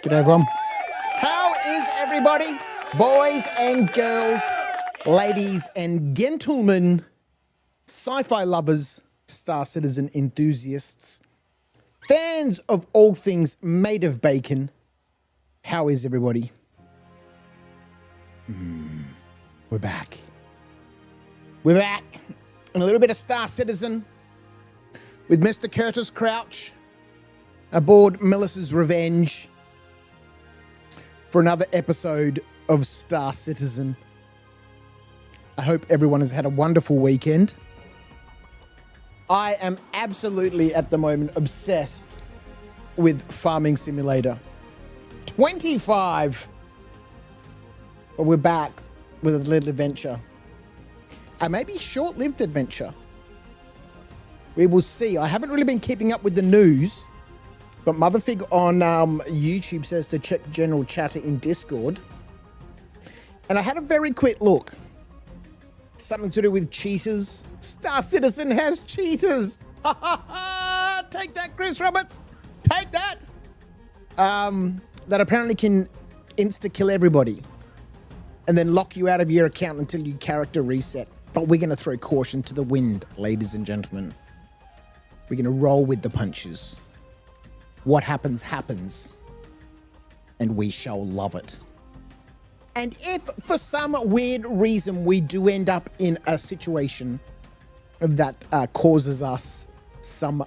G'day everyone. How is everybody? Boys and girls, ladies and gentlemen, sci-fi lovers, Star Citizen enthusiasts, fans of all things made of bacon. How is everybody? We're back. We're back. And a little bit of Star Citizen with Mr. Curtis Crouch aboard Melissa's Revenge for another episode of Star Citizen. I hope everyone has had a wonderful weekend. I am absolutely at the moment obsessed with Farming Simulator 25. But we're back with a little adventure. A maybe short-lived adventure. We will see. I haven't really been keeping up with the news, but Motherfig on YouTube says to check general chatter in Discord. And I had a very quick look. Something to do with cheaters. Star Citizen has cheaters. Ha ha ha! Take that, Chris Roberts. Take that. That apparently can insta-kill everybody and then lock you out of your account until you character reset. But we're going to throw caution to the wind, ladies and gentlemen. We're going to roll with the punches. What happens, happens. And we shall love it. And if for some weird reason we do end up in a situation that causes us some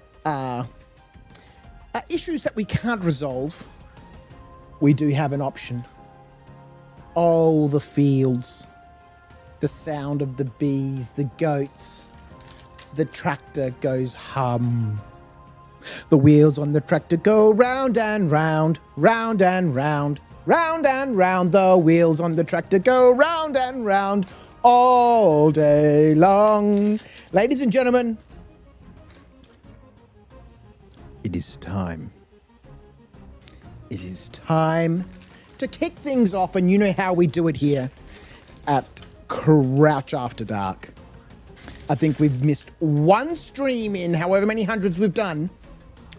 issues that we can't resolve, we do have an option. Oh, the fields, the sound of the bees, the goats, the tractor goes hum. The wheels on the tractor go round and round, round and round, round and round. The wheels on the tractor go round and round all day long. Ladies and gentlemen, it is time. It is time to kick things off, and you know how we do it here at Crouch After Dark. I think we've missed one stream in however many hundreds we've done.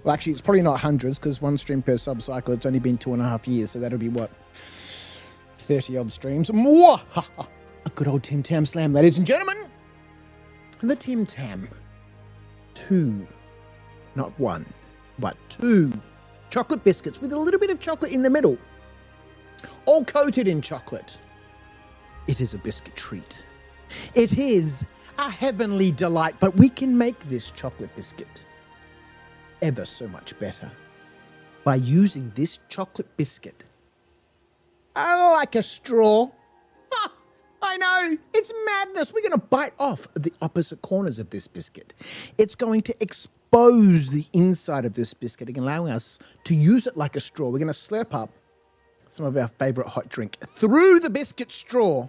Well, actually, it's probably not hundreds because one stream per sub-cycle. It's only been 2.5 years, so that'll be what? 30-odd streams. Mwah! A good old Tim Tam slam, ladies and gentlemen. The Tim Tam. 2, not 1, but 2 chocolate biscuits with a little bit of chocolate in the middle. All coated in chocolate. It is a biscuit treat. It is a heavenly delight, but we can make this chocolate biscuit ever so much better by using this chocolate biscuit like a straw. I know, it's madness. We're going to bite off the opposite corners of this biscuit. It's going to expose the inside of this biscuit and allowing us to use it like a straw. We're going to slurp up some of our favorite hot drink through the biscuit straw.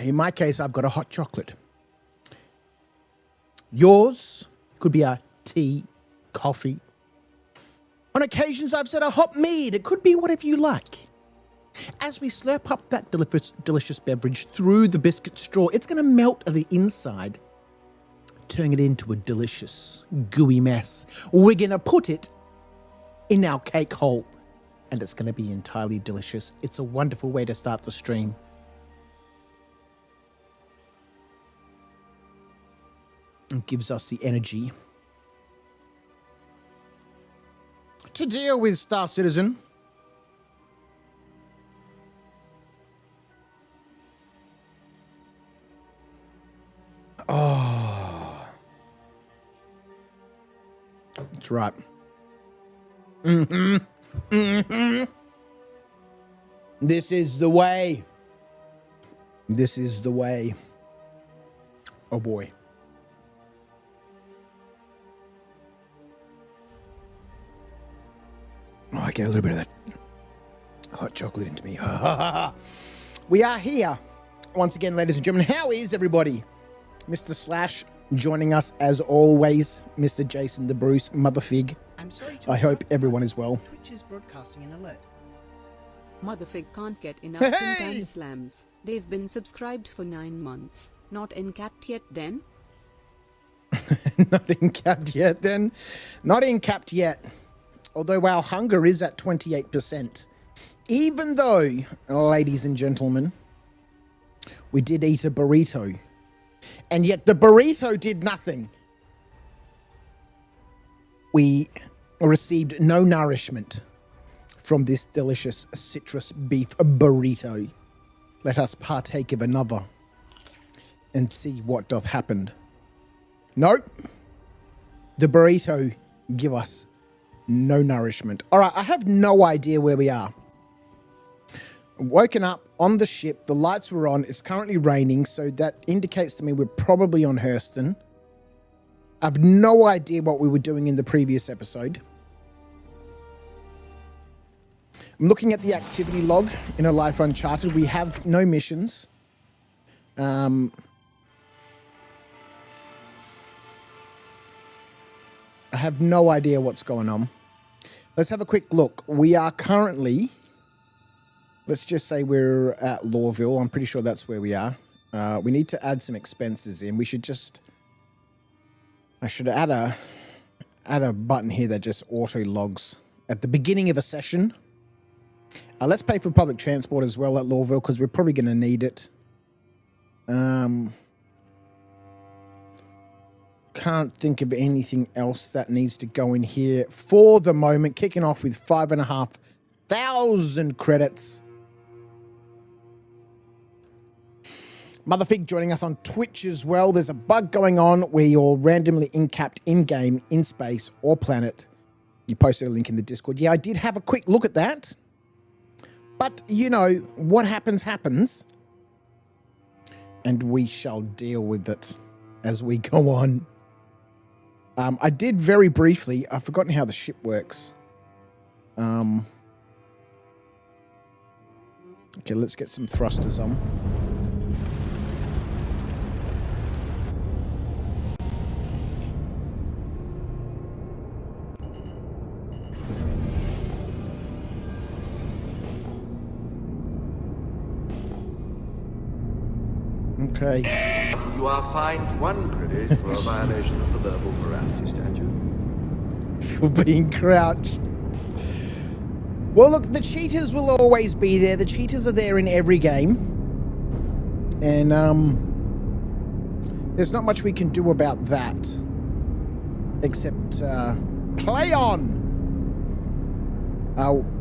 In my case, I've got a hot chocolate. Yours could be a tea, coffee. On occasions, I've said a hot mead. It could be whatever you like. As we slurp up that delicious beverage through the biscuit straw, it's going to melt the inside, turning it into a delicious, gooey mess. We're going to put it in our cake hole, and it's going to be entirely delicious. It's a wonderful way to start the stream. It gives us the energy to deal with Star Citizen. Oh, that's right. This is the way. This is the way. Oh boy. Oh, I get a little bit of that hot chocolate into me. We are here once again, ladies and gentlemen. How is everybody? Mr. Slash joining us as always. Mr. Jason the Bruce, Motherfig. I'm sorry to I hope everyone is well. Twitch is broadcasting an alert. Motherfig can't get enough Tim Tam slams. They've been subscribed for 9 months. Not encapped yet then? Not incapped yet, then. Not incapped yet. Although our hunger is at 28%. Even though, ladies and gentlemen, we did eat a burrito. And yet the burrito did nothing. We received no nourishment from this delicious citrus beef burrito. Let us partake of another and see what doth happen. Nope. The burrito give us no nourishment. All right, I have no idea where we are. Woken up on the ship, the lights were on, it's currently raining, so that indicates to me we're probably on Hurston. I've no idea what we were doing in the previous episode. I'm looking at the activity log in A Life Uncharted. We have no missions. I have no idea what's going on. Let's have a quick look. We are currently, let's just say we're at Lawville. I'm pretty sure that's where we are. We need to add some expenses in. We should just, I should add a button here that just auto logs at the beginning of a session. Let's pay for public transport as well at Lawville because we're probably going to need it. Can't think of anything else that needs to go in here for the moment. Kicking off with 5,500 credits. Motherfig joining us on Twitch as well. There's a bug going on where you're randomly incapped in-game, in space, or planet. You posted a link in the Discord. Yeah, I did have a quick look at that. But, you know, what happens, happens. And we shall deal with it as we go on. I did very briefly. I've forgotten how the ship works. Okay, let's get some thrusters on. Okay. You are fined 1 credit for a violation of the verbal morality statute. For being crouched. Well, look, the cheaters will always be there. The cheaters are there in every game. And, there's not much we can do about that. Except, play on!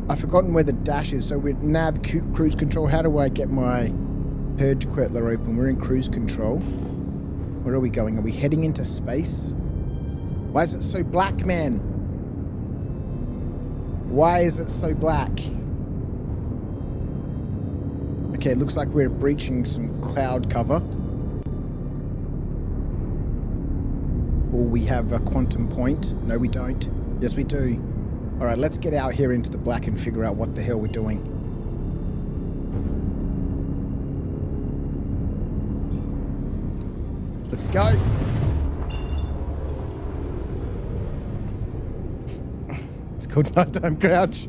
I've forgotten where the dash is. So we're nav cruise control. How do I get my Purge Quetler open? We're in cruise control. Where are we going? Are we heading into space? Why is it so black, man? Why is it so black? Okay, it looks like we're breaching some cloud cover. Or we have a quantum point. No, we don't. Yes, we do. All right, let's get out here into the black and figure out what the hell we're doing. Let's go. It's called Nighttime Crouch.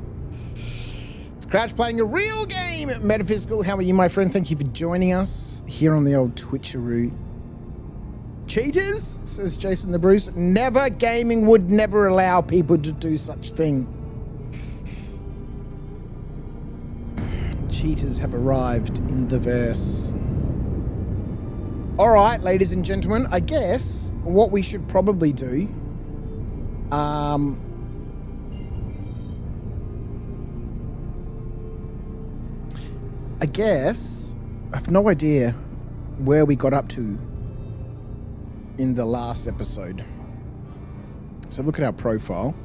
It's Crouch playing a real game. Metaphysical, how are you, my friend? Thank you for joining us here on the old Twitcheroo. Cheaters, says Jason the Bruce. Never. Gaming would never allow people to do such thing. Cheaters have arrived in the verse. All right, ladies and gentlemen, I guess what we should probably do, I guess, I have no idea where we got up to in the last episode. So look at our profile.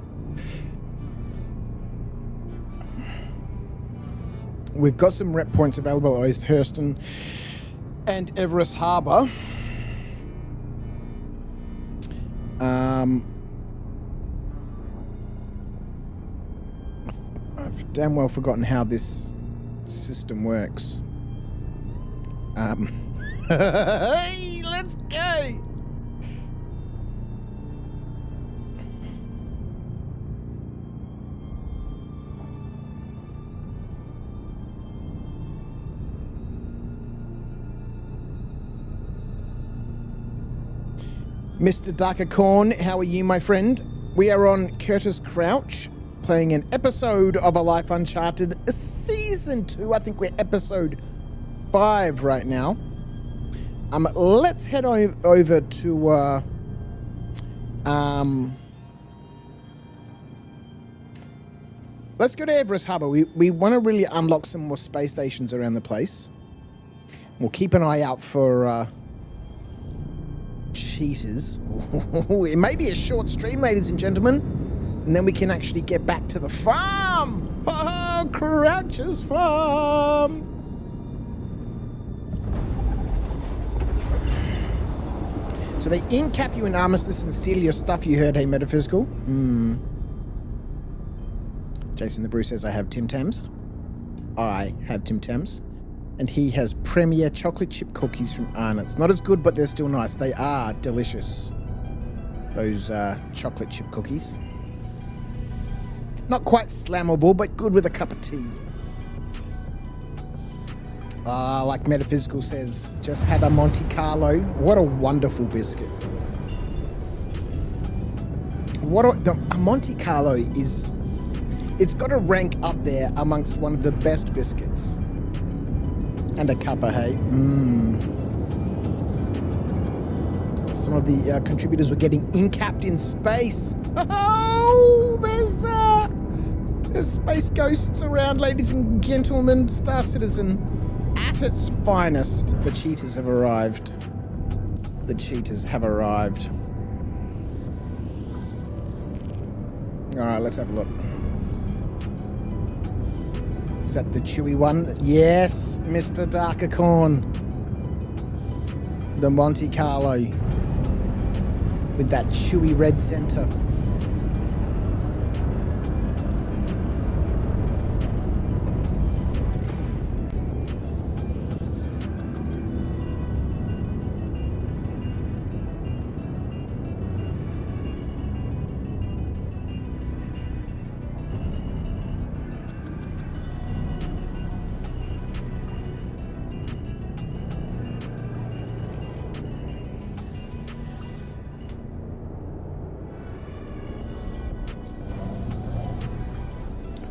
We've got some rep points available at both Hurston and Everest Harbour. I've damn well forgotten how this system works. Hey, let's go! Mr. Darker Corn, how are you, my friend? We are on Curtis Crouch, playing an episode of A Life Uncharted, Season 2. I think we're episode 5 right now. Let's head over to, let's go to Everest Harbour. We want to really unlock some more space stations around the place. We'll keep an eye out for, cheaters. It may be a short stream, ladies and gentlemen, and then we can actually get back to the farm. Oh, Crouch's farm. So they incap you in armistice and steal your stuff, you heard, hey, Metaphysical? Jason the Brew says, I have Tim Tams. I have Tim Tams. And he has Premier chocolate chip cookies from Arnott's. Not as good, but they're still nice. They are delicious. Those chocolate chip cookies. Not quite slammable, but good with a cup of tea. Like Metaphysical says, just had a Monte Carlo. What a wonderful biscuit. A Monte Carlo is... It's got to rank up there amongst one of the best biscuits. And a cuppa, hey. Some of the contributors were getting incapped in space. Oh, there's space ghosts around, ladies and gentlemen. Star Citizen, at its finest, the cheaters have arrived. The cheaters have arrived. All right, let's have a look. Is that the chewy one? Yes, Mr. Darker Corn. The Monte Carlo. With that chewy red center.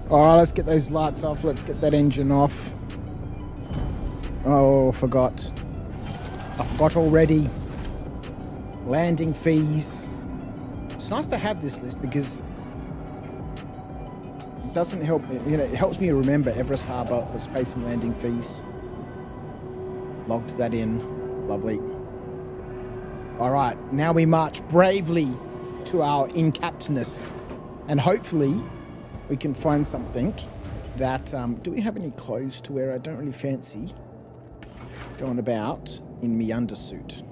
All right, let's get those lights off. Let's get that engine off. Oh, forgot. I forgot already. Landing fees. It's nice to have this list because it doesn't help me, it helps me remember Everest Harbour. Let's pay some landing fees. Logged that in. Lovely. All right, now we march bravely to our incappedness. And hopefully we can find something that, do we have any clothes to wear? I don't really fancy going about in me undersuit.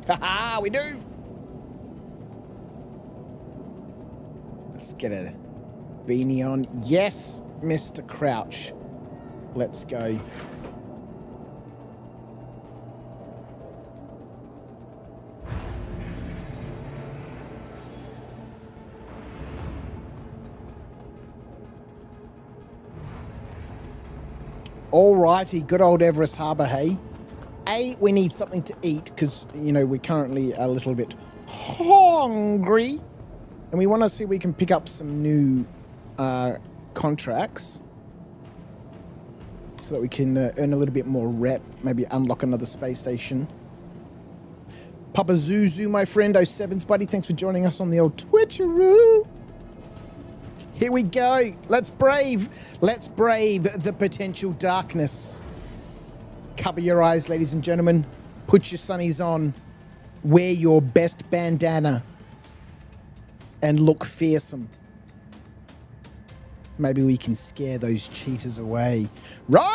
Haha, we do! Let's get a beanie on. Yes, Mr. Crouch. Let's go. Alrighty, good old Everest Harbour, hey. We need something to eat because, we're currently a little bit hungry. And we want to see if we can pick up some new contracts so that we can earn a little bit more rep, maybe unlock another space station. Papa Zuzu, my friend, 07's buddy, thanks for joining us on the old Twitcheroo. Here we go. Let's brave the potential darkness. Cover your eyes, ladies and gentlemen. Put your sunnies on. Wear your best bandana. And look fearsome. Maybe we can scare those cheaters away. Run!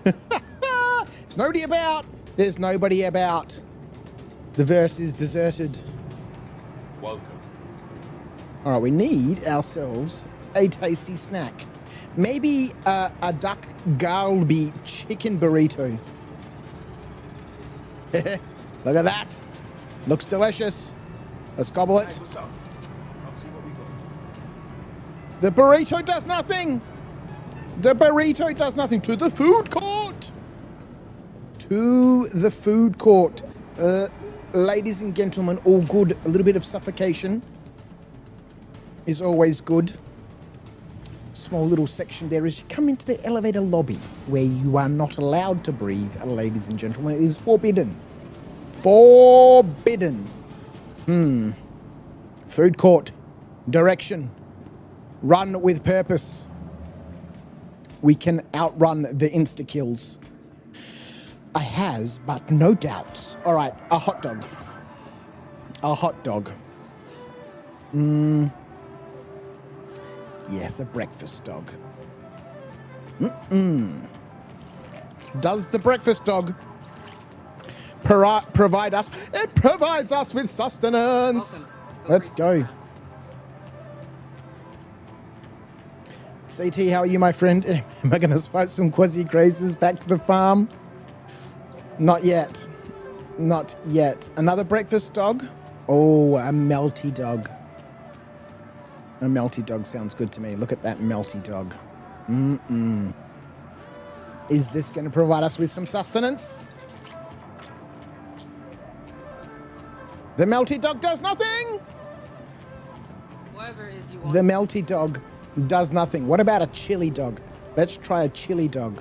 There's nobody about. There's nobody about. The verse is deserted. Welcome. All right, we need ourselves a tasty snack. Maybe a duck galbi chicken burrito. Look at that. Looks delicious. Let's gobble it. Hey, what's up? I'll see what we got. The burrito does nothing. The burrito does nothing. To the food court. to the food court. Ladies and gentlemen, all good. A little bit of suffocation is always good. Small little section there as you come into the elevator lobby where you are not allowed to breathe, ladies and gentlemen. It is forbidden. Forbidden. Food court. Direction. Run with purpose. We can outrun the insta-kills. I has, but no doubts. All right, a hot dog. A hot dog. Yes, a breakfast dog. Does the breakfast dog provide us? It provides us with sustenance. Let's go. CT, how are you, my friend? Am I going to swipe some quasi grazers back to the farm? Not yet. Not yet. Another breakfast dog? Oh, a melty dog. A melty dog sounds good to me. Look at that melty dog. Is this going to provide us with some sustenance? The melty dog does nothing! Whatever it is you want. The melty dog does nothing. What about a chili dog? Let's try a chili dog.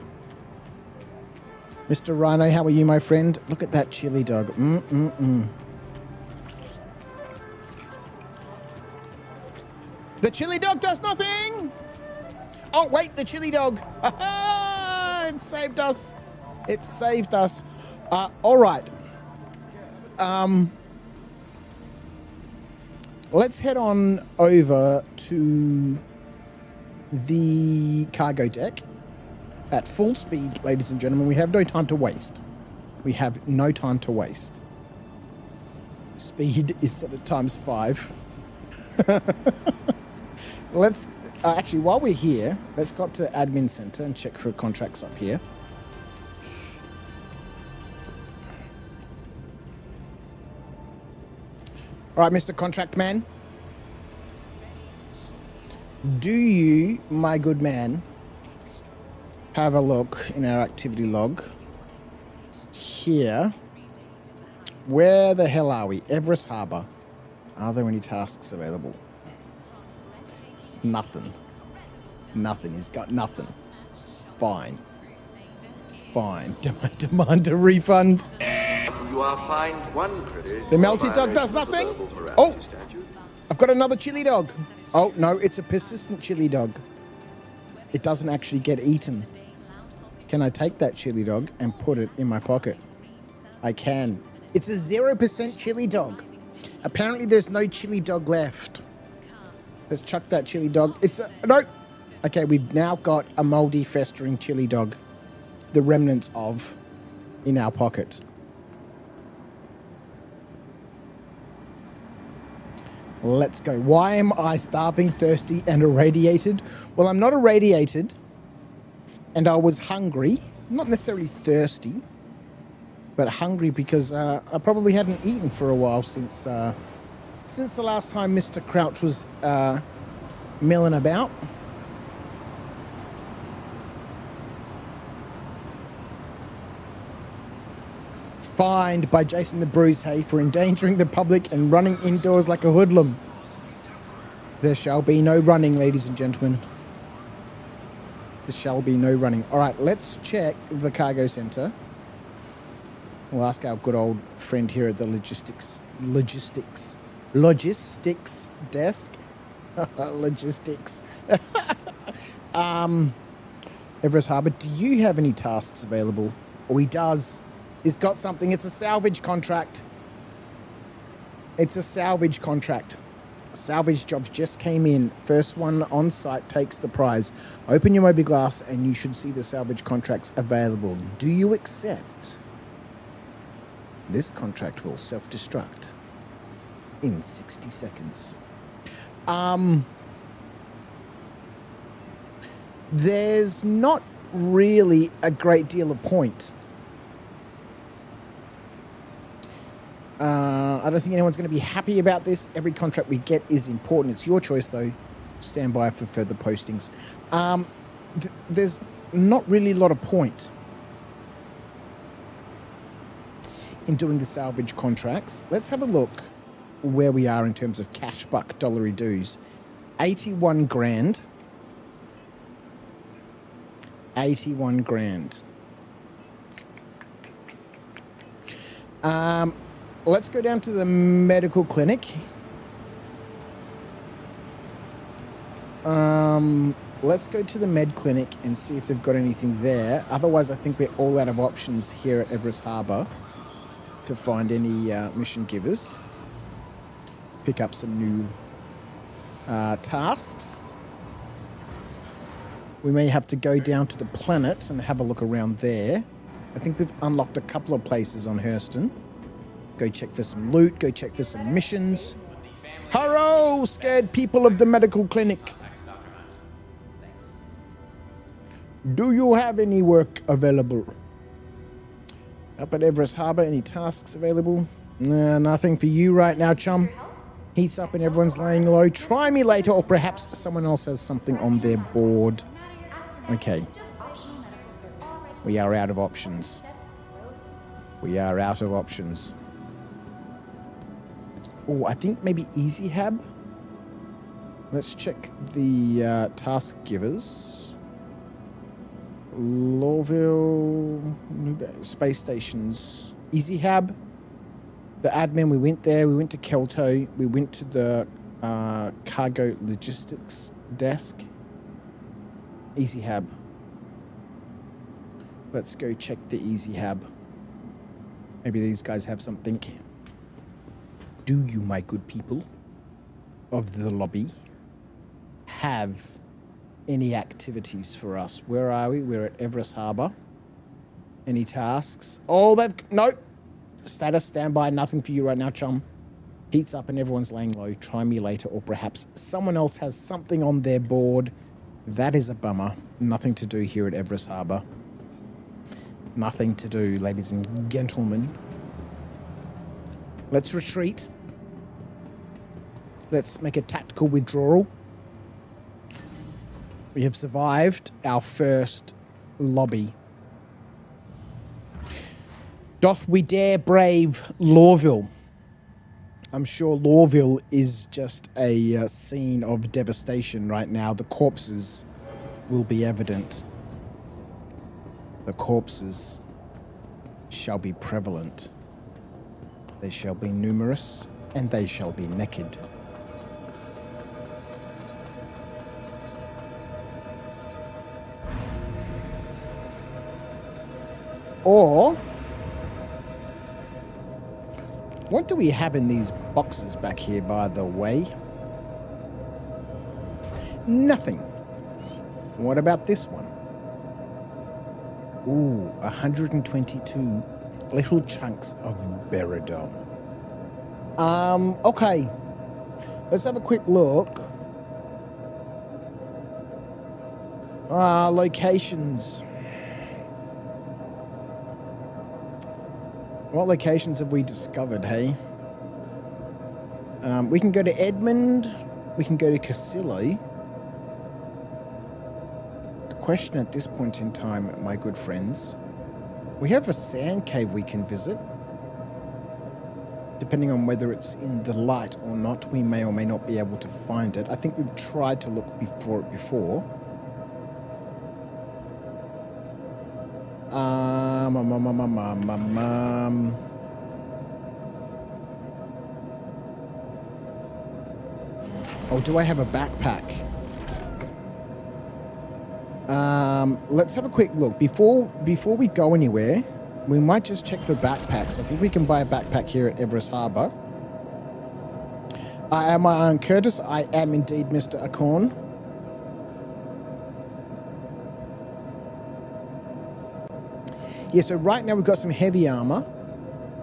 Mr. Rhino, how are you, my friend? Look at that chili dog. The chili dog does nothing! Oh, wait, the chili dog. It saved us. It saved us. All right. Let's head on over to the cargo deck at full speed, ladies and gentlemen. We have no time to waste. We have no time to waste. Speed is set at ×5. Let's actually, while we're here, let's go up to the admin center and check for contracts up here. All right, Mr. Contract Man. Do you, my good man, have a look in our activity log here? Where the hell are we? Everest Harbor. Are there any tasks available? It's nothing. Nothing. He's got nothing. Fine. Fine. Demand a refund. You are fined 1 credit. The for melty dog does violation of the nothing? verbal harassment Oh! statute. I've got another chili dog. Oh, no, it's a persistent chili dog. It doesn't actually get eaten. Can I take that chili dog and put it in my pocket? I can. It's a 0% chili dog. Apparently there's no chili dog left. Let's chuck that chili dog. It's a... No! Okay, we've now got a moldy, festering chili dog. The remnants of in our pocket. Let's go. Why am I starving, thirsty, and irradiated? Well, I'm not irradiated, and I was hungry. Not necessarily thirsty, but hungry because I probably hadn't eaten for a while since the last time Mr. Crouch was milling about. Fined by Jason the Bruise Hay for endangering the public and running indoors like a hoodlum. There shall be no running, ladies and gentlemen. There shall be no running. All right, let's check the cargo center. We'll ask our good old friend here at the logistics desk. Logistics. Everest Harbor, do you have any tasks available? Oh, he does. He's got something. It's a salvage contract. It's a salvage contract. Salvage jobs just came in. First one on site takes the prize. Open your Moby Glass and you should see the salvage contracts available. Do you accept? This contract will self-destruct in 60 seconds. There's not really a great deal of point. I don't think anyone's going to be happy about this. Every contract we get is important. It's your choice, though. Stand by for further postings. There's not really a lot of point. in doing the salvage contracts. Let's have a look where we are in terms of cash buck dollary dues. 81 grand. 81 grand. Let's go down to the medical clinic. Let's go to the med clinic and see if they've got anything there. Otherwise, I think we're all out of options here at Everest Harbour to find any mission givers. Pick up some new tasks. We may have to go down to the planet and have a look around there. I think we've unlocked a couple of places on Hurston. Go check for some loot, go check for some missions. Hello, scared people of the medical clinic. Do you have any work available? Up at Everest Harbour, any tasks available? Nah, nothing for you right now, chum. Heats up and everyone's laying low. Try me later, or perhaps someone else has something on their board. Okay. We are out of options. We are out of options. Oh, I think maybe Easy Hab. Let's check the task givers. Lawville, space stations. Easy Hab. The admin, we went there. We went to Kelto. We went to the cargo logistics desk. Easy Hab. Let's go check the Easy Hab. Maybe these guys have something. Do you, my good people of the lobby, have any activities for us? Where are we? We're at Everest Harbour. Any tasks? Oh, they've... Nope. Status, standby, nothing for you right now, chum. Heats up and everyone's laying low. Try me later, or perhaps someone else has something on their board. That is a bummer. Nothing to do here at Everest Harbour. Nothing to do, ladies and gentlemen. Let's retreat. Let's make a tactical withdrawal. We have survived our first lobby. Doth we dare brave Lawville? I'm sure Lawville is just a scene of devastation right now. The corpses will be evident. The corpses shall be prevalent. They shall be numerous, and they shall be naked. Or, what do we have in these boxes back here, by the way? Nothing. What about this one? Ooh, 122 little chunks of Beridom. Okay. Let's have a quick look. Locations. What locations have we discovered, hey? We can go to Edmund. We can go to Casillo. The question at this point in time, my good friends, we have a sand cave we can visit. Depending on whether it's in the light or not, we may or may not be able to find it. I think we've tried to look for it before. Oh, do I have a backpack? Let's have a quick look. Before we go anywhere, we might just check for backpacks. I think we can buy a backpack here at Everest Harbour. I am my own Curtis. I am indeed Mr. Acorn. Yeah, so right now we've got some heavy armor,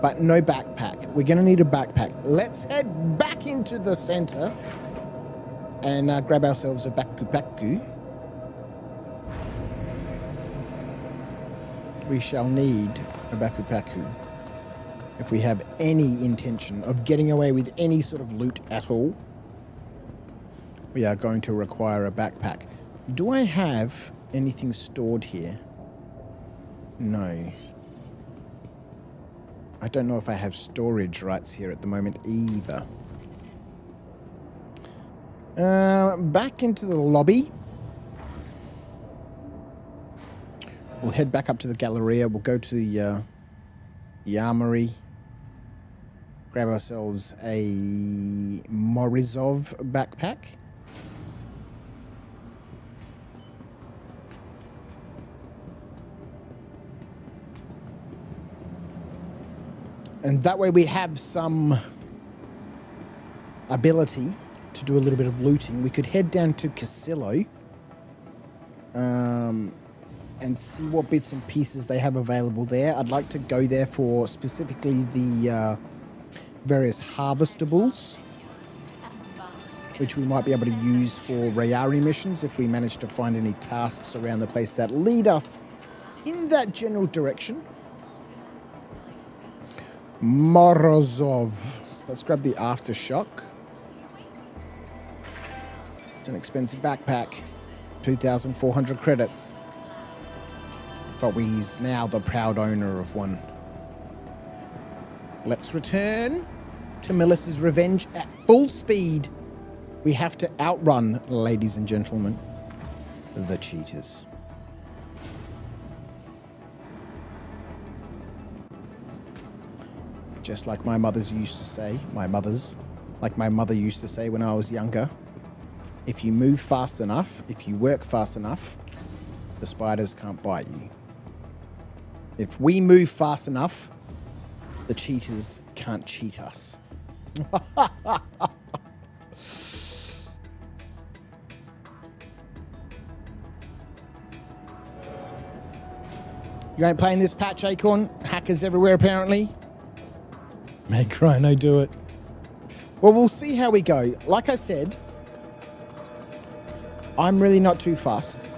but no backpack. We're going to need a backpack. Let's head back into the center and grab ourselves a baku. We shall need a baku if we have any intention of getting away with any sort of loot at all. We are going to require a backpack. Do I have anything stored here? No. I don't know if I have storage rights here at the moment either. Back into the lobby. We'll head back up to the Galleria. We'll go to the armory. Grab ourselves a Morozov backpack. And that way we have some ability to do a little bit of looting. We could head down to Casillo and see what bits and pieces they have available there. I'd like to go there for specifically the various harvestables, which we might be able to use for Rayari missions if we manage to find any tasks around the place that lead us in that general direction. Morozov. Let's grab the Aftershock. It's an expensive backpack. 2,400 credits. But he's now the proud owner of one. Let's return to Melissa's Revenge at full speed. We have to outrun, ladies and gentlemen, the cheaters. Just like my mothers used to say, my mother used to say when I was younger, if you move fast enough, if you work fast enough, the spiders can't bite you. If we move fast enough, the cheaters can't cheat us. You ain't playing this patch, Acorn? Hackers everywhere, apparently. Make Rhino do it. Well, we'll see how we go. Like I said, I'm really not too fussed.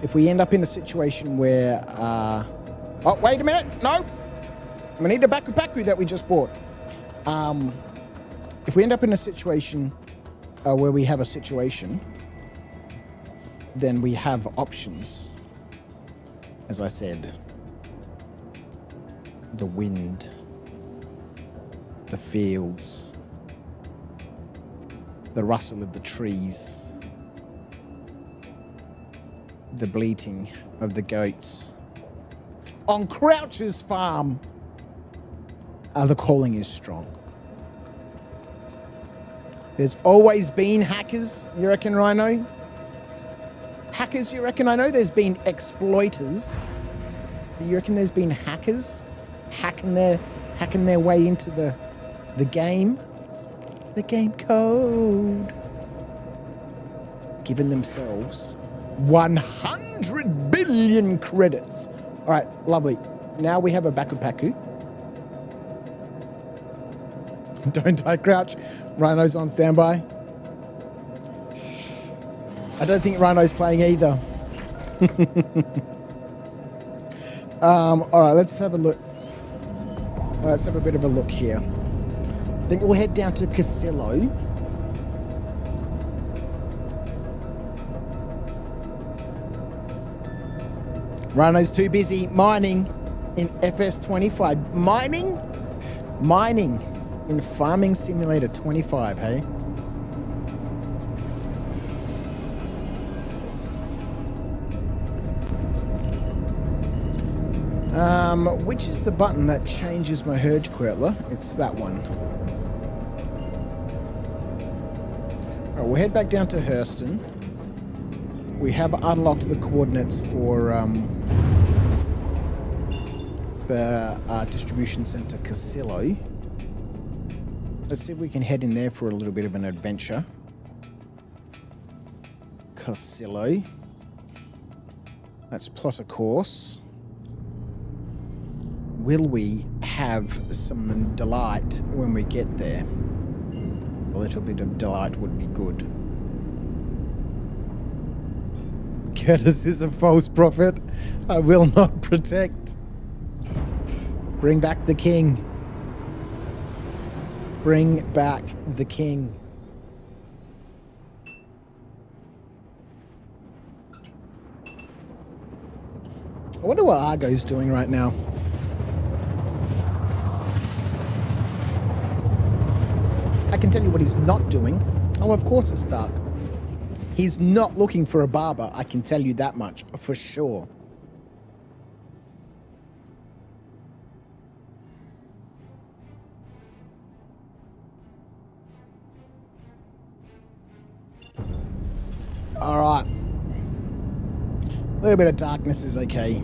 If we end up in a situation where... oh, wait a minute. No. We need a Baku that we just bought. If we end up in a situation where we have a situation, then we have options. As I said, the wind, the fields, the rustle of the trees, the bleating of the goats. On Crouch's farm, the calling is strong. There's always been hackers, you reckon, Rhino? Hackers, you reckon? I know there's been exploiters. But you reckon there's been hackers hacking their way into the game? The game code. Giving themselves 100 billion credits. All right, lovely. Now we have a Baku. Don't die, Crouch. Rhino's on standby. I don't think Rhino's playing either. All right, let's have a look. Let's have a bit of a look here. I think we'll head down to Casillo. Rhino's too busy mining in FS25. Mining in Farming Simulator 25, hey? Which is the button that changes my Hurge Quirtler? It's that one. All right, we'll head back down to Hurston. We have unlocked the coordinates for the distribution center Casillo. Let's see if we can head in there for a little bit of an adventure. Casillo. Let's plot a course. Will we have some delight when we get there? A little bit of delight would be good. Curtis is a false prophet. I will not protect. Bring back the king. Bring back the king. I wonder what Argo's doing right now. I can tell you what he's not doing. Oh, of course it's dark. He's not looking for a barber. I can tell you that much for sure. All right. A little bit of darkness is okay.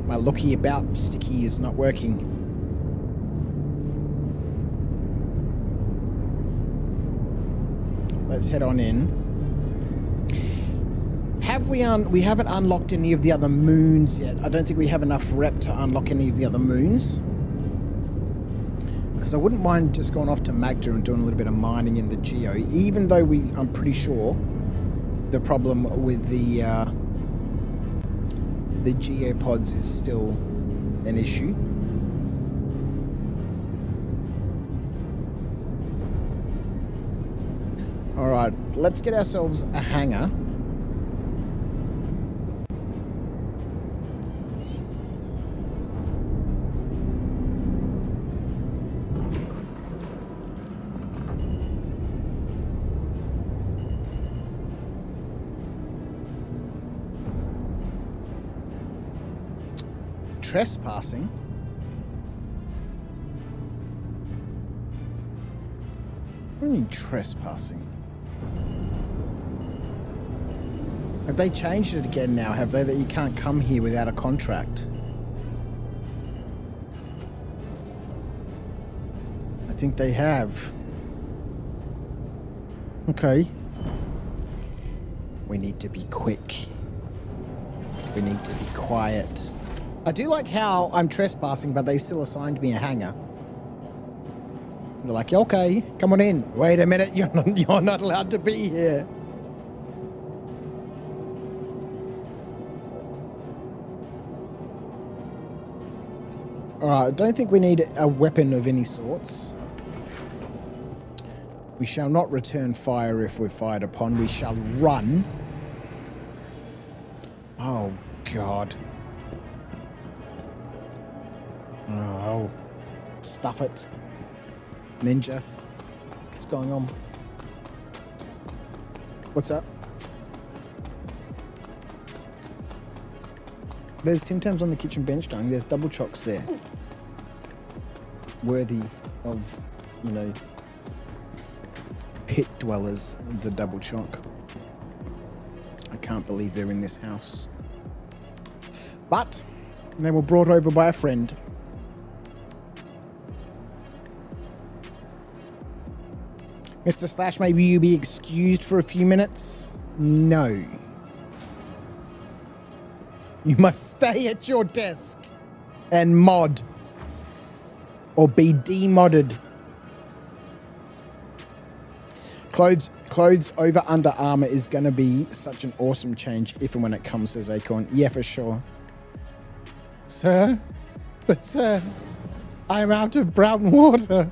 My looky about sticky is not working. Let's head on in. Have we haven't unlocked any of the other moons yet. I don't think we have enough rep to unlock any of the other moons. Because I wouldn't mind just going off to Magda and doing a little bit of mining in the geo, even though I'm pretty sure the problem with the geopods is still an issue. All right, let's get ourselves a hangar. Trespassing? What do you mean trespassing? Have they changed it again now? Have they, that you can't come here without a contract? I think they have. Okay. We need to be quick. We need to be quiet. I do like how I'm trespassing, but they still assigned me a hangar. They're like, okay, come on in. Wait a minute, you're not allowed to be here. Alright, I don't think we need a weapon of any sorts. We shall not return fire if we're fired upon. We shall run. Oh, God. Oh, stuff it. Ninja. What's going on? What's up? There's Tim Tams on the kitchen bench dying. There's double chocks there. Worthy of, you know, pit dwellers, the double chock. I can't believe they're in this house. But they were brought over by a friend. Mr. Slash, maybe you be excused for a few minutes? No. You must stay at your desk and mod. Or be demodded. Clothes over under armor is going to be such an awesome change if and when it comes, says Acorn. Yeah, for sure. Sir? But sir, I'm out of brown water.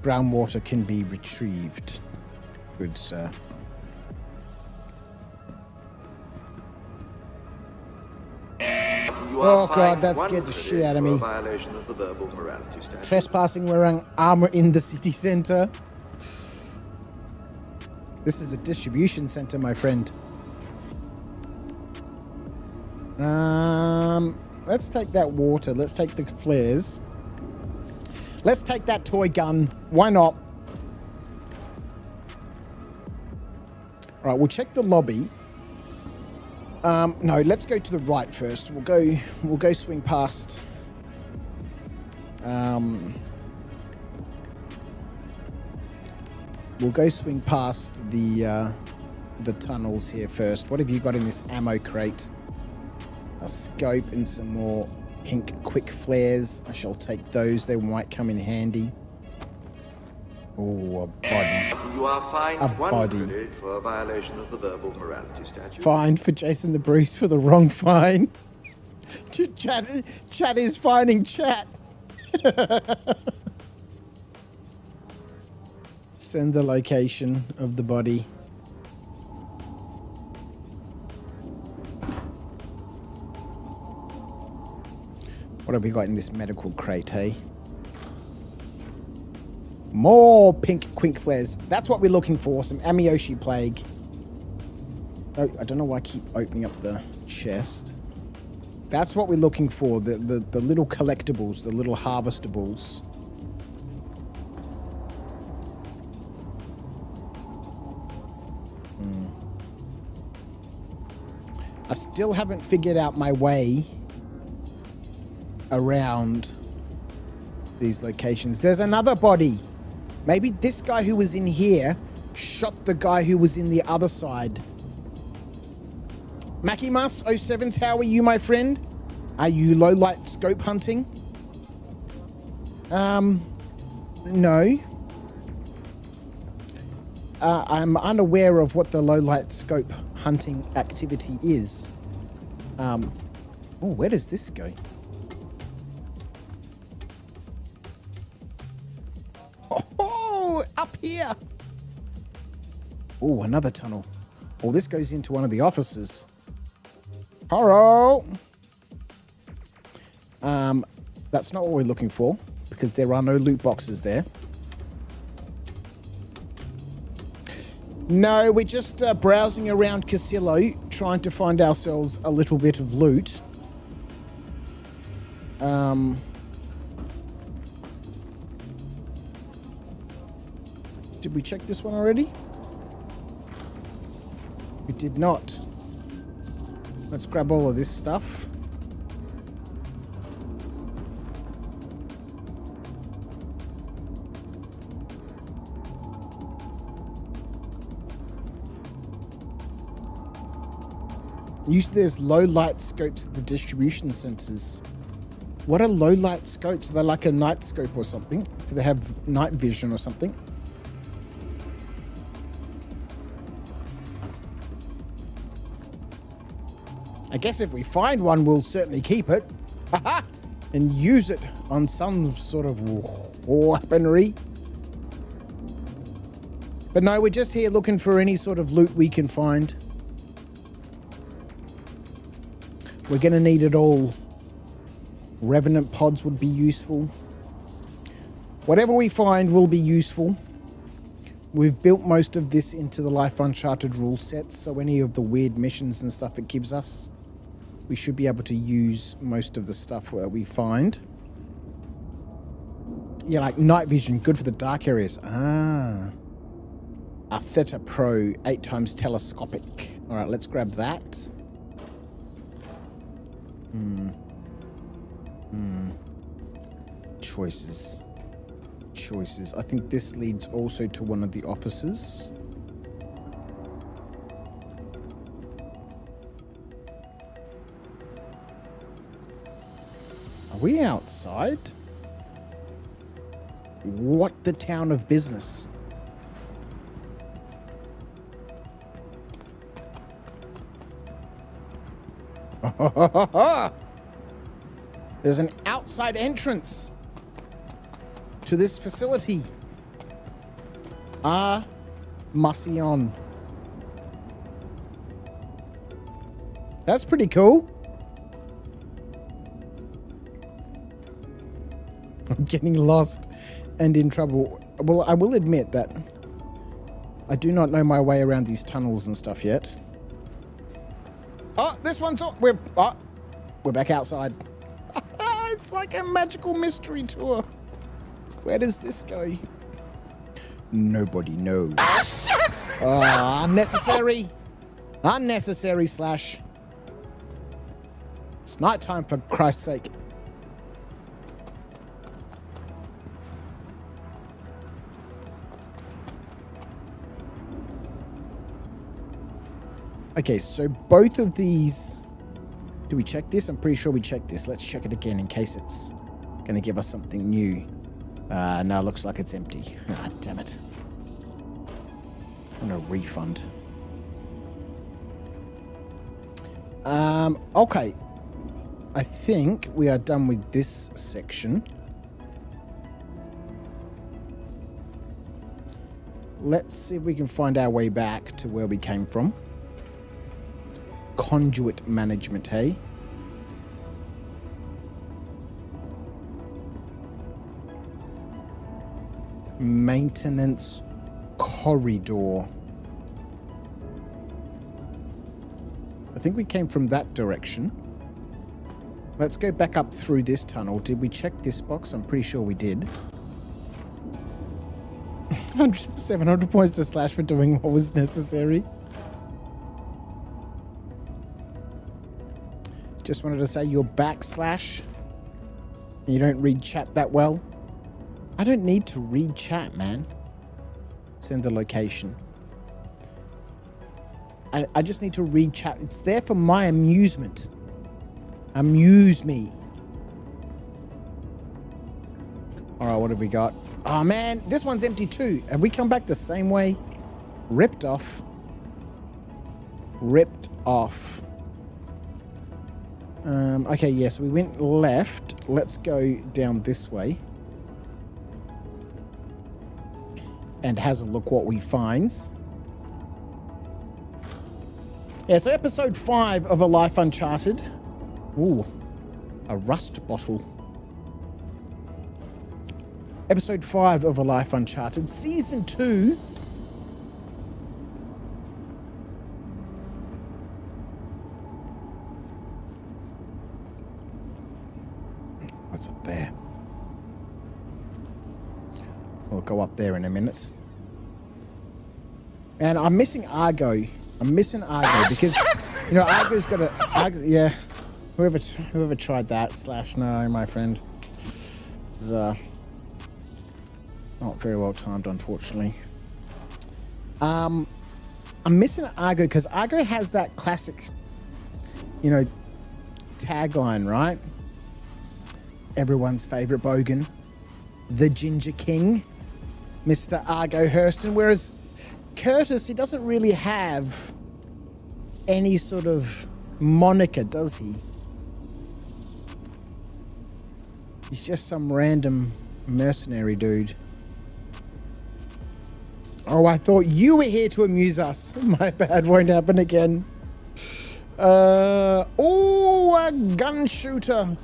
Brown water can be retrieved, good sir. Oh God, that scared the shit out of me. Violation of the verbal morality statute. Trespassing wearing armor in the city center. This is a distribution center, my friend. Let's take that water. Let's take the flares. Let's take that toy gun. Why not? All right, we'll check the lobby. No, let's go to the right first. We'll go swing past. We'll go swing past the tunnels here first. What have you got in this ammo crate? A scope and some more pink quick flares. I shall take those. They might come in handy. Oh, a body. You are fined A one body. credit for a violation of the verbal morality statute. Fined for Jason the Bruce for the wrong fine. Chat is fining chat. Send the location of the body. What have we got in this medical crate, hey? More pink quink flares. That's what we're looking for. Some Amioshi plague. Oh, I don't know why I keep opening up the chest. That's what we're looking for. The little collectibles, the little harvestables. I still haven't figured out my way around these locations. There's another body. Maybe this guy who was in here shot the guy who was in the other side. Makimas 07s, how are you, my friend? Are you low light scope hunting? No. I'm unaware of what the low light scope hunting activity is. Oh, where does this go? Oh, up here. Oh, another tunnel. Oh, this goes into one of the offices. Hello. That's not what we're looking for because there are no loot boxes there. No, we're just browsing around Casillo, trying to find ourselves a little bit of loot. Did we check this one already? We did not. Let's grab all of this stuff. Usually there's low light scopes at the distribution centers. What are low light scopes? Are they like a night scope or something? Do they have night vision or something? I guess if we find one, we'll certainly keep it. Haha! And use it on some sort of weaponry. But no, we're just here looking for any sort of loot we can find. We're going to need it all. Revenant pods would be useful. Whatever we find will be useful. We've built most of this into the Life Uncharted rule sets, so any of the weird missions and stuff it gives us, we should be able to use most of the stuff where we find. Yeah, like night vision, good for the dark areas. Ah. A Theta Pro, 8 times telescopic. All right, let's grab that. Choices. I think this leads also to one of the offices. Are we outside? What the town of business? There's an outside entrance to this facility. Mission. That's pretty cool. I'm getting lost and in trouble. Well, I will admit that I do not know my way around these tunnels and stuff yet. Oh, this one's up. We're back outside. It's like a magical mystery tour. Where does this go? Nobody knows. Oh, unnecessary. Unnecessary slash. It's nighttime, for Christ's sake. Okay, so both of these... Do we check this? I'm pretty sure we checked this. Let's check it again in case it's going to give us something new. No, looks like it's empty. Ah, damn it. I'm going to refund. Okay. I think we are done with this section. Let's see if we can find our way back to where we came from. Conduit management, hey? maintenance corridor. I think we came from that direction. Let's go back up through this tunnel. Did we check this box? I'm pretty sure we did. 700 points to Slash for doing what was necessary. Just wanted to say you're back, Slash. You don't read chat that well. I don't need to read chat, man. Send the location. I just need to read chat. It's there for my amusement. Amuse me. Alright, what have we got? Oh man, this one's empty too. Have we come back the same way? Ripped off. Ripped off. Okay, yes, we went left. Let's go down this way. And has a look what we finds. Yeah, so episode 5 of A Life Uncharted. Ooh, a rust bottle. Episode 5 of A Life Uncharted. Season 2. What's up there? We'll go up there in a minute. And I'm missing Argo. I'm missing Argo because, you know, Argo's got a... yeah. Whoever tried that, Slash, no, my friend. It's, not very well timed, unfortunately. I'm missing Argo because Argo has that classic, you know, tagline, right? Everyone's favorite bogan, the Ginger King, Mr. Argo Hurston. Whereas Curtis, he doesn't really have any sort of moniker, does he? He's just some random mercenary dude. Oh, I thought you were here to amuse us. My bad, won't happen again. Oh, a gun shooter.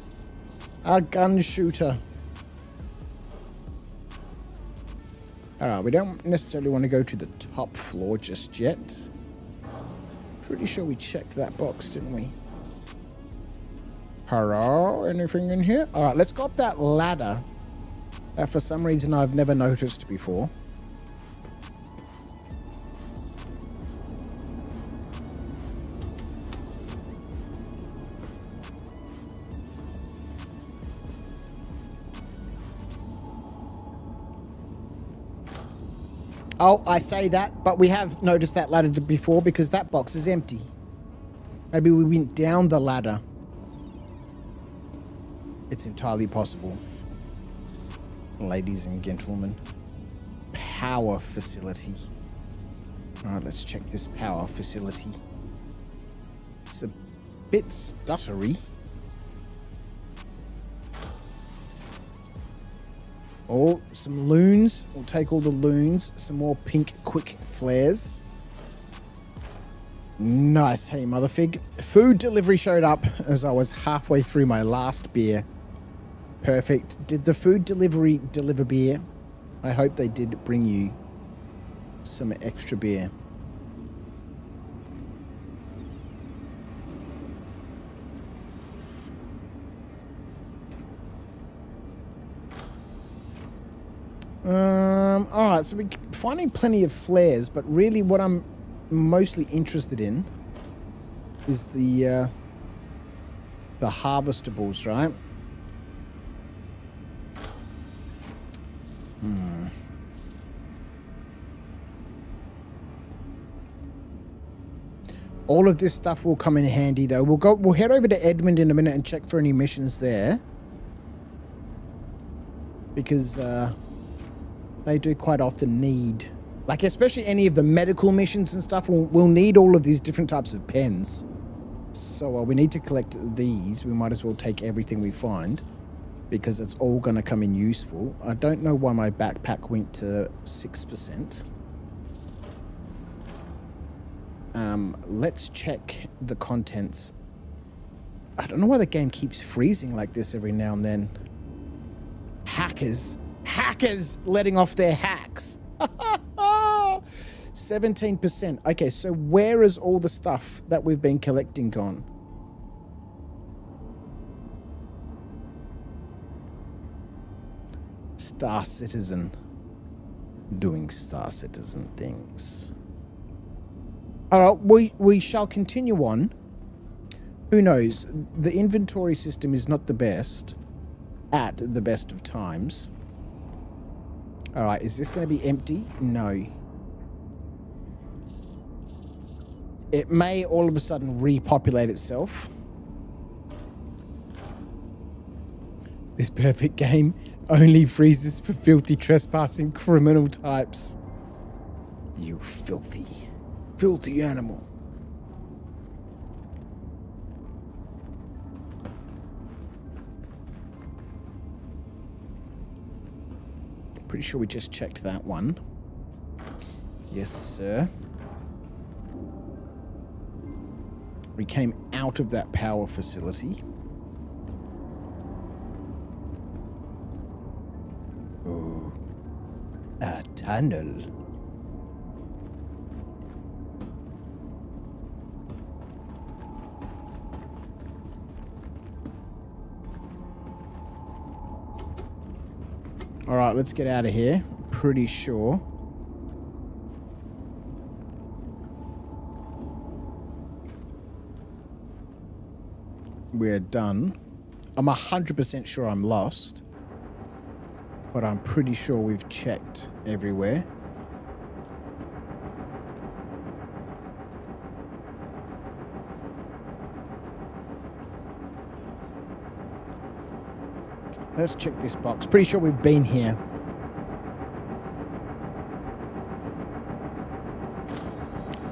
A gun shooter. Alright, we don't necessarily want to go to the top floor just yet. Pretty sure we checked that box, didn't we? Hello? Anything in here? Alright, let's go up that ladder that for some reason I've never noticed before. Oh, I say that, but we have noticed that ladder before because that box is empty. Maybe we went down the ladder. It's entirely possible. Ladies and gentlemen. Power facility. Alright, let's check this power facility. It's a bit stuttery. Oh, some loons. We'll take all the loons. Some more pink quick flares. Nice. Hey, Motherfig. Food delivery showed up as I was halfway through my last beer. Perfect. Did the food delivery deliver beer? I hope they did bring you some extra beer. Alright, so we're finding plenty of flares, but really what I'm mostly interested in is the harvestables, right? All of this stuff will come in handy though. We'll head over to Edmund in a minute and check for any missions there. Because they do quite often need, like especially any of the medical missions and stuff, we'll need all of these different types of pens. So we need to collect these. We might as well take everything we find because it's all going to come in useful. I don't know why my backpack went to 6%. Let's check the contents. I don't know why the game keeps freezing like this every now and then. Hackers. hackers letting off their hacks. 17%. Okay, so where is all the stuff that we've been collecting gone? Star Citizen. Doing Star Citizen things. All right, we shall continue on. Who knows? The inventory system is not the best at the best of times. All right, is this going to be empty? No. It may all of a sudden repopulate itself. This perfect game only freezes for filthy trespassing criminal types. You filthy, filthy animal. Pretty sure we just checked that one. Yes, sir. We came out of that power facility. Oh, a tunnel. All right, let's get out of here. I'm pretty sure. We're done. I'm 100% sure I'm lost. But I'm pretty sure we've checked everywhere. Let's check this box. Pretty sure we've been here.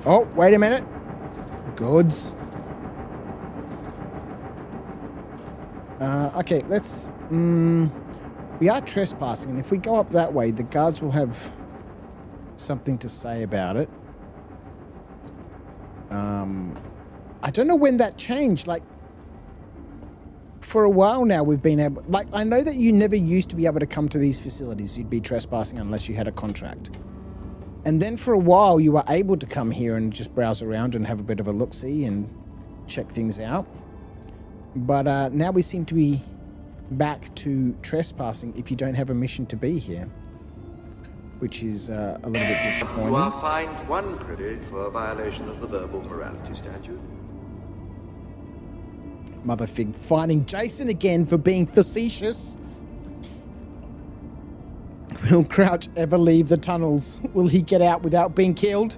Oh, wait a minute. Goods. Okay, let's... we are trespassing, and if we go up that way, the guards will have something to say about it. I don't know when that changed. Like, for a while now, we've been able... Like, I know that you never used to be able to come to these facilities. You'd be trespassing unless you had a contract. And then for a while, you were able to come here and just browse around and have a bit of a look-see and check things out. But now we seem to be back to trespassing if you don't have a mission to be here, which is a little bit disappointing. You are fined 1 credit for a violation of the verbal morality statute. Motherfig finding Jason again for being facetious. Will Crouch ever leave the tunnels? Will he get out without being killed?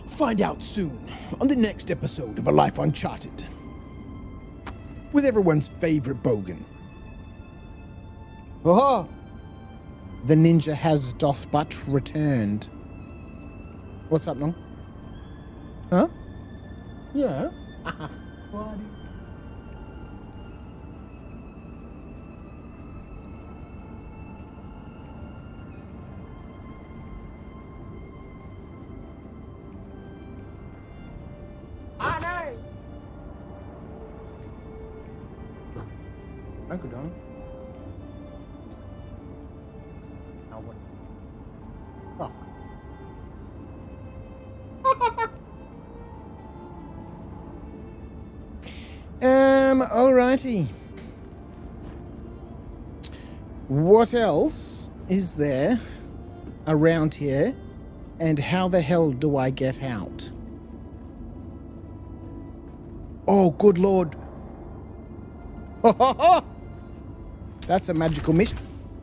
Find out soon on the next episode of A Life Uncharted with everyone's favorite bogan. Oh, the ninja has doth but returned. What's up, Nong? Huh? Yeah. What? Uncle Don. Now what? Fuck. Alrighty. What else is there around here? And how the hell do I get out? Oh, good lord. Ho ho ho! That's a magical mission.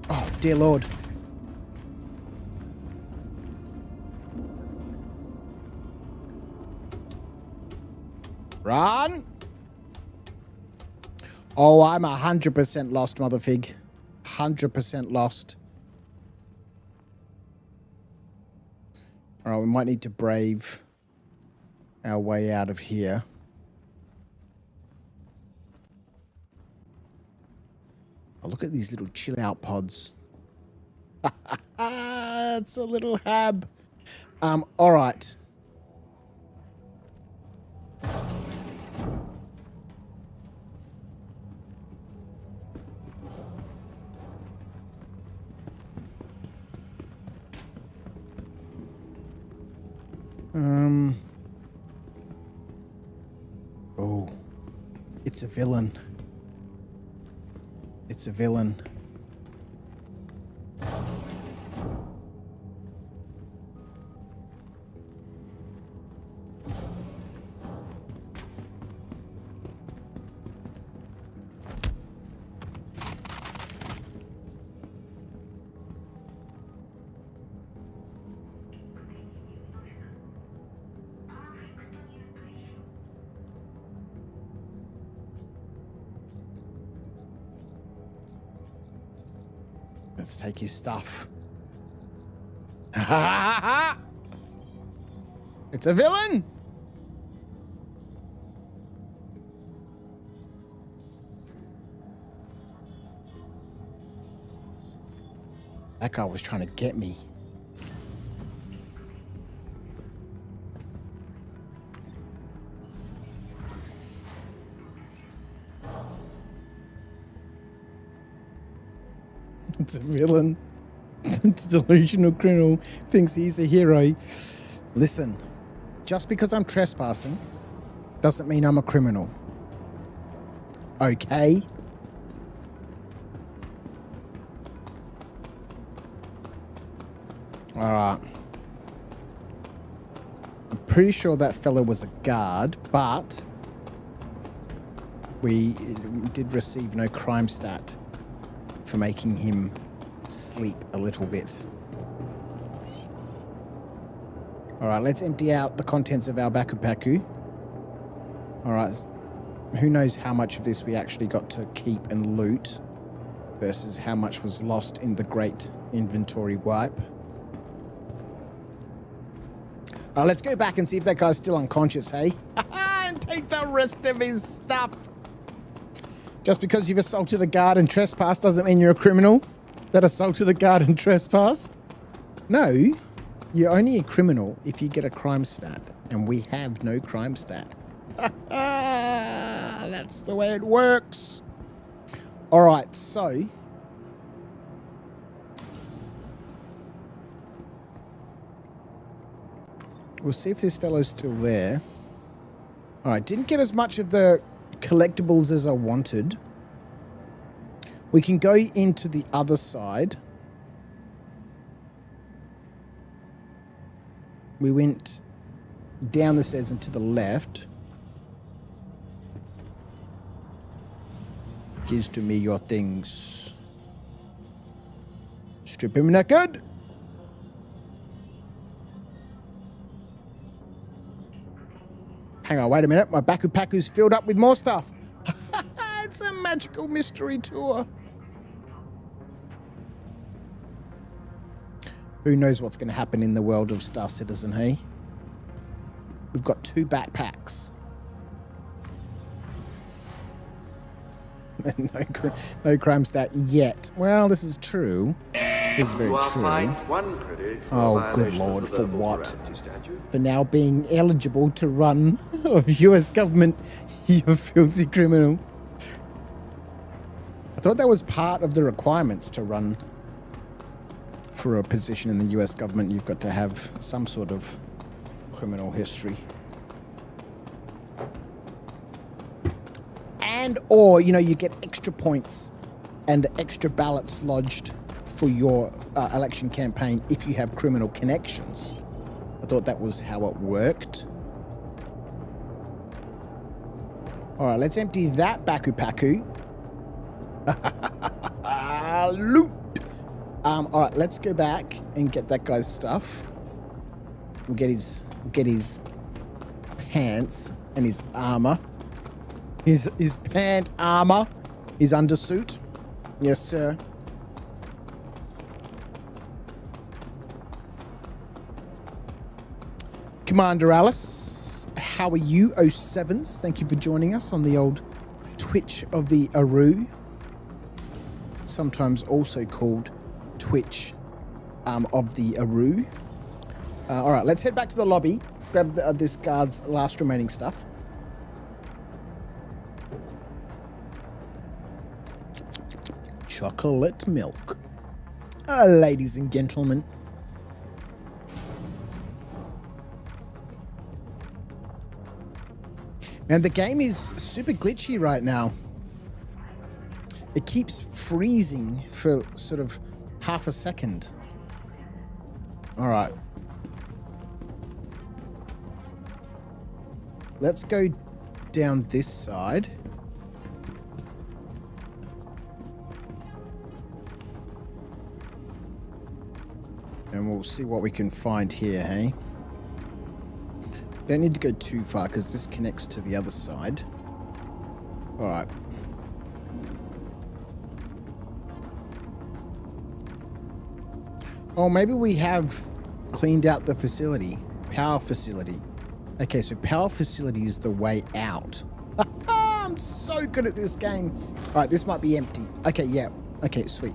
Oh, dear lord. Run! Oh, I'm 100% lost, Motherfig. 100% lost. Alright, we might need to brave our way out of here. Oh, look at these little chill out pods. It's a little hab. All right. Oh, it's a villain. It's a villain. Let's take his stuff. It's a villain! That guy was trying to get me. It's a villain. The delusional criminal thinks he's a hero. Listen, just because I'm trespassing doesn't mean I'm a criminal. Okay? Alright. I'm pretty sure that fellow was a guard, but we did receive no crime stat for making him sleep a little bit. Alright, let's empty out the contents of our baku. Alright, who knows how much of this we actually got to keep and loot versus how much was lost in the great inventory wipe. Alright, let's go back and see if that guy's still unconscious, hey? And take the rest of his stuff. Just because you've assaulted a guard and trespassed doesn't mean you're a criminal that assaulted a guard and trespassed. No, you're only a criminal if you get a crime stat, and we have no crime stat. That's the way it works. All right, so we'll see if this fellow's still there. All right, didn't get as much of the collectibles as I wanted. We can go into the other side. We went down the stairs and to the left. Gives to me your things. Strip him naked. Hang on, wait a minute. My backpack's filled up with more stuff. It's a magical mystery tour. Who knows what's going to happen in the world of Star Citizen, hey? We've got 2 backpacks. No crime stat yet. Well, this is true. This is very You are true. fined 1 credit for Oh, a good violation lord, of the for verbal what? morality statute. For now being eligible to run of US government, you filthy criminal. I thought that was part of the requirements to run for a position in the US government. You've got to have some sort of criminal history. And or, you know, you get extra points and extra ballots lodged for your election campaign if you have criminal connections. I thought that was how it worked. All right, let's empty that baku. Loot. All right, let's go back and get that guy's stuff. We'll get his pants and his armor. His pant armor, his undersuit. Yes, sir. Commander Alice, how are you, 07s? Thank you for joining us on the old Twitch of the ALU, sometimes also called Twitch of the ALU. All right, let's head back to the lobby, grab this guard's last remaining stuff. Chocolate milk. Ladies and gentlemen. And the game is super glitchy right now. It keeps freezing for sort of half a second. All right. Let's go down this side. And we'll see what we can find here, hey? Don't need to go too far because this connects to the other side. All right. Oh, maybe we have cleaned out the facility. Power facility. Okay, so power facility is the way out. I'm so good at this game. All right, this might be empty. Okay, yeah. Okay, sweet.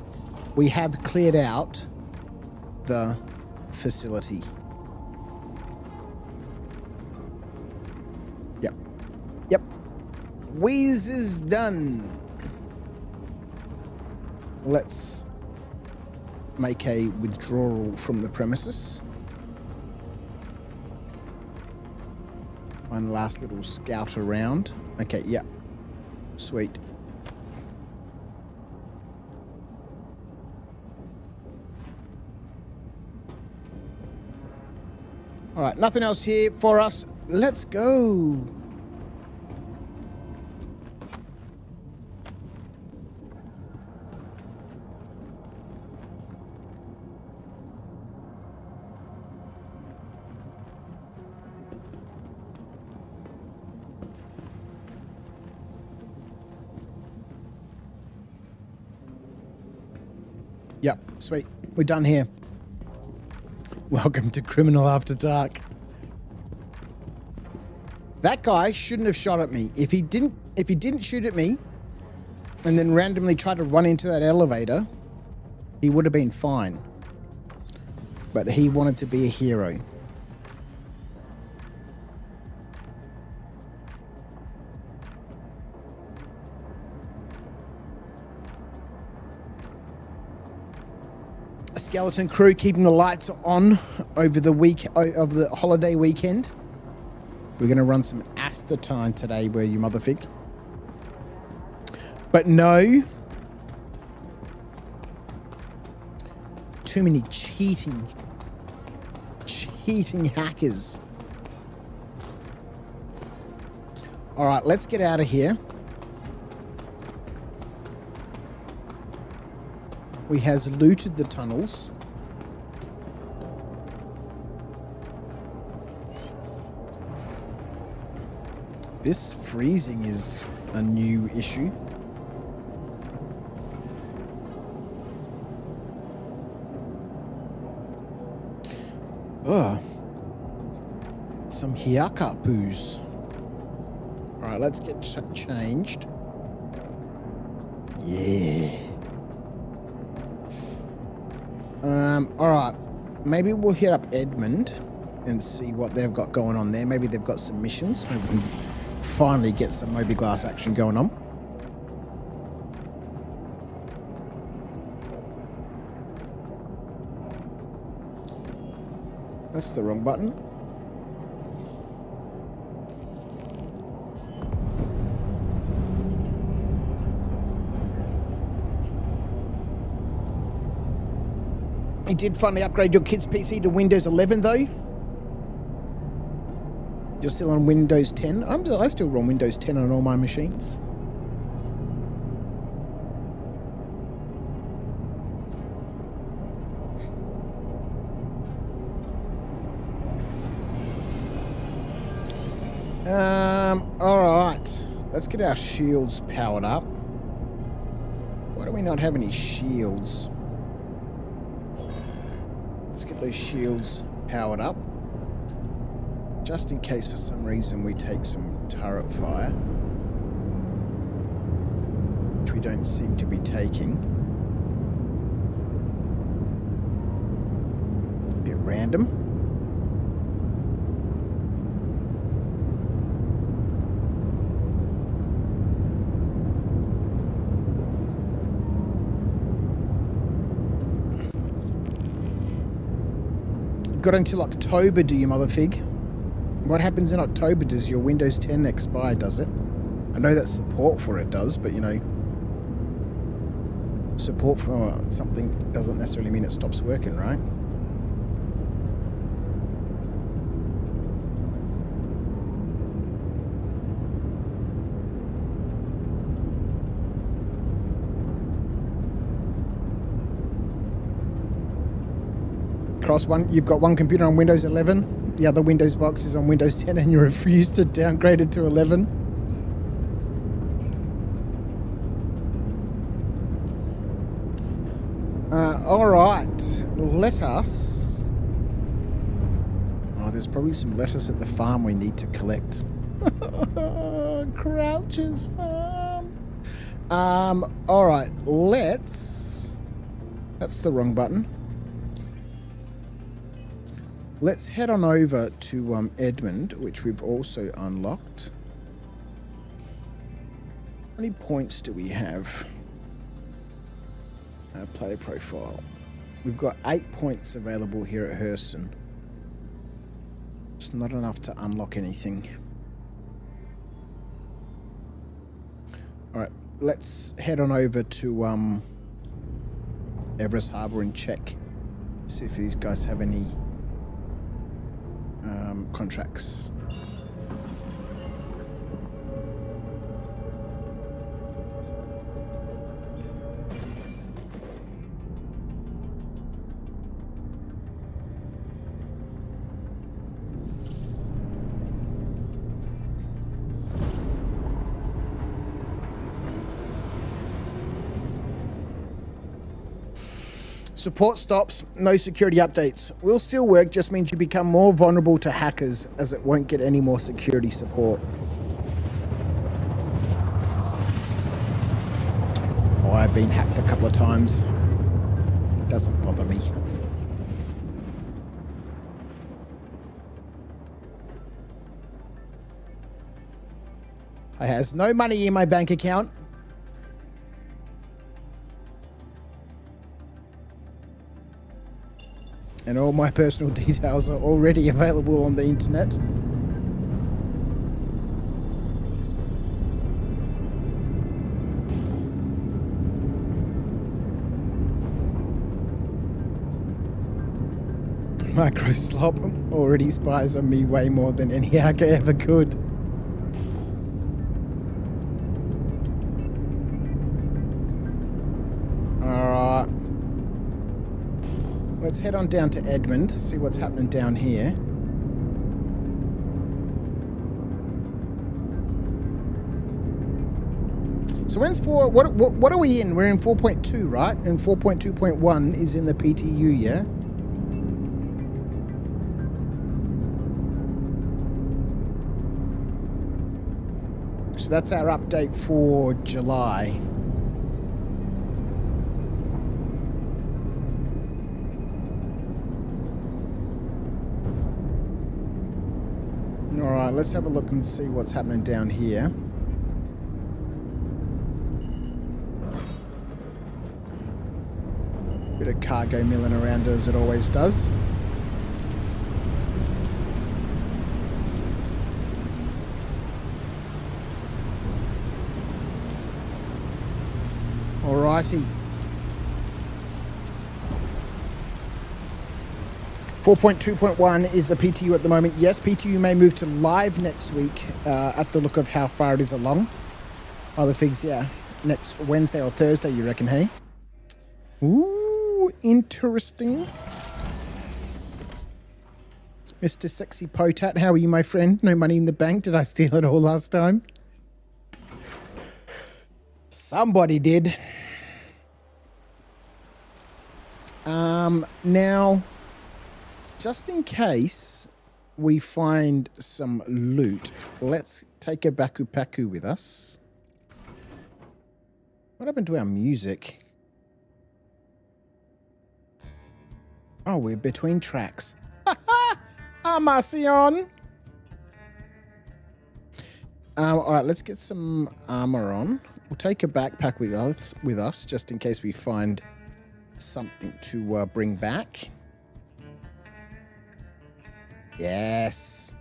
We have cleared out the facility. Yep. Yep. Wheeze is done. Let's make a withdrawal from the premises. One last little scout around. Okay, yeah. Sweet. All right, nothing else here for us. Let's go. Yep, sweet. We're done here. Welcome to Criminal After Dark. That guy shouldn't have shot at me. If he didn't shoot at me and then randomly tried to run into that elevator, he would have been fine. But he wanted to be a hero. Skeleton crew keeping the lights on over the holiday weekend. We're going to run some aspartame today, where you motherfig. But no. Too many cheating hackers. All right, let's get out of here. We has looted the tunnels. This freezing is a new issue. Ugh. Some hiaka poos. All right, let's get changed. Yeah. All right. Maybe we'll hit up Edmund and see what they've got going on there. Maybe they've got some missions. Maybe we can finally get some Moby Glass action going on. That's the wrong button. You did finally upgrade your kid's PC to Windows 11 though? You're still on Windows 10? I still run Windows 10 on all my machines. Alright. Let's get our shields powered up. Why do we not have any shields? Let's get those shields powered up. Just in case for some reason we take some turret fire. Which we don't seem to be taking. A bit random. Got until October, do you motherfig? What happens in October? Does your Windows 10 expire, does it? I know that support for it does, but you know, support for something doesn't necessarily mean it stops working, right? Cross one, you've got one computer on Windows 11, the other Windows box is on Windows 10, and you refuse to downgrade it to 11. All right, let us. Oh, there's probably some lettuce at the farm we need to collect. Crouch's farm. All right, let's. That's the wrong button. Let's head on over to Edmund, which we've also unlocked. How many points do we have? Player profile. We've got 8 points available here at Hurston. It's not enough to unlock anything. Alright, let's head on over to Everest Harbour and check. See if these guys have any contracts. Support stops, no security updates. Will still work, just means you become more vulnerable to hackers as it won't get any more security support. Oh, I've been hacked a couple of times. It doesn't bother me. I has no money in my bank account. And all my personal details are already available on the internet. Microslop already spies on me way more than any hacker ever could. Alright. Let's head on down to Edmund, see what's happening down here. So when's what are we in? We're in 4.2, right? And 4.2.1 is in the PTU, yeah? So that's our update for July. Alright, let's have a look and see what's happening down here. Bit of cargo milling around as it always does. Alrighty. 4.2.1 is the PTU at the moment. Yes, PTU may move to live next week at the look of how far it is along. Other figs, yeah. Next Wednesday or Thursday, you reckon, hey? Ooh, interesting. Mr. Sexy Potat, how are you, my friend? No money in the bank. Did I steal it all last time? Somebody did. Now, just in case we find some loot, let's take a Baku Paku with us. What happened to our music? Oh, we're between tracks. Amacion! Alright, let's get some armor on. We'll take a backpack with us just in case we find something to bring back. Yes.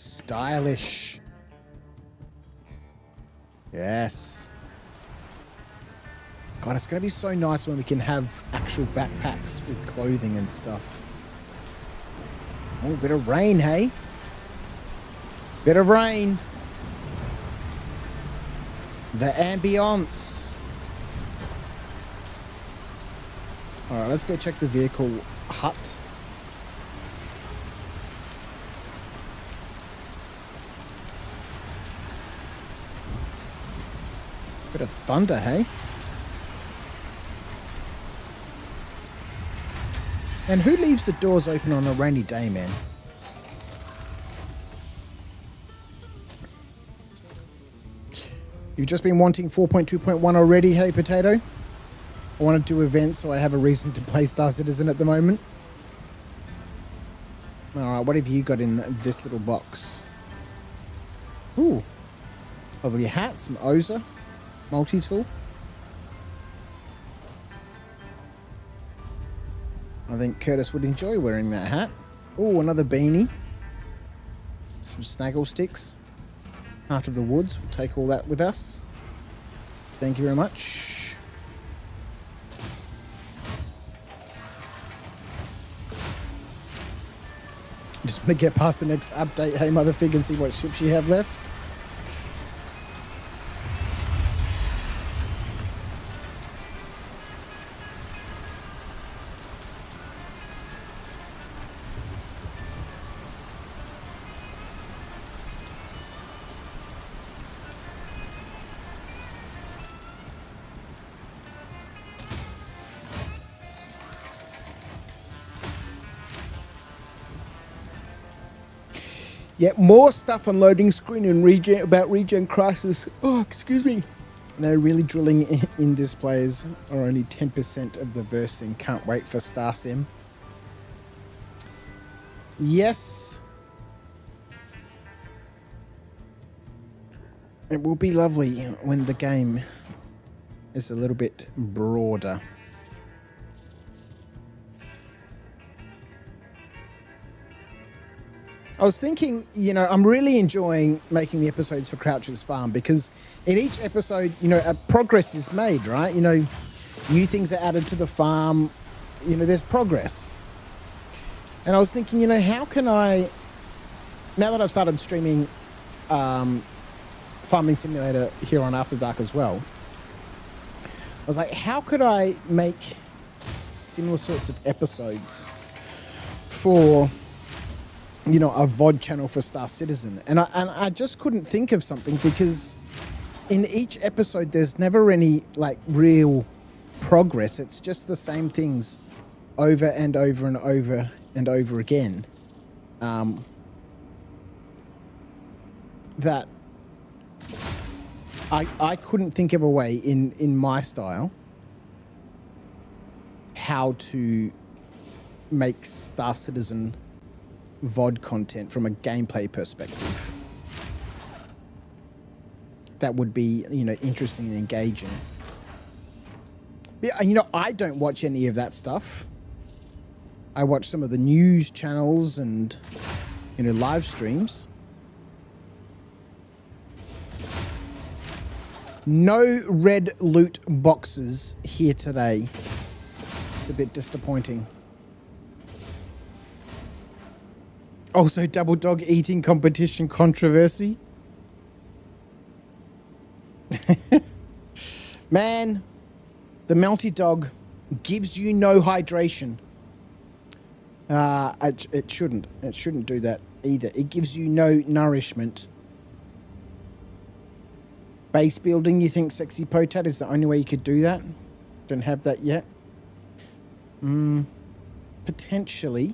Stylish. Yes. God, it's going to be so nice when we can have actual backpacks with clothing and stuff. Oh, bit of rain, hey? Bit of rain. The ambience. All right, let's go check the vehicle hut. Bit of thunder, hey? And who leaves the doors open on a rainy day, man? You've just been wanting 4.2.1 already, hey, Potato? I want to do events, so I have a reason to play Star Citizen at the moment. Alright, what have you got in this little box? Ooh. Lovely hat, some Oza. Multi-tool. I think Curtis would enjoy wearing that hat. Oh, another beanie. Some snaggle sticks. Heart of the Woods. We'll take all that with us. Thank you very much. Just want to get past the next update, hey Motherfig, and see what ships you have left. Yeah, more stuff on loading screen and regen crisis. Oh, excuse me. They're really drilling in this players are only 10% of the versing. Can't wait for Star Sim. Yes. It will be lovely when the game is a little bit broader. I was thinking, you know, I'm really enjoying making the episodes for Croucher's Farm because in each episode, you know, a progress is made, right? You know, new things are added to the farm. You know, there's progress. And I was thinking, you know, how can I, now that I've started streaming Farming Simulator here on After Dark as well, I was like, how could I make similar sorts of episodes for, you know, a VOD channel for Star Citizen? And I just couldn't think of something because in each episode there's never any like real progress. It's just the same things over and over and over and over again. That I couldn't think of a way in my style how to make Star Citizen VOD content from a gameplay perspective that would be, you know, interesting and engaging. Yeah, you know, I don't watch any of that stuff. I watch some of the news channels and, you know, live streams. No red loot boxes here today. It's a bit disappointing. Also, double dog eating competition controversy. Man, the Melty Dog gives you no hydration. It shouldn't. It shouldn't do that either. It gives you no nourishment. Base building, you think Sexy Potat is the only way you could do that? Don't have that yet. Potentially.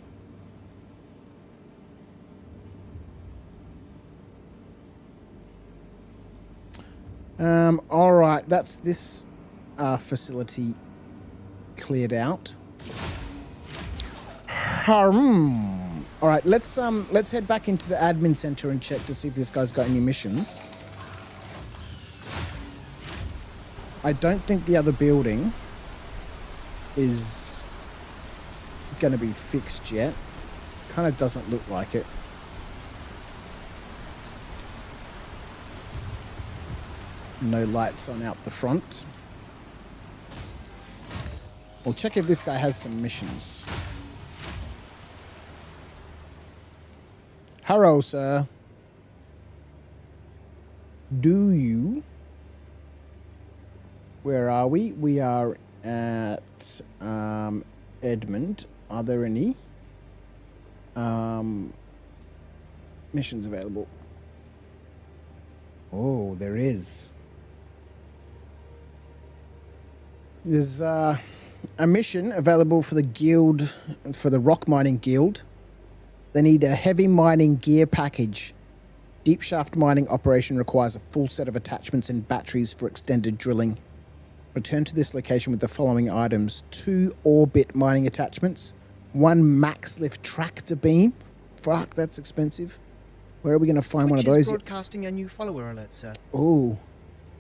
All right, that's this facility cleared out. All right, let's head back into the admin center and check to see if this guy's got any missions. I don't think the other building is going to be fixed yet. Kind of doesn't look like it. No lights on out the front. We'll check if this guy has some missions. Hello, sir. Do you? Where are we? We are at Edmund. Are there any missions available? Oh, there is. There's a mission available for the guild, for the rock mining guild. They need a heavy mining gear package. Deep shaft mining operation requires a full set of attachments and batteries for extended drilling. Return to this location with the following items: 2 orbit mining attachments, 1 max lift tractor beam. Fuck, that's expensive. Where are we going to find one of Twitch those? is broadcasting a new follower alert, sir. Oh,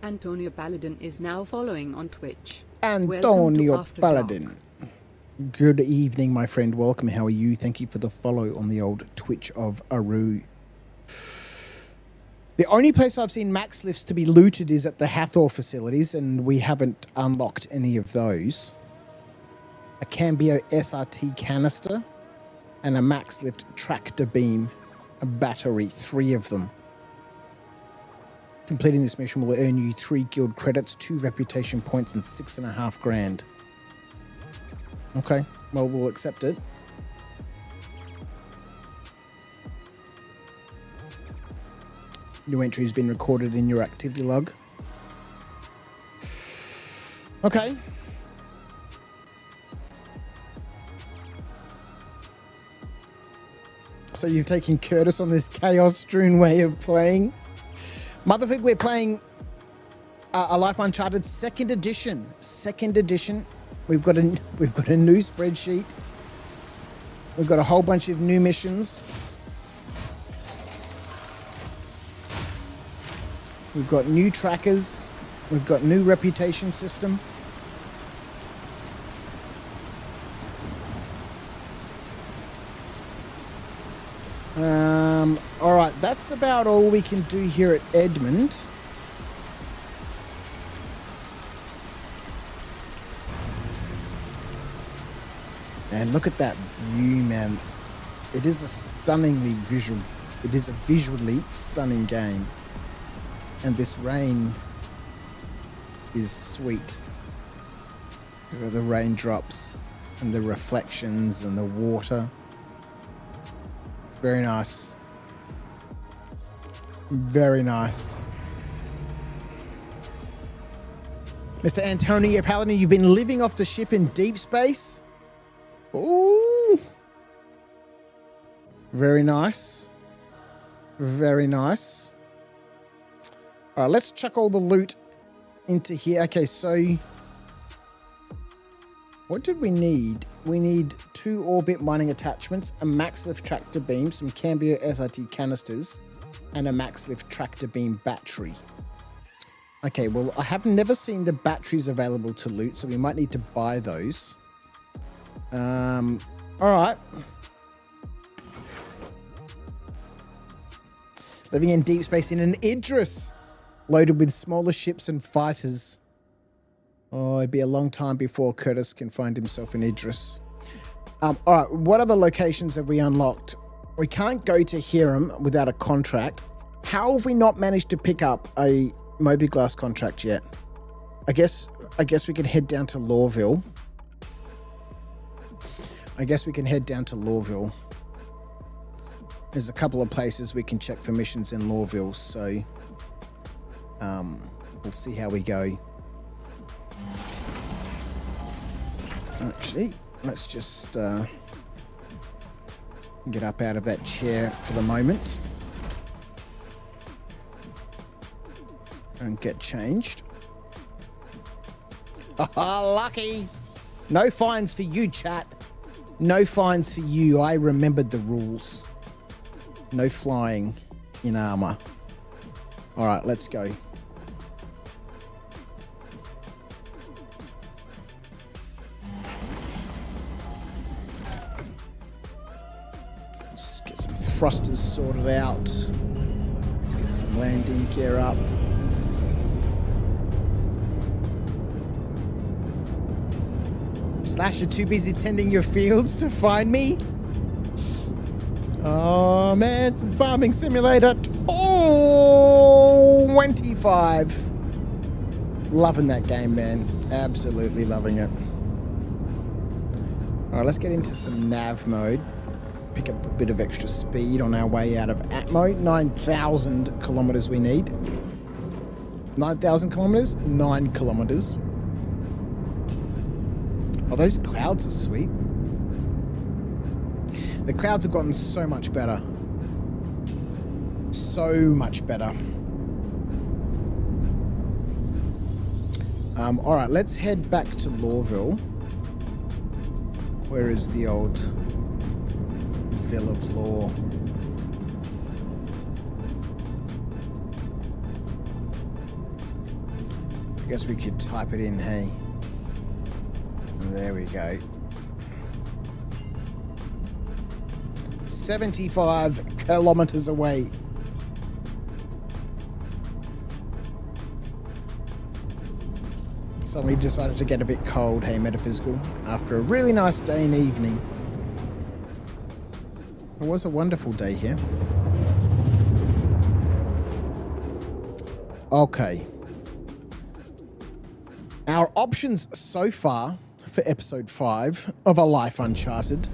Antonio Paladin is now following on Twitch. Antonio After Paladin. Good evening, my friend. Welcome. How are you? Thank you for the follow on the old Twitch of Aru. The only place I've seen max lifts to be looted is at the Hathor facilities, and we haven't unlocked any of those. A Cambio SRT canister and a max lift tractor beam, a battery, 3 of them. Completing this mission will earn you 3 guild credits, 2 reputation points, and 6.5 grand. Okay, well, we'll accept it. New entry has been recorded in your activity log. Okay. So you've taken Curtis on this chaos-strewn way of playing. Motherfig, we're playing A Life Uncharted second edition. Second edition. We've got a new spreadsheet. We've got a whole bunch of new missions. We've got new trackers. We've got new reputation system. All right, that's about all we can do here at Edmund. And look at that view, man. It is a stunningly visual. It is a visually stunning game. And this rain is sweet. The raindrops and the reflections and the water. Very nice. Very nice. Mr. Antonio Paladin, you've been living off the ship in deep space? Ooh. Very nice. Very nice. All right, let's chuck all the loot into here. Okay, so what did we need? We need 2 orbit mining attachments, a max lift tractor beam, some Cambio SRT canisters, and a max lift tractor beam battery. Okay, well, I have never seen the batteries available to loot, so we might need to buy those. All right. Living in deep space in an Idris, loaded with smaller ships and fighters. Oh, it'd be a long time before Curtis can find himself in Idris. All right, what other locations have we unlocked? We can't go to Hiram without a contract. How have we not managed to pick up a Moby-Glass contract yet? I guess we can head down to Lawville. There's a couple of places we can check for missions in Lawville, so we'll see how we go. Actually, let's just get up out of that chair for the moment and get changed. Ah, lucky! No fines for you, chat. No fines for you. I remembered the rules. No flying in armor. All right, let's go. Let's get some thrusters sorted out. Let's get some landing gear up. Slash, you're too busy tending your fields to find me? Oh man, some farming simulator 25. Loving that game, man. Absolutely loving it. Alright, let's get into some nav mode. Pick up a bit of extra speed on our way out of Atmo. 9,000 kilometers we need. 9,000 kilometers? 9 kilometers. Oh, those clouds are sweet. The clouds have gotten so much better. So much better. All right, let's head back to Lawville. Where is the old Ville of Law? I guess we could type it in, hey. There we go. 75 kilometers away. Suddenly decided to get a bit cold, hey Metaphysical, after a really nice day and evening. It was a wonderful day here. Okay. Our options so far for episode 5 of A Life Uncharted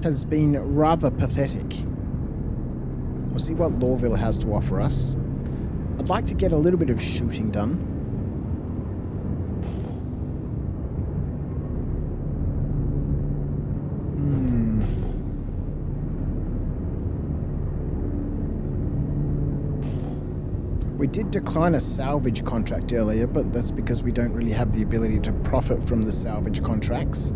has been rather pathetic. We'll see what Lawville has to offer us. I'd like to get a little bit of shooting done. We did decline a salvage contract earlier, but that's because we don't really have the ability to profit from the salvage contracts.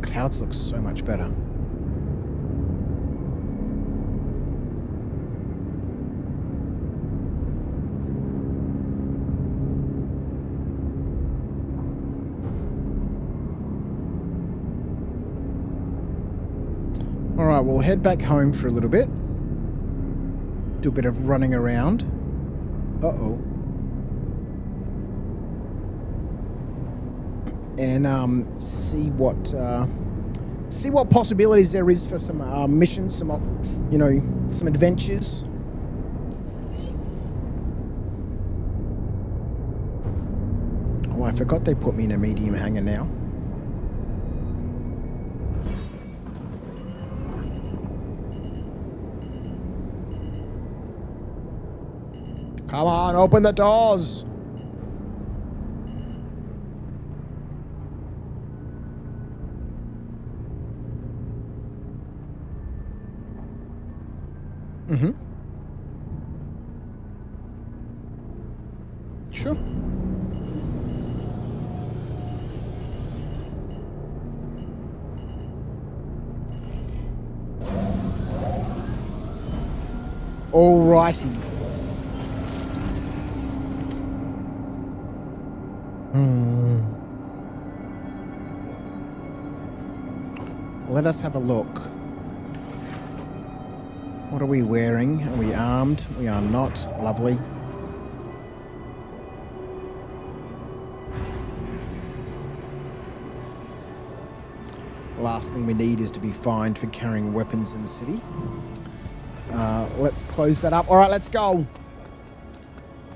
Clouds look so much better. All right, we'll head back home for a little bit. Do a bit of running around. Uh-oh. And see what possibilities there is for some missions, some adventures. Oh, I forgot they put me in a medium hangar now. Come on, open the doors. Mm-hmm. Sure. Alrighty. Let us have a look. What are we wearing? Are we armed? We are not. Lovely. Last thing we need is to be fined for carrying weapons in the city. Let's close that up. All right, let's go.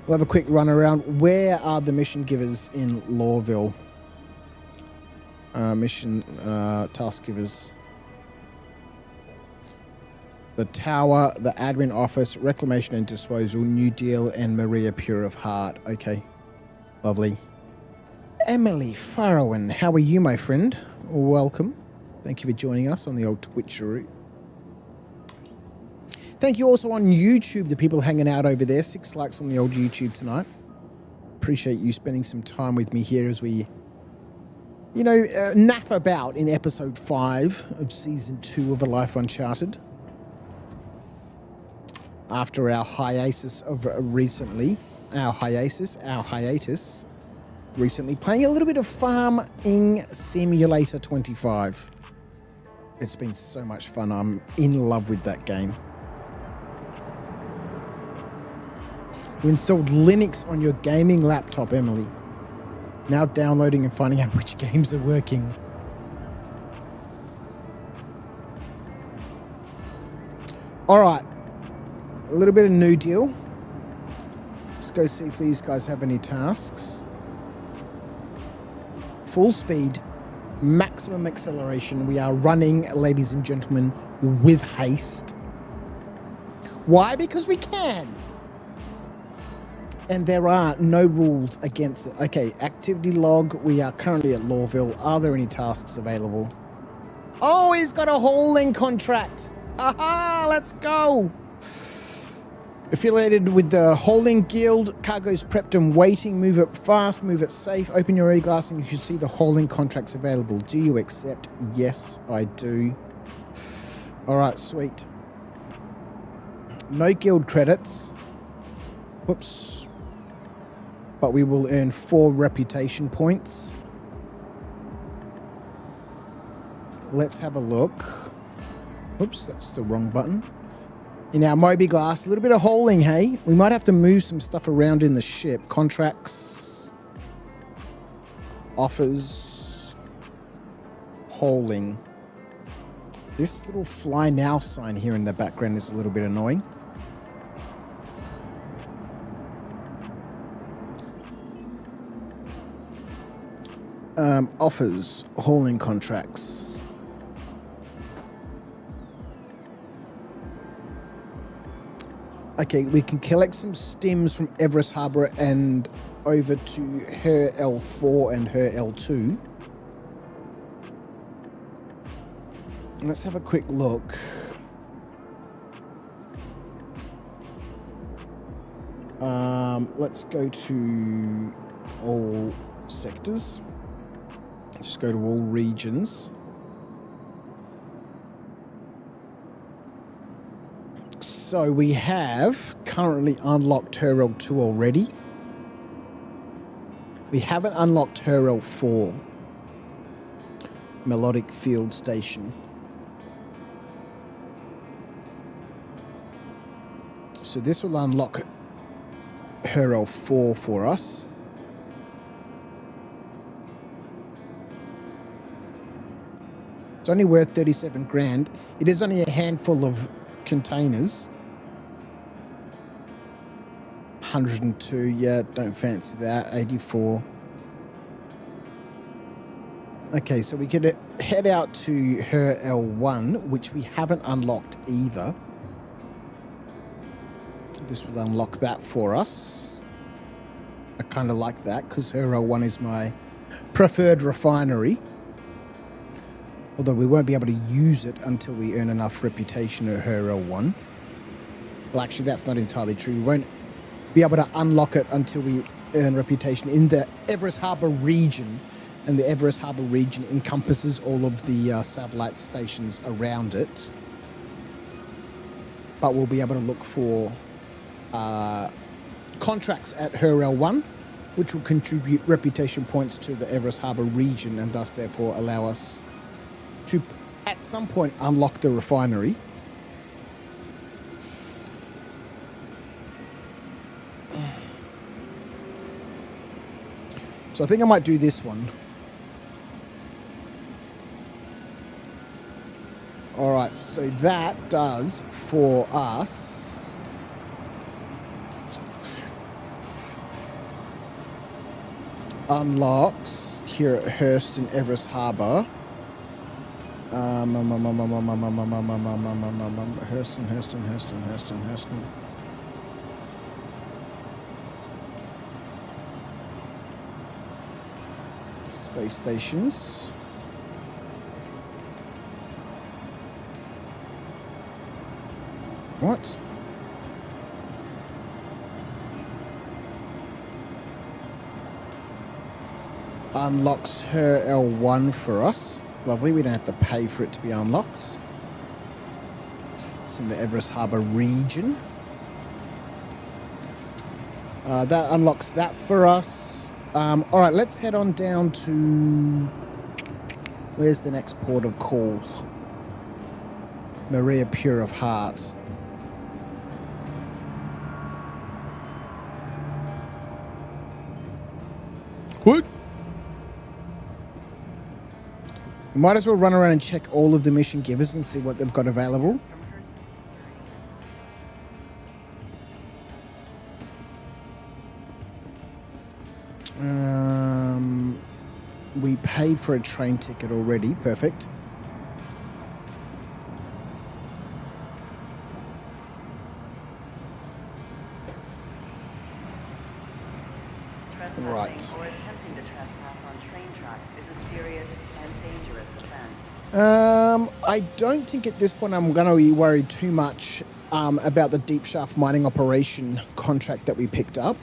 We'll have a quick run around. Where are the mission givers in Lawville? Mission task givers. The Tower, the Admin Office, Reclamation and Disposal, New Deal, and Maria Pure of Heart. Okay, lovely. Emily Farrowan, how are you, my friend? Welcome. Thank you for joining us on the old Twitcheroo. Thank you also on YouTube, the people hanging out over there. 6 likes on the old YouTube tonight. Appreciate you spending some time with me here as we, naff about in episode 5 of season 2 of A Life Uncharted. After our hiatus recently, playing a little bit of Farming Simulator 25. It's been so much fun. I'm in love with that game. You installed Linux on your gaming laptop, Emily. Now downloading and finding out which games are working. All right. A little bit of new deal. Let's go see if these guys have any tasks. Full speed, maximum acceleration. We are running, ladies and gentlemen, with haste. Why? Because we can. And there are no rules against it. Okay, activity log. We are currently at Lawville. Are there any tasks available? Oh, he's got a hauling contract. Aha, let's go. Affiliated with the Hauling Guild. Cargo's prepped and waiting. Move it fast, move it safe. Open your e-glass and you should see the hauling contracts available. Do you accept? Yes, I do. All right, sweet. No guild credits. Whoops. But we will earn 4 reputation points. Let's have a look. Oops, that's the wrong button. In our Moby Glass, a little bit of hauling, hey? We might have to move some stuff around in the ship. Contracts, offers, hauling. This little fly now sign here in the background is a little bit annoying. Offers, hauling contracts. Okay, we can collect some stems from Everest Harbour and over to her L4 and her L2. Let's have a quick look. Let's go to all sectors. Just go to all regions. So we have currently unlocked her L2 already. We haven't unlocked her L4. Melodic Field Station. So this will unlock her L4 for us. It's only worth 37 grand. It is only a handful of containers. 102, yeah, don't fancy that. 84. Okay, so we could head out to her L1, which we haven't unlocked either. This will unlock that for us. I kind of like that because her L1 is my preferred refinery. Although we won't be able to use it until we earn enough reputation at her L1. Well, actually, that's not entirely true. We won't be able to unlock it until we earn reputation in the Everest Harbour region. And the Everest Harbour region encompasses all of the satellite stations around it. But we'll be able to look for contracts at her L1, which will contribute reputation points to the Everest Harbour region and thus therefore allow us to, at some point, unlock the refinery. So I think I might do this one. All right, so that does for us unlocks here at Hurston, Everest Harbour. Hurston. Space stations. What? Unlocks her L1 for us. Lovely, we don't have to pay for it to be unlocked. It's in the Everest Harbour region. That unlocks that for us. All right, let's head on down to... Where's the next port of call? Maria pure of heart. What? We might as well run around and check all of the mission givers and see what they've got available. We paid for a train ticket already. Perfect. Right. Or attempting to trespass on train tracks is a serious and dangerous offense. I don't think at this point I'm going to be worried too much about the deep shaft mining operation contract that we picked up.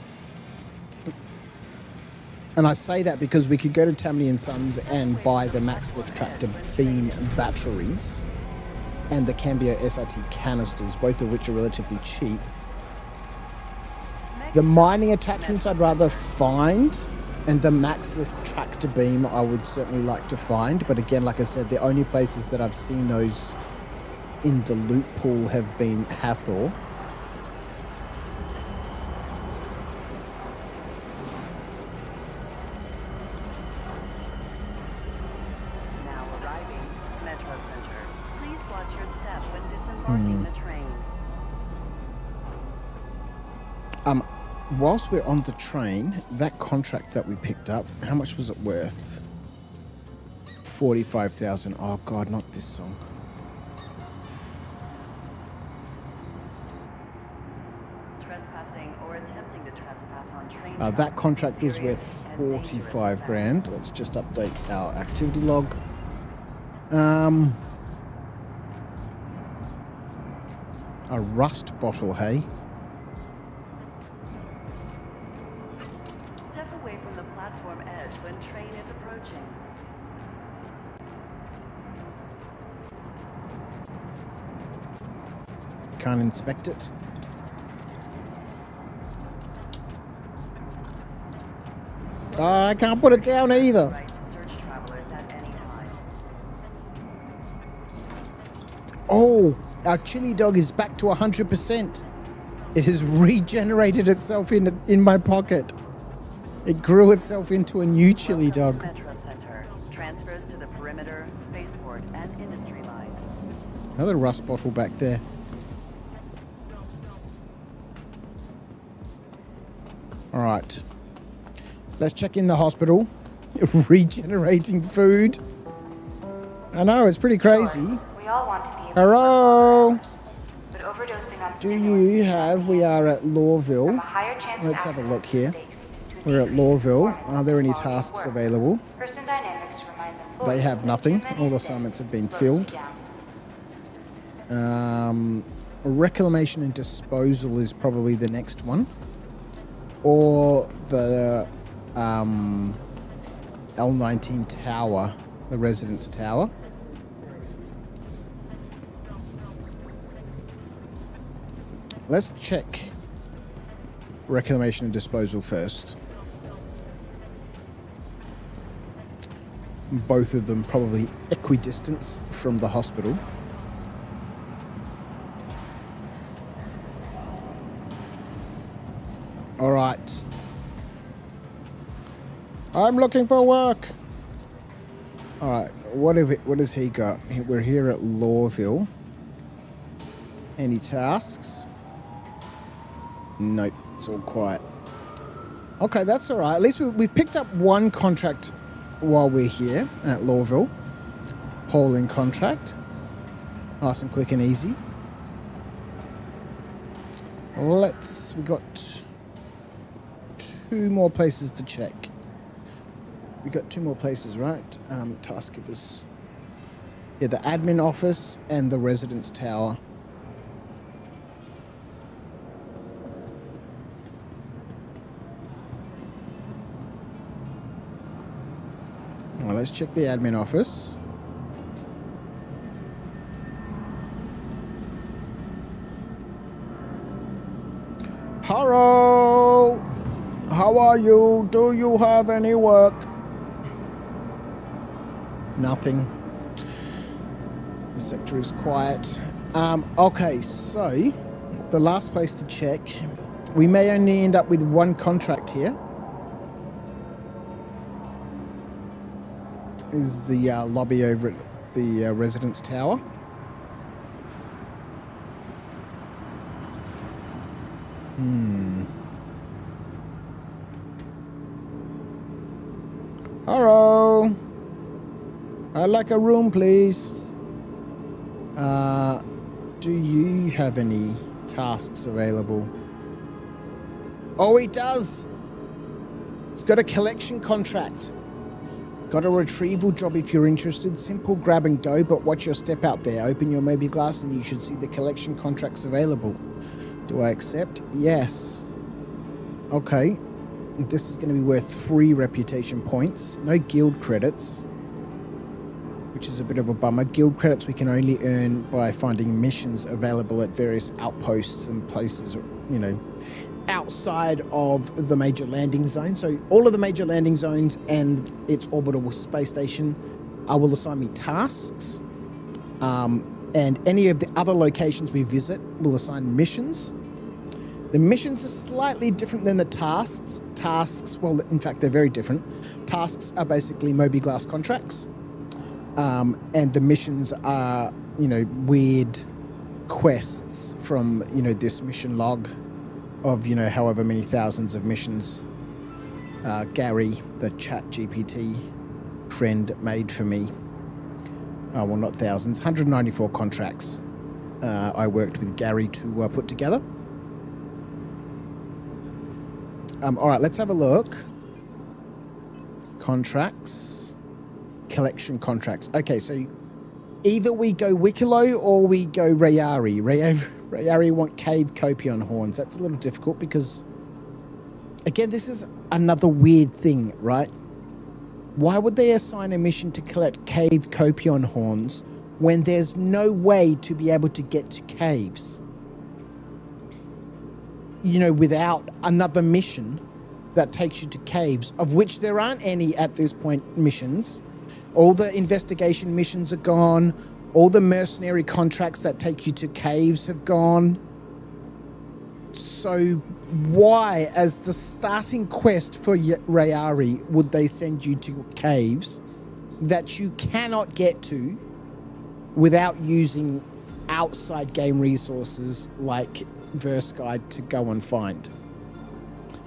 And I say that because we could go to Tammany & Sons and buy the max lift tractor beam batteries and the Cambio SRT canisters, both of which are relatively cheap. The mining attachments I'd rather find, and the max lift tractor beam I would certainly like to find. But again, like I said, the only places that I've seen those in the loot pool have been Hathor. Now arriving, Metro Center. Please watch your step when disembarking the train. Whilst we're on the train, that contract that we picked up, how much was it worth? 45,000. Oh God, not this song. Trespassing or attempting to trespass on train That tracks contract is was a serious worth and dangerous 45 offense. grand. Let's just update our activity log. A rust bottle, hey? Step away from the platform edge when train is approaching. Can't inspect it. I can't put it down either. Right to search travelers at any time. Oh, our chili dog is back to 100%. It has regenerated itself in my pocket. It grew itself into a new chili dog. Metro Center. Transfers to the perimeter, spaceport, and industry line. Another rust bottle back there. All right. Let's check in the hospital. Regenerating food. I know, it's pretty crazy. We all want to be able Hello? to work but overdosing on Do stimulants you have... We are at from Lawville. a higher chance of Let's have a look accidents here. and mistakes to We're at decrease Lawville. performance Are there any and quality of tasks work. available? Person Dynamics reminds employees They have that nothing. too many All the sins assignments have been slows you filled. down. Reclamation and disposal is probably the next one. Or the L19 tower, the residence tower. Let's check reclamation and disposal first. Both of them probably equidistance from the hospital. All right. I'm looking for work. All right. What has he got? We're here at Lawville. Any tasks? Nope. It's all quiet. Okay, that's all right. At least we've picked up one contract while we're here at Lawville. Polling contract. Nice and quick and easy. We got 2 more places to check. We got 2 more places, right? Task givers. Yeah, the admin office and the residence tower. Well, let's check the admin office. Hello! How are you? Do you have any work? Nothing. The sector is quiet. Okay, so the last place to check. We may only end up with one contract here. Is the lobby over at the residence tower. Hello. I'd like a room, please. Do you have any tasks available? Oh, he does. It's got a collection contract. Got a retrieval job if you're interested. Simple grab and go, but watch your step out there. Open your Moby glass and you should see the collection contracts available. Do I accept? Yes. Okay. This is going to be worth 3 reputation points. No guild credits, which is a bit of a bummer. Guild credits we can only earn by finding missions available at various outposts and places, you know, outside of the major landing zone. So all of the major landing zones and its orbital space station will assign me tasks. And any of the other locations we visit will assign missions. The missions are slightly different than the tasks. Tasks, well, in fact, they're very different. Tasks are basically Moby Glass contracts. And the missions are, you know, weird quests from, you know, this mission log of, you know, however many thousands of missions Gary, the chat GPT friend, made for me. Well, not thousands, 194 contracts I worked with Gary to put together. All right, let's have a look. Contracts. Collection contracts. Okay, so either we go Wicklow or we go Rayari. Rayari want cave copion horns. That's a little difficult because, again, this is another weird thing, right? Why would they assign a mission to collect cave copion horns when there's no way to be able to get to caves? You know, without another mission that takes you to caves, of which there aren't any at this point missions. All the investigation missions are gone. All the mercenary contracts that take you to caves have gone. So why, as the starting quest for Rayari, would they send you to caves that you cannot get to without using outside game resources like Verse Guide to go and find?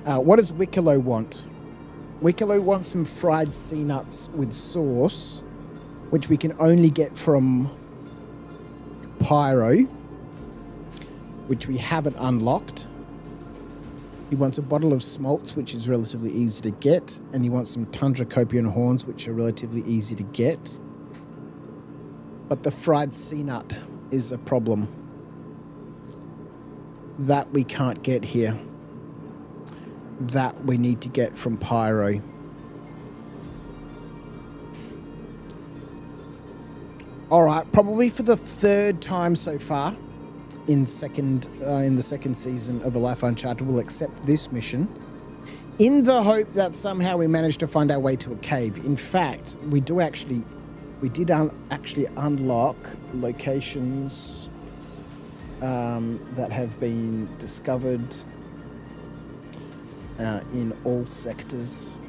What does Wicklow want? Wicklow wants some fried sea nuts with sauce, which we can only get from Pyro, which we haven't unlocked. He wants a bottle of smolts, which is relatively easy to get, and he wants some Tundra copion horns, which are relatively easy to get. But the fried sea nut is a problem. That we can't get here. That we need to get from Pyro. All right, probably for the 3rd time so far in the second season of A Life Uncharted, we'll accept this mission in the hope that somehow we manage to find our way to a cave. In fact, we did actually unlock locations that have been discovered in all sectors.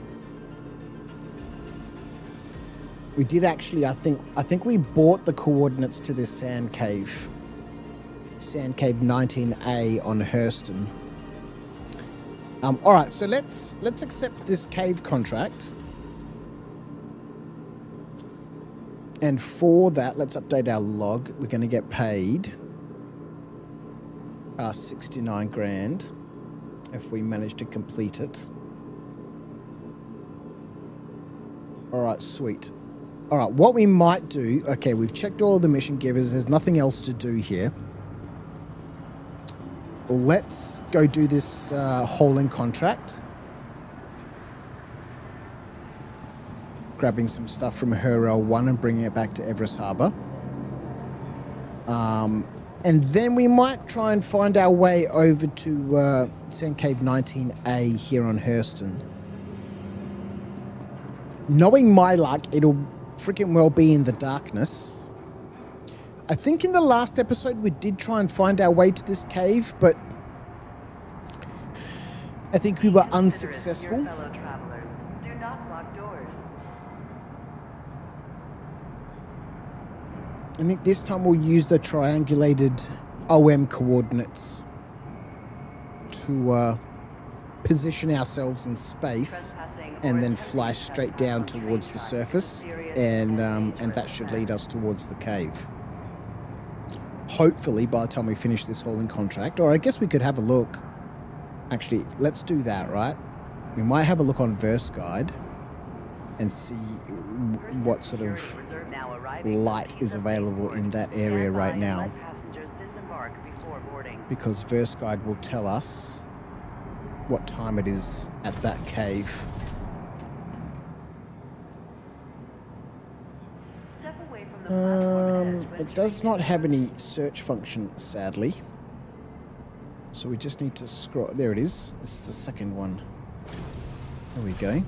We did actually, I think we bought the coordinates to this sand cave 19A on Hurston. All right, so let's accept this cave contract, and for that, let's update our log. We're going to get paid 69 grand if we manage to complete it. All right, sweet. All right, what we might do, okay, we've checked all of the mission givers. There's nothing else to do here. Let's go do this hauling contract. Grabbing some stuff from Referral 1 and bringing it back to Everest Harbour. And then we might try and find our way over to Sand Cave 19A here on Hurston. Knowing my luck, it'll freaking well be in the darkness. I think in the last episode we did try and find our way to this cave, but I think we were unsuccessful. Your fellow travelers. Do not lock doors. I think this time we'll use the triangulated OM coordinates to position ourselves in space and then fly straight down towards the surface, and that should lead us towards the cave. Hopefully by the time we finish this hauling contract, or I guess we could have a look. Actually, let's do that, right? We might have a look on Verse Guide and see what sort of light is available in that area right now, because Verse Guide will tell us what time it is at that cave. It does not have any search function, sadly. So we just need to scroll. There it is. This is the second one. There we go.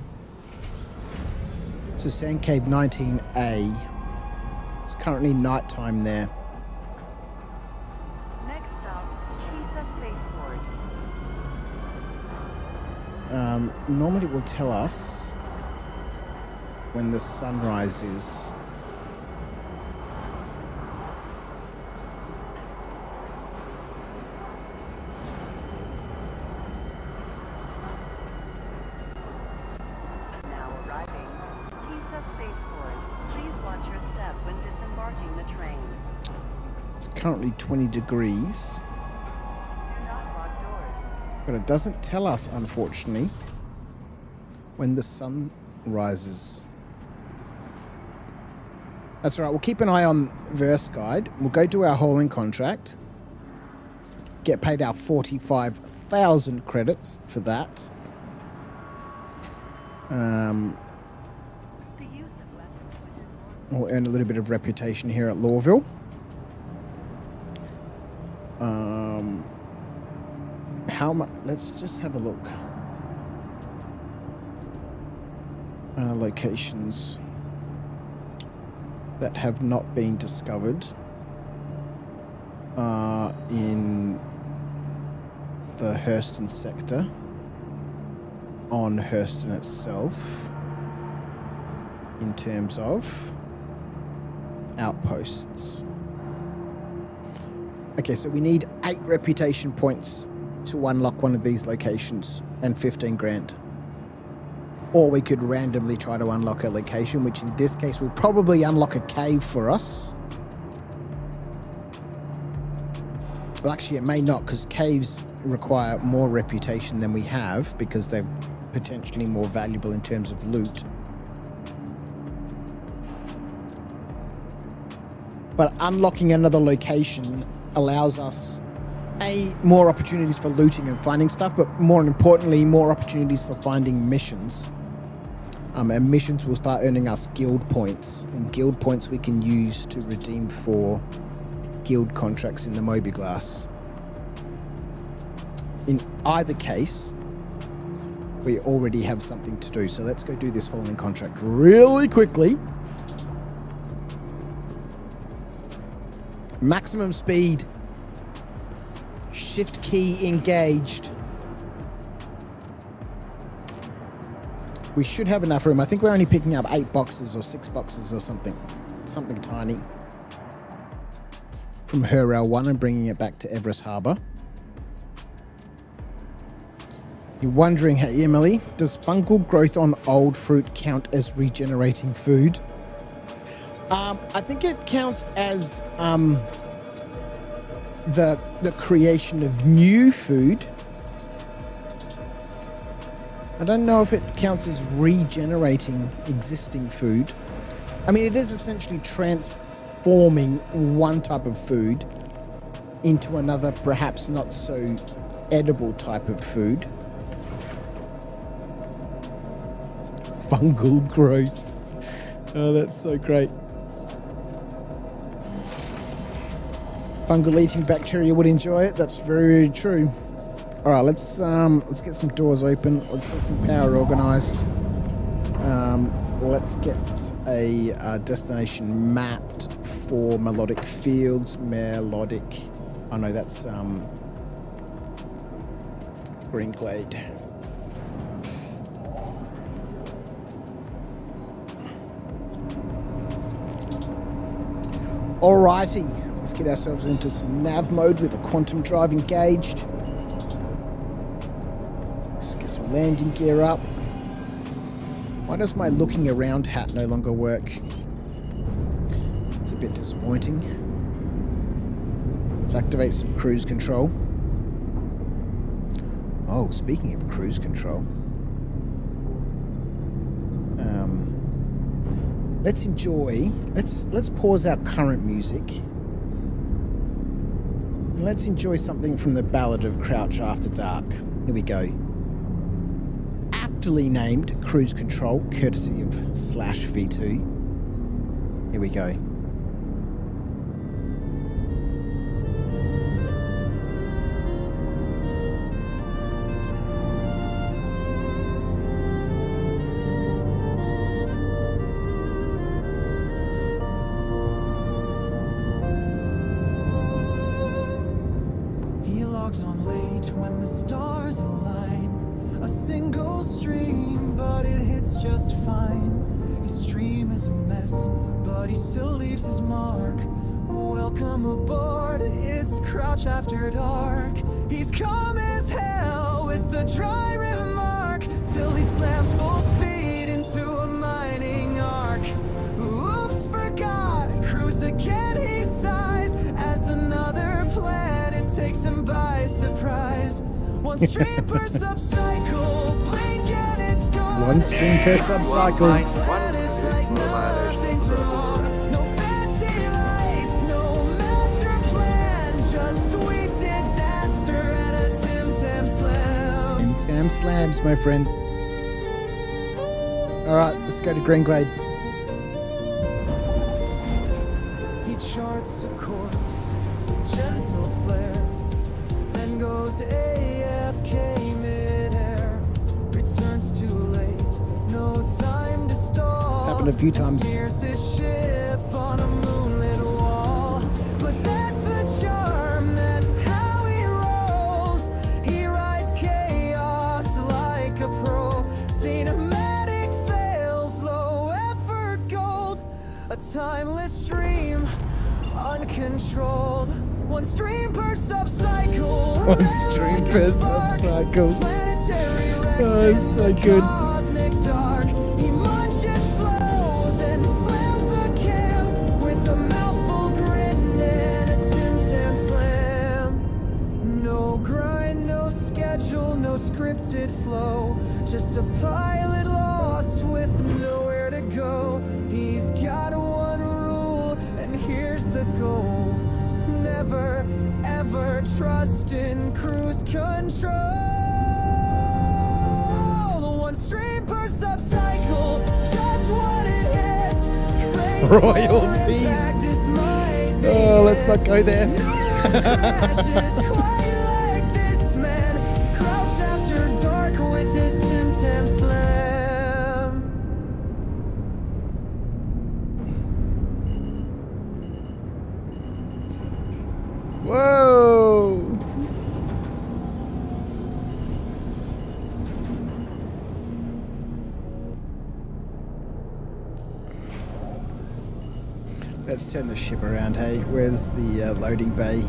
So Sand Cave 19A. It's currently nighttime there. Next stop, Pisa Spaceport. Normally it will tell us when the sunrise is. Now arriving, Pisa Spaceport. Please watch your step when disembarking the train. It's currently 20 degrees. Do not lock doors. But it doesn't tell us, unfortunately, when the sun rises. That's all right. We'll keep an eye on Verse Guide. We'll go do our hauling contract. Get paid our 45,000 credits for that. The use of weapons We'll earn a little bit of reputation here at Lawville. How much? Let's just have a look. Locations that have not been discovered are in the Hurston sector, on Hurston itself, in terms of outposts. Okay, so we need 8 reputation points to unlock one of these locations, and 15 grand. Or we could randomly try to unlock a location, which in this case will probably unlock a cave for us. Well, actually it may not, because caves require more reputation than we have, because they're potentially more valuable in terms of loot. But unlocking another location allows us more opportunities for looting and finding stuff, but more importantly, more opportunities for finding missions. And missions will start earning us guild points, and guild points we can use to redeem for guild contracts in the Moby-Glass. In either case, we already have something to do, so let's go do this hauling contract really quickly. Maximum speed. Shift key engaged. We should have enough room. I think we're only picking up 8 boxes or 6 boxes or something. Something tiny. From Referral 1 and bringing it back to Everest Harbour. You're wondering, hey Emily, does fungal growth on old fruit count as regenerating food? I think it counts as the creation of new food. I don't know if it counts as regenerating existing food. I mean, it is essentially transforming one type of food into another, perhaps not so edible type of food. Fungal growth. Oh, that's so great. Fungal eating bacteria would enjoy it. That's very true. All right, let's get some doors open. Let's get some power organized. Let's get a destination mapped for melodic fields. Melodic. Oh no, that's Greenglade. Alrighty, let's get ourselves into some nav mode with a quantum drive engaged. Let's get some landing gear up. Why does my looking around hat no longer work? It's a bit disappointing. Let's activate some cruise control. Oh, speaking of cruise control. Let's pause our current music. And let's enjoy something from the Ballad of Crouch After Dark. Here we go. Aptly named Cruise Control, courtesy of /v2. Here we go. He logs on late when the stars align. A single stream, but it hits just fine. His stream is a mess, but he still leaves his mark. Welcome aboard, it's Crouch After Dark. He's calm as hell with the dry remark, till he slams full speed into a mining arc. Oops, forgot, cruise again, he sighs, as another planet takes him by surprise. One stream per subcycle, blink and it's gone. One stream per subcycle. Find one Planets bridge like for a violation nothing's of the verbal wrong. parameter. No fancy lights, no master plan, just sweet disaster and a Tim Tam Slam. Tim Tam Slams, my friend. Alright, let's go to Greenglade. He charts a course with gentle flair, then goes AFK midair. Returns too late, no time to stall. It's happened a few times. Smears his ship on a moonlit wall. But that's the charm, that's how he rolls. He rides chaos like a pro. Cinematic fails, low effort gold. A timeless dream, uncontrolled. One stream per subcycle. One stream per subcycle. Oh, it's so good. Cosmic dark. He munches slow, then slams the cam with a mouthful grin and a Tim Tam Slam. No grind, no schedule, no scripted flow. Just a pilot lost with nowhere to go. He's got one rule, and here's the goal. Never, ever trust in cruise control. One stream per subcycle, just what it hit. Royalties. Oh, let's not go there. Crashes quite like this man. Crouch After Dark with his Tim Tam Slam. Whoa! Let's turn the ship around, hey. Where's the loading bay?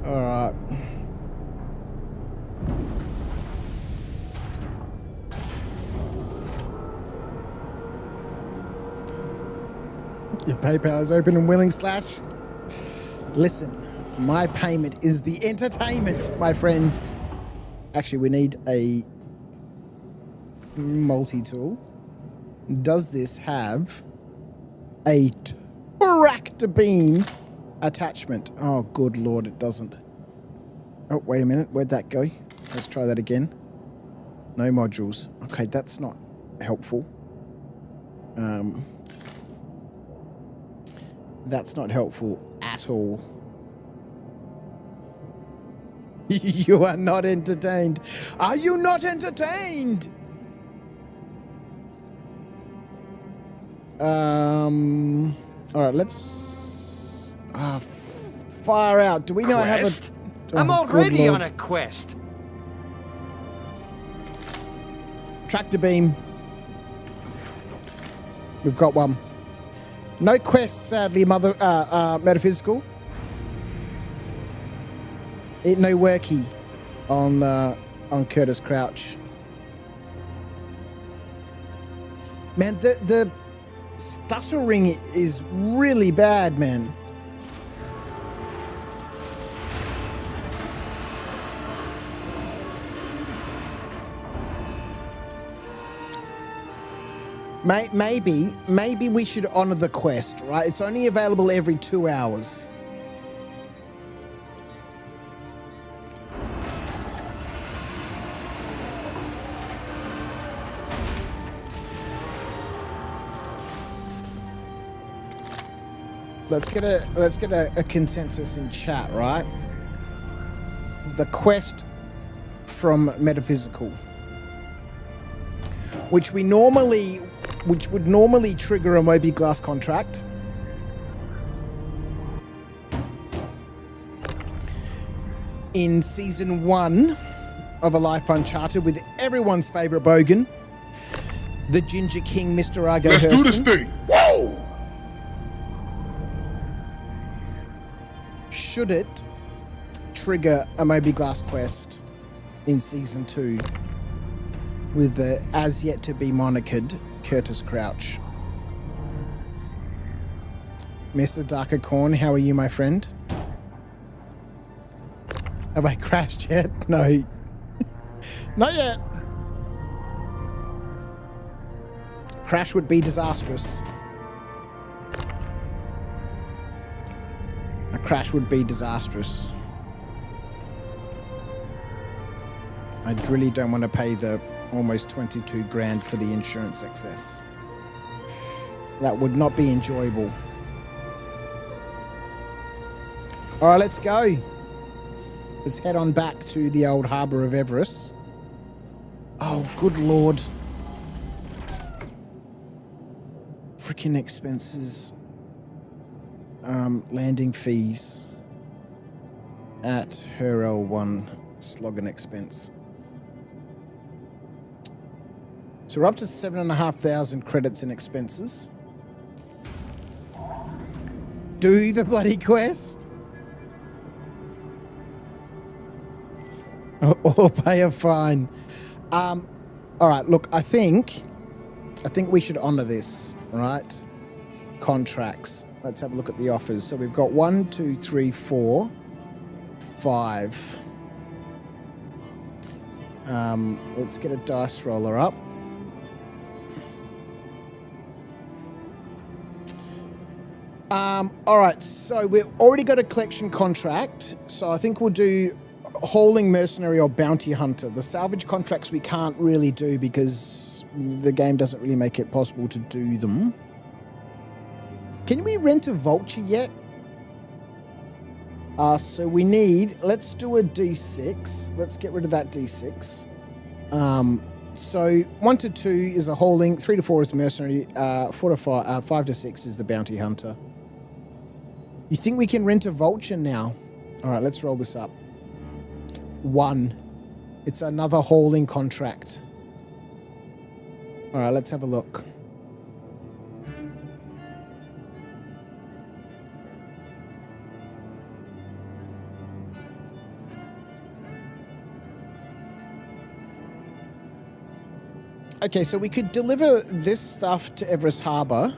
Alright. Your PayPal is open and willing, Slash. Listen, my payment is the entertainment, my friends. Actually, we need a multi-tool. Does this have a tractor beam attachment? Oh, good Lord, it doesn't. Oh, wait a minute. Where'd that go? Let's try that again. No modules. Okay, that's not helpful. That's not helpful at all. You are not entertained. Are you not entertained? All right, let's fire out. Do we know how Quest? to? I'm Oh, already good on Lord. a quest. Tractor beam. We've got one. No quest, sadly, metaphysical. No worky on Curtis Crouch. Man, the stuttering is really bad, man. Maybe we should honor the quest, right? It's only available every 2 hours. Let's get a consensus in chat, right? The quest from metaphysical, which would normally trigger a Moby Glass contract. In season 1 of A Life Uncharted with everyone's favorite bogan, the Ginger King, Mr. Argo Let's do this Hurston. thing. Whoa! Should it trigger a Moby Glass quest in season 2 with the as yet to be monikered Curtis Crouch? Mr. Darker Corn, how are you, my friend? Have I crashed yet? No. Not yet. Crash would be disastrous. A crash would be disastrous. I really don't want to pay the almost 22 grand for the insurance excess. That would not be enjoyable. All right, let's go. Let's head on back to the old harbour of Everest. Oh, good Lord. Freaking expenses. Landing fees at her L1 slogan expense. So we're up to 7,500 credits in expenses. Do the bloody quest. Or pay a fine. All right, look, I think we should honor this, right? Contracts. Let's have a look at the offers. So we've got 1, 2, 3, 4, 5. Let's get a dice roller up. All right, so we've already got a collection contract. So I think we'll do hauling mercenary or bounty hunter. The salvage contracts we can't really do because the game doesn't really make it possible to do them. Can we rent a vulture yet? So we need, let's do a D6. Let's get rid of that D6. So 1 to 2 is a hauling, 3 to 4 is mercenary, 4 to 5, 5 to 6 is the bounty hunter. You think we can rent a vulture now? All right, let's roll this up. 1. It's another hauling contract. All right, let's have a look. Okay, so we could deliver this stuff to Everest Harbour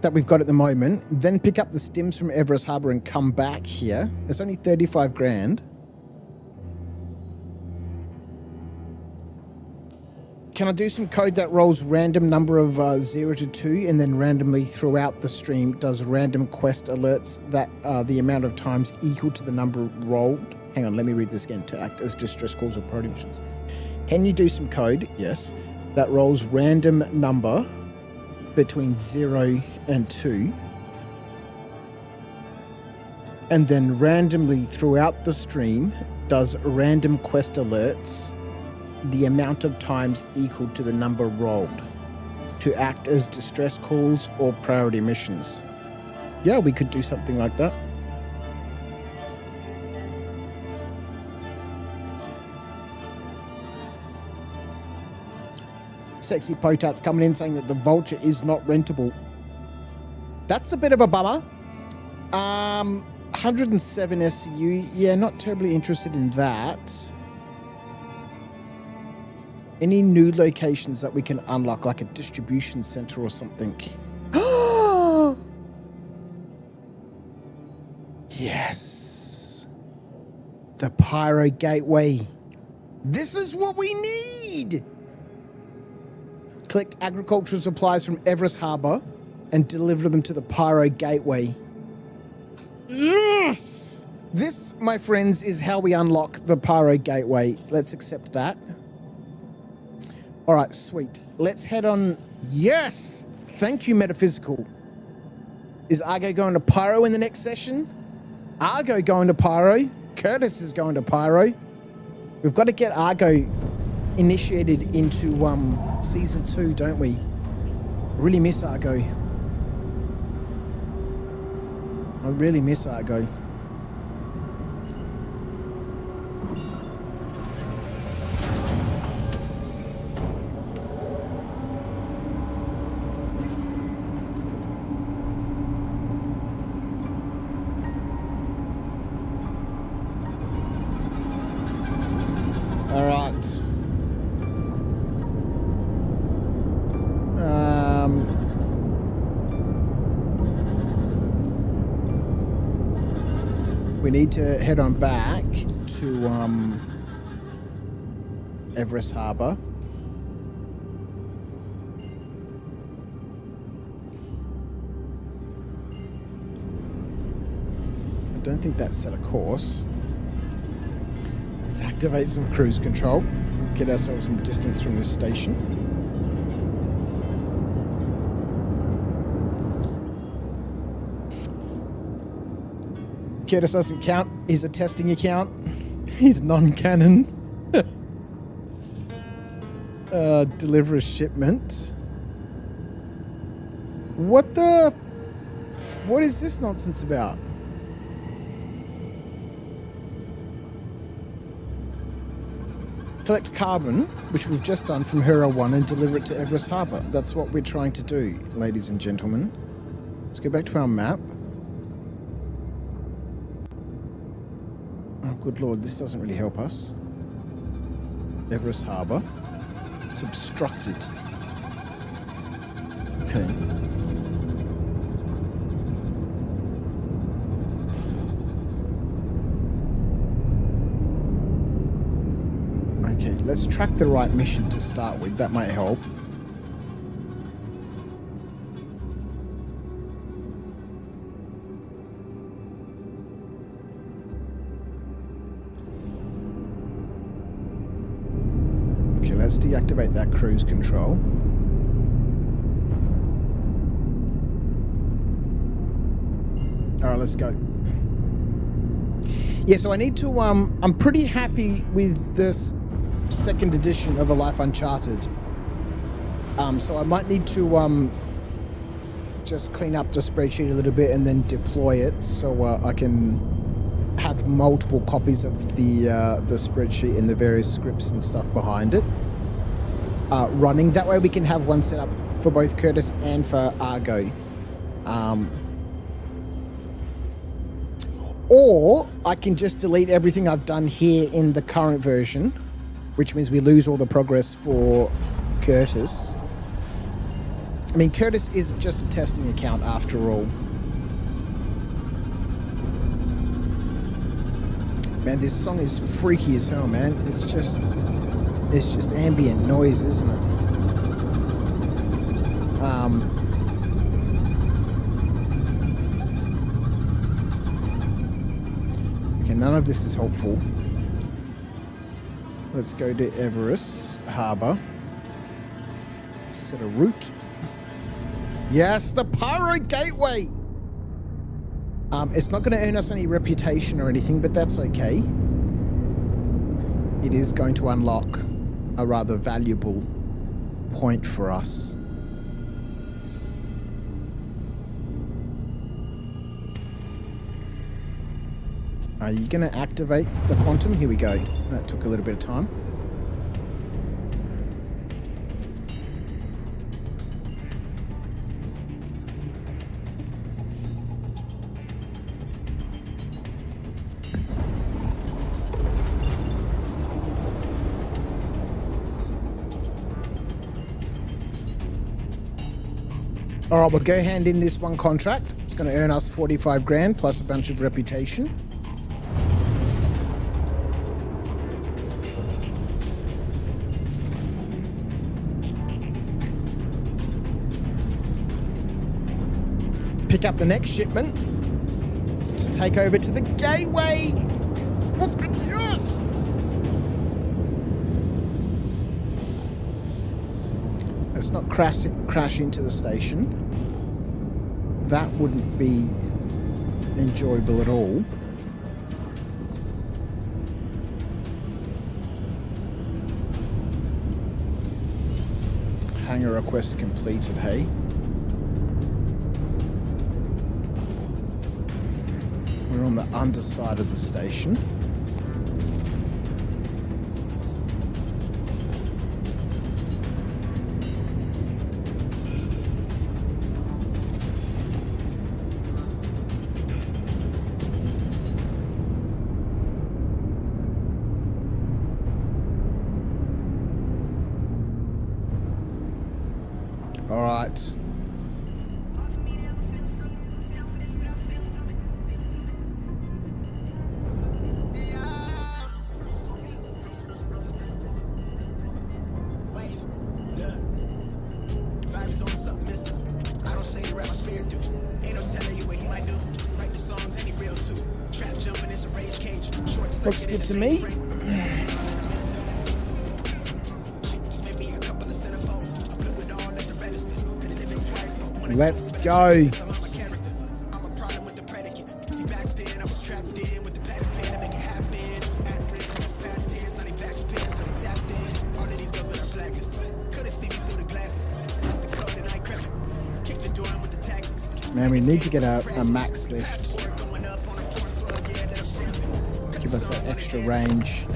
that we've got at the moment, then pick up the stims from Everest Harbour and come back here. It's only 35 grand. Can I do some code that rolls random number of 0 to 2 and then randomly throughout the stream does random quest alerts that the amount of times equal to the number rolled? Hang on, let me read this again. To act as distress calls or predictions. Can you do some code? Yes. That rolls random number between 0 and 2 and then randomly throughout the stream does random quest alerts the amount of times equal to the number rolled to act as distress calls or priority missions. Yeah, we could do something like that. Sexy Potat's coming in saying that the Vulture is not rentable. That's a bit of a bummer. 107 SCU. Yeah, not terribly interested in that. Any new locations that we can unlock, like a distribution center or something? Yes. The Pyro Gateway. This is what we need. Collect agricultural supplies from Everest Harbour and deliver them to the Pyro Gateway. Yes! This, my friends, is how we unlock the Pyro Gateway. Let's accept that. All right, sweet. Let's head on. Yes! Thank you, Metaphysical. Is Argo going to Pyro in the next session? Argo going to Pyro. Curtis is going to Pyro. We've got to get Argo initiated into season 2, don't we? Really miss Argo. I really miss Argo. All right. We need to head on back to Everest Harbour. I don't think that's set a course. Let's activate some cruise control. Get ourselves some distance from this station. Curtis doesn't count. He's a testing account. He's non-canon. Deliver a shipment. What is this nonsense about? Collect carbon, which we've just done from Hero 1, and deliver it to Everest Harbour. That's what we're trying to do, ladies and gentlemen. Let's go back to our map. Oh, good lord, this doesn't really help us. Everest Harbour. It's obstructed. Okay. Okay, let's track the right mission to start with. That might help. Okay, let's deactivate that cruise control. All right, let's go. Yeah, so I need to, I'm pretty happy with this second edition of A Life Uncharted. So I might need to just clean up the spreadsheet a little bit and then deploy it so I can have multiple copies of the spreadsheet and the various scripts and stuff behind it running. That way we can have one set up for both Curtis and for Argo. Or I can just delete everything I've done here in the current version, which means we lose all the progress for Curtis. I mean, Curtis is just a testing account after all. Man, this song is freaky as hell, man. It's just ambient noise, isn't it? Okay, none of this is helpful. Let's go to Everest Harbour. Set a route. Yes, the Pyro Gateway! It's not going to earn us any reputation or anything, but that's okay. it is going to unlock a rather valuable point for us. Are you going to activate the quantum? Here we go. That took a little bit of time. All right, we'll go hand in this one contract. It's going to earn us 45 grand plus a bunch of reputation. Pick up the next shipment to take over to the gateway. Yes! Let's not crash into the station. That wouldn't be enjoyable at all. Hangar request completed, hey? We're on the underside of the station. All right. Looks good to me. Let's go. Man, we need to get a max lift. Give us that extra range.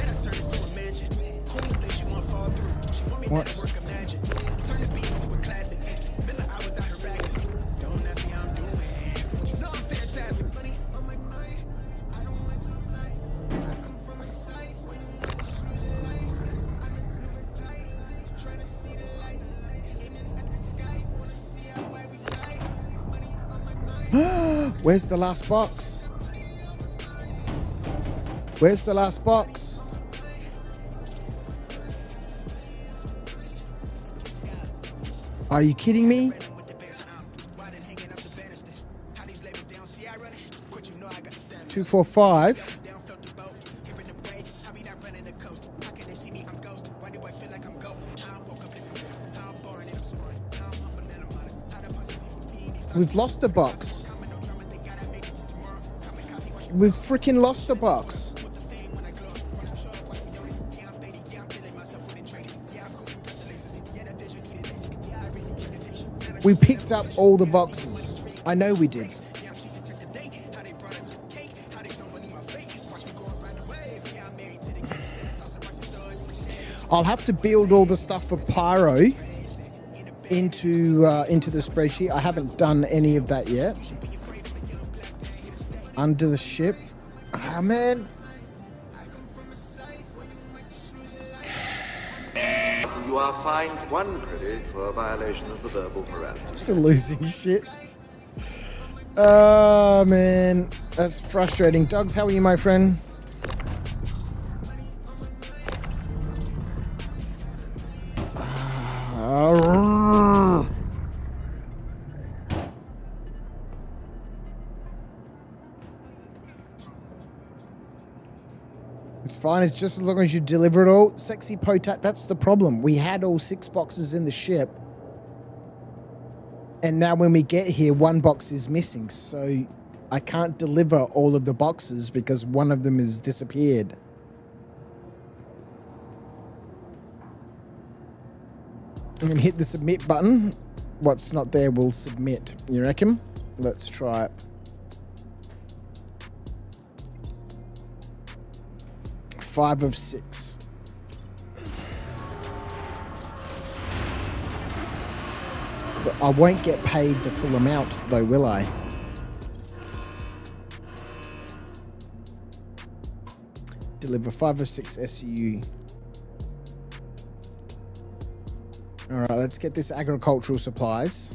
What? Where's the last box? Where's the last box? Are you kidding me? Two, 4, 5. We've lost the box. We've freaking lost the box. We picked up all the boxes. I know we did. I'll have to build all the stuff for Pyro into the spreadsheet. I haven't done any of that yet. Under the ship. Ah, man. You are fined 1 credit for a violation of the verbal parameters. For losing shit. Oh, man. That's frustrating. Dogs, how are you, my friend? It's fine. It's just as long as you deliver it all. Sexy Potat, that's the problem. We had all 6 boxes in the ship. And now when we get here, 1 box is missing. So I can't deliver all of the boxes because one of them has disappeared. And hit the submit button. What's not there will submit. You reckon? Let's try it. 5 of 6. But I won't get paid the full amount though, will I? Deliver 5 of 6 SU. Alright, let's get this agricultural supplies.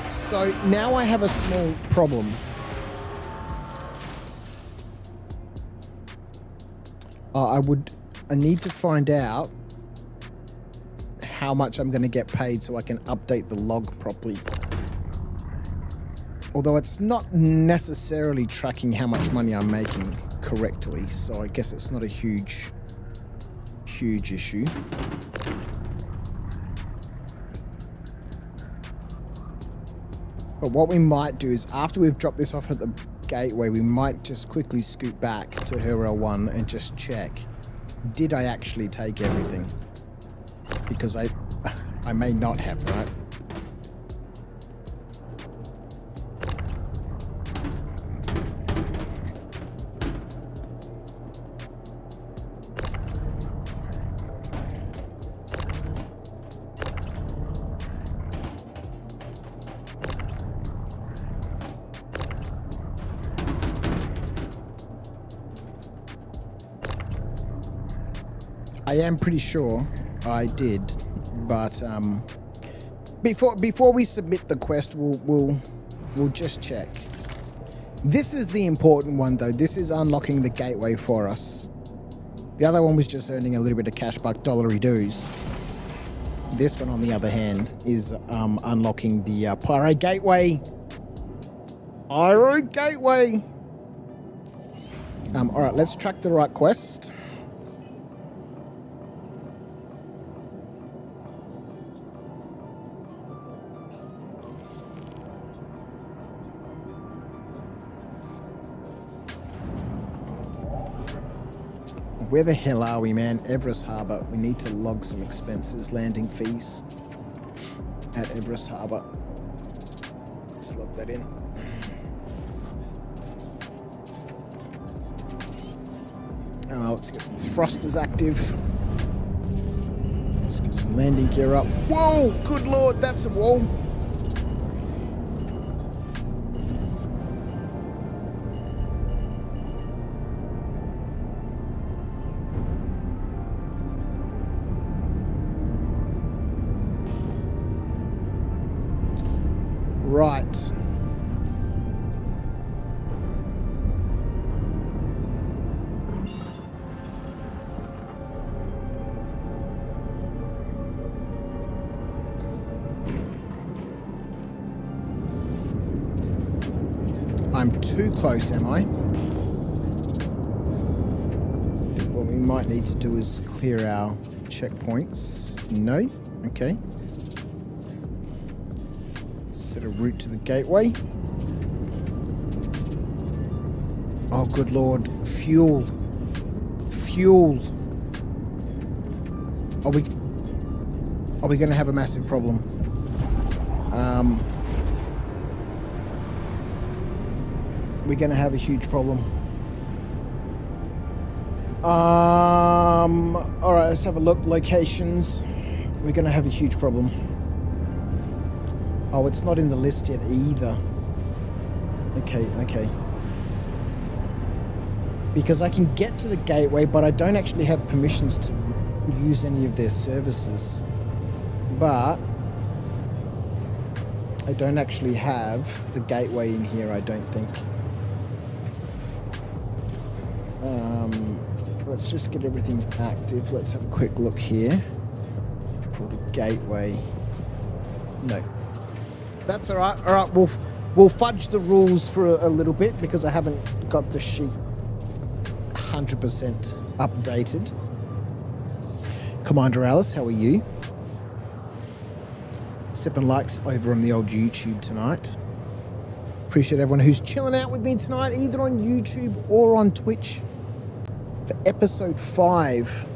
So now I have a small problem. I need to find out how much I'm going to get paid so I can update the log properly. Although it's not necessarily tracking how much money I'm making correctly, so I guess it's not a huge issue. But what we might do is after we've dropped this off at the gateway, we might just quickly scoot back to Referral 1 and just check, did I actually take everything? Because I may not have, right? I am pretty sure I did, but before we submit the quest, we'll just check. This is the important one though. This is unlocking the gateway for us. The other one was just earning a little bit of cash buck dollary dues. This one, on the other hand, is unlocking the Pyro Gateway. Pyro Gateway. All right, let's track the right quest. Where the hell are we, man? Everest Harbour. We need to log some expenses, landing fees at Everest Harbour. Let's log that in. Let's get some thrusters active. Let's get some landing gear up. Whoa! Good lord, that's a wall. Right. I'm too close, am I? I think what we might need to do is clear our checkpoints. No? Okay. Set a route to the gateway. Oh, good lord. Fuel. Fuel. Are we going to have a massive problem? We're going to have a huge problem. All right, let's have a look. Locations. We're going to have a huge problem. Oh, it's not in the list yet either. Okay. Because I can get to the gateway, but I don't actually have permissions to use any of their services. But I don't actually have the gateway in here, I don't think. Let's just get everything active. Let's have a quick look here for the gateway. No. That's all right. All right, we'll fudge the rules for a little bit because I haven't got the sheet 100% updated. Commander Alice, how are you? Sipping likes over on the old YouTube tonight. appreciate everyone who's chilling out with me tonight, either on YouTube or on Twitch, for episode 5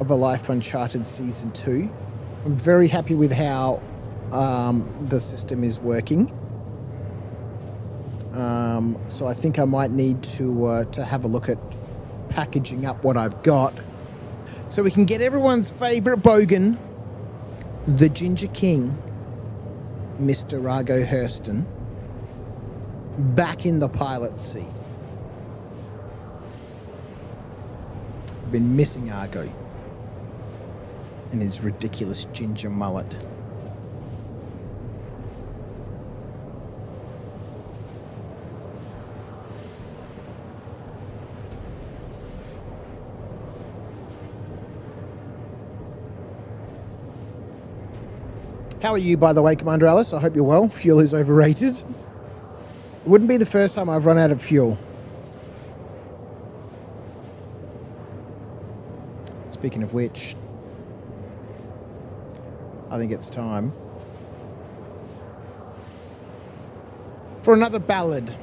of A Life Uncharted Season 2. I'm very happy with how the system is working. So I think I might need to have a look at packaging up what I've got so we can get everyone's favourite bogan, the Ginger King, Mr. Rago Hurston, back in the pilot's seat. I've been missing Argo and his ridiculous ginger mullet. How are you, by the way, Commander Alice? I hope you're well. Fuel is overrated. It wouldn't be the first time I've run out of fuel. Speaking of which, I think it's time for another ballad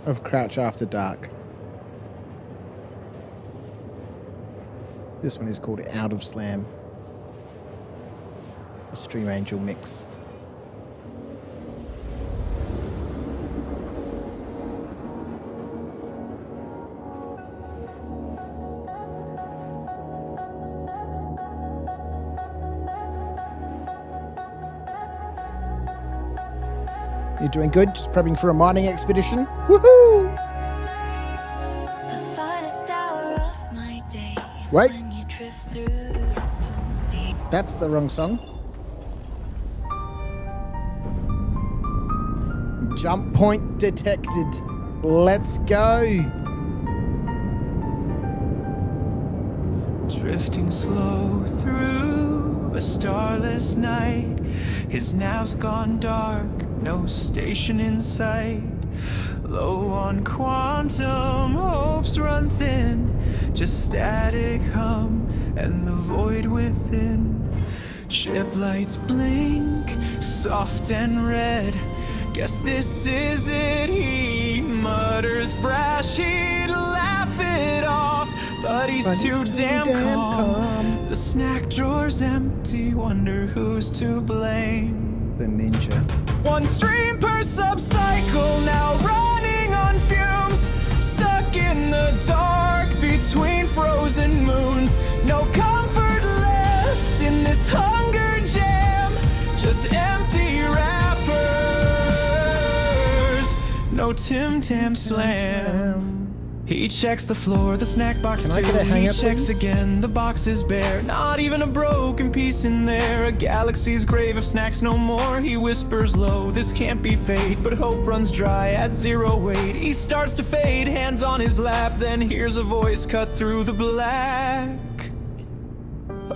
of Crouch After Dark. This one is called Out of Slam. The Stream Angel mix. You're doing good? Just prepping for a mining expedition? Woohoo! The finest hour of my day is Wait. when you drift through the That's the wrong song. Jump point detected. Let's go. Drifting slow through a starless night. His nav's gone dark, no station in sight. Low on quantum, hopes run thin. Just static hum and the void within. Ship lights blink, soft and red. Guess this is it, he mutters brash. He'd laugh it off, but he's too damn calm. The snack drawer's empty, wonder who's to blame. The ninja. One stream per sub-cycle, now running on fumes. Stuck in the dark between frozen moons. No comfort left in this hunger jam, just empty wrappers. No Tim Tam Slam. He checks the floor, the snack box Can I too. get a hang He up, checks please? again, the box is bare. Not even a broken piece in there. A galaxy's grave of snacks no more. He whispers low, this can't be fate. But hope runs dry at 0 weight. He starts to fade, hands on his lap. Then hears a voice cut through the black.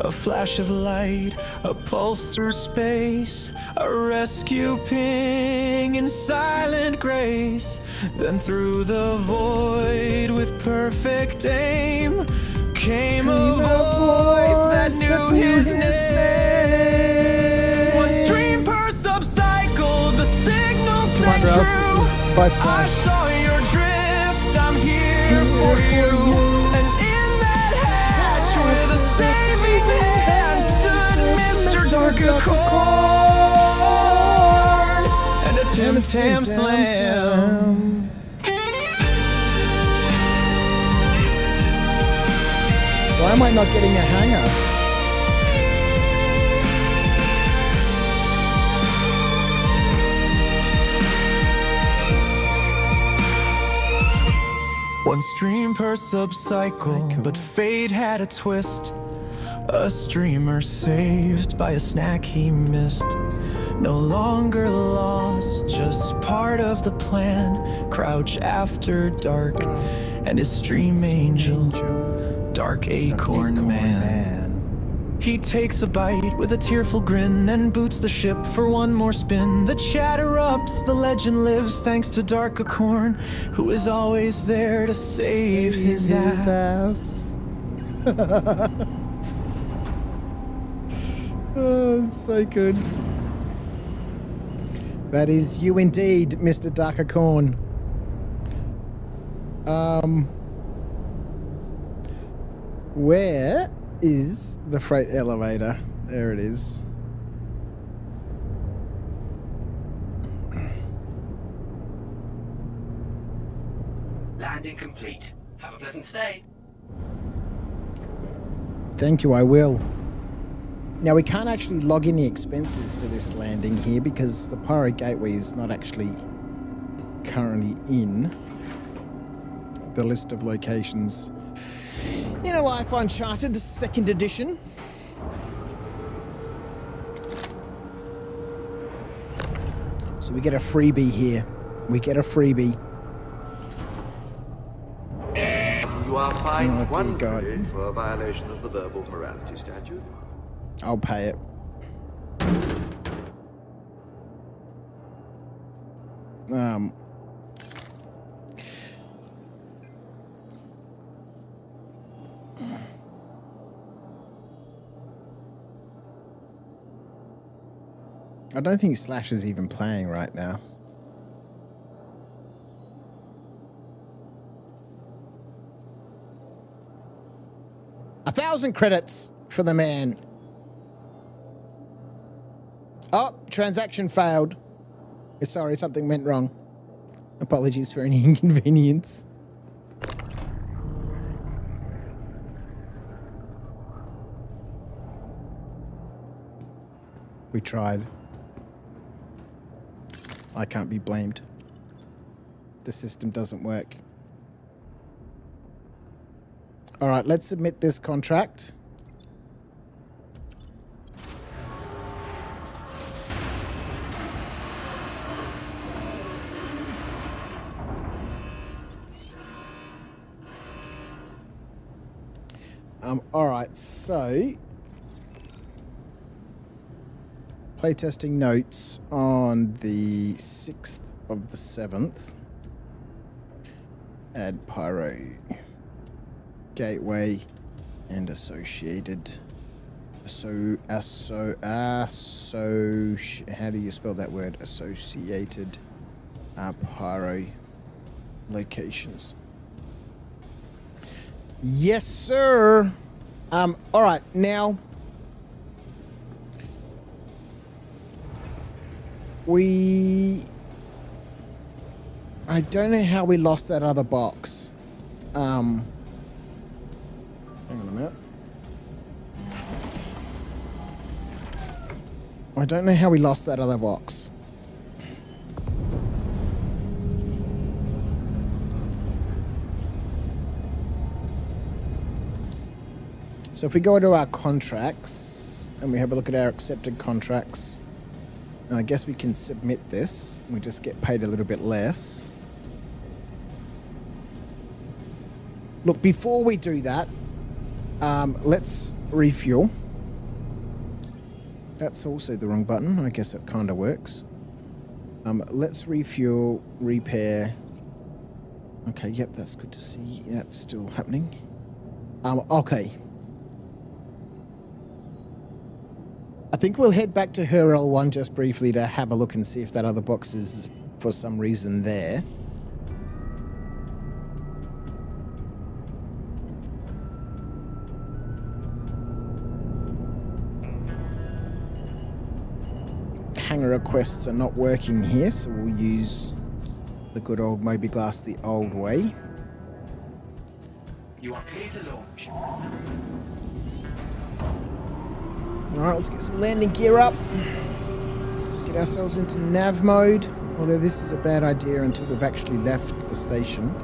A flash of light, a pulse through space, a rescue ping in silent grace. Then through the void with perfect aim came a voice that knew his name. One stream per sub-cycle, the signal sang Commander Alice, true. this is by I Slash. saw your drift, I'm here for you. And in that hatch with a saving hand stood Mr. Darkacorn and a Tim Tam Slam. Why am I not getting a hanger? One stream per sub-cycle, but fate had a twist. A streamer saved by a snack he missed. No longer lost, just part of the plan. Crouch after dark, and his stream angel, Dark Acorn Man. He takes a bite with a tearful grin and boots the ship for one more spin. The chatter erupts, the legend lives thanks to Dark Acorn, who is always there to save his ass. Oh, so good. That is you indeed, Mr. Darkacorn. Where is the freight elevator? There it is. Landing complete. Have a pleasant stay. Thank you, I will. Now, we can't actually log any expenses for this landing here because the Pyro Gateway is not actually currently in the list of locations in A Life Uncharted 2nd edition. So we get a freebie here. We get a freebie. You are fined Oh, dear one God. credit for a violation of the verbal morality statute. I'll pay it. I don't think Slash is even playing right now. $1,000 credits for the man. Oh, transaction failed. Sorry, something went wrong. Apologies for any inconvenience. We tried. I can't be blamed. The system doesn't work. All right, let's submit this contract. All right, so playtesting notes on the 6th of the 7th. Add Pyro Gateway and associated. How do you spell that word? Associated Pyro locations. Yes, sir. All right, now I don't know how we lost that other box. Hang on a minute. I don't know how we lost that other box. So if we go into our contracts and we have a look at our accepted contracts, and I guess we can submit this. We just get paid a little bit less. Look, before we do that, let's refuel. That's also the wrong button. I guess it kind of works. Let's refuel, repair. Okay, yep, that's good to see. That's still happening. Okay. I think we'll head back to her L1 just briefly to have a look and see if that other box is for some reason there. Hangar requests are not working here, so we'll use the good old Moby Glass the old way. You are clear to launch. Alright, let's get some landing gear up. Let's get ourselves into nav mode. Although this is a bad idea until we've actually left the station.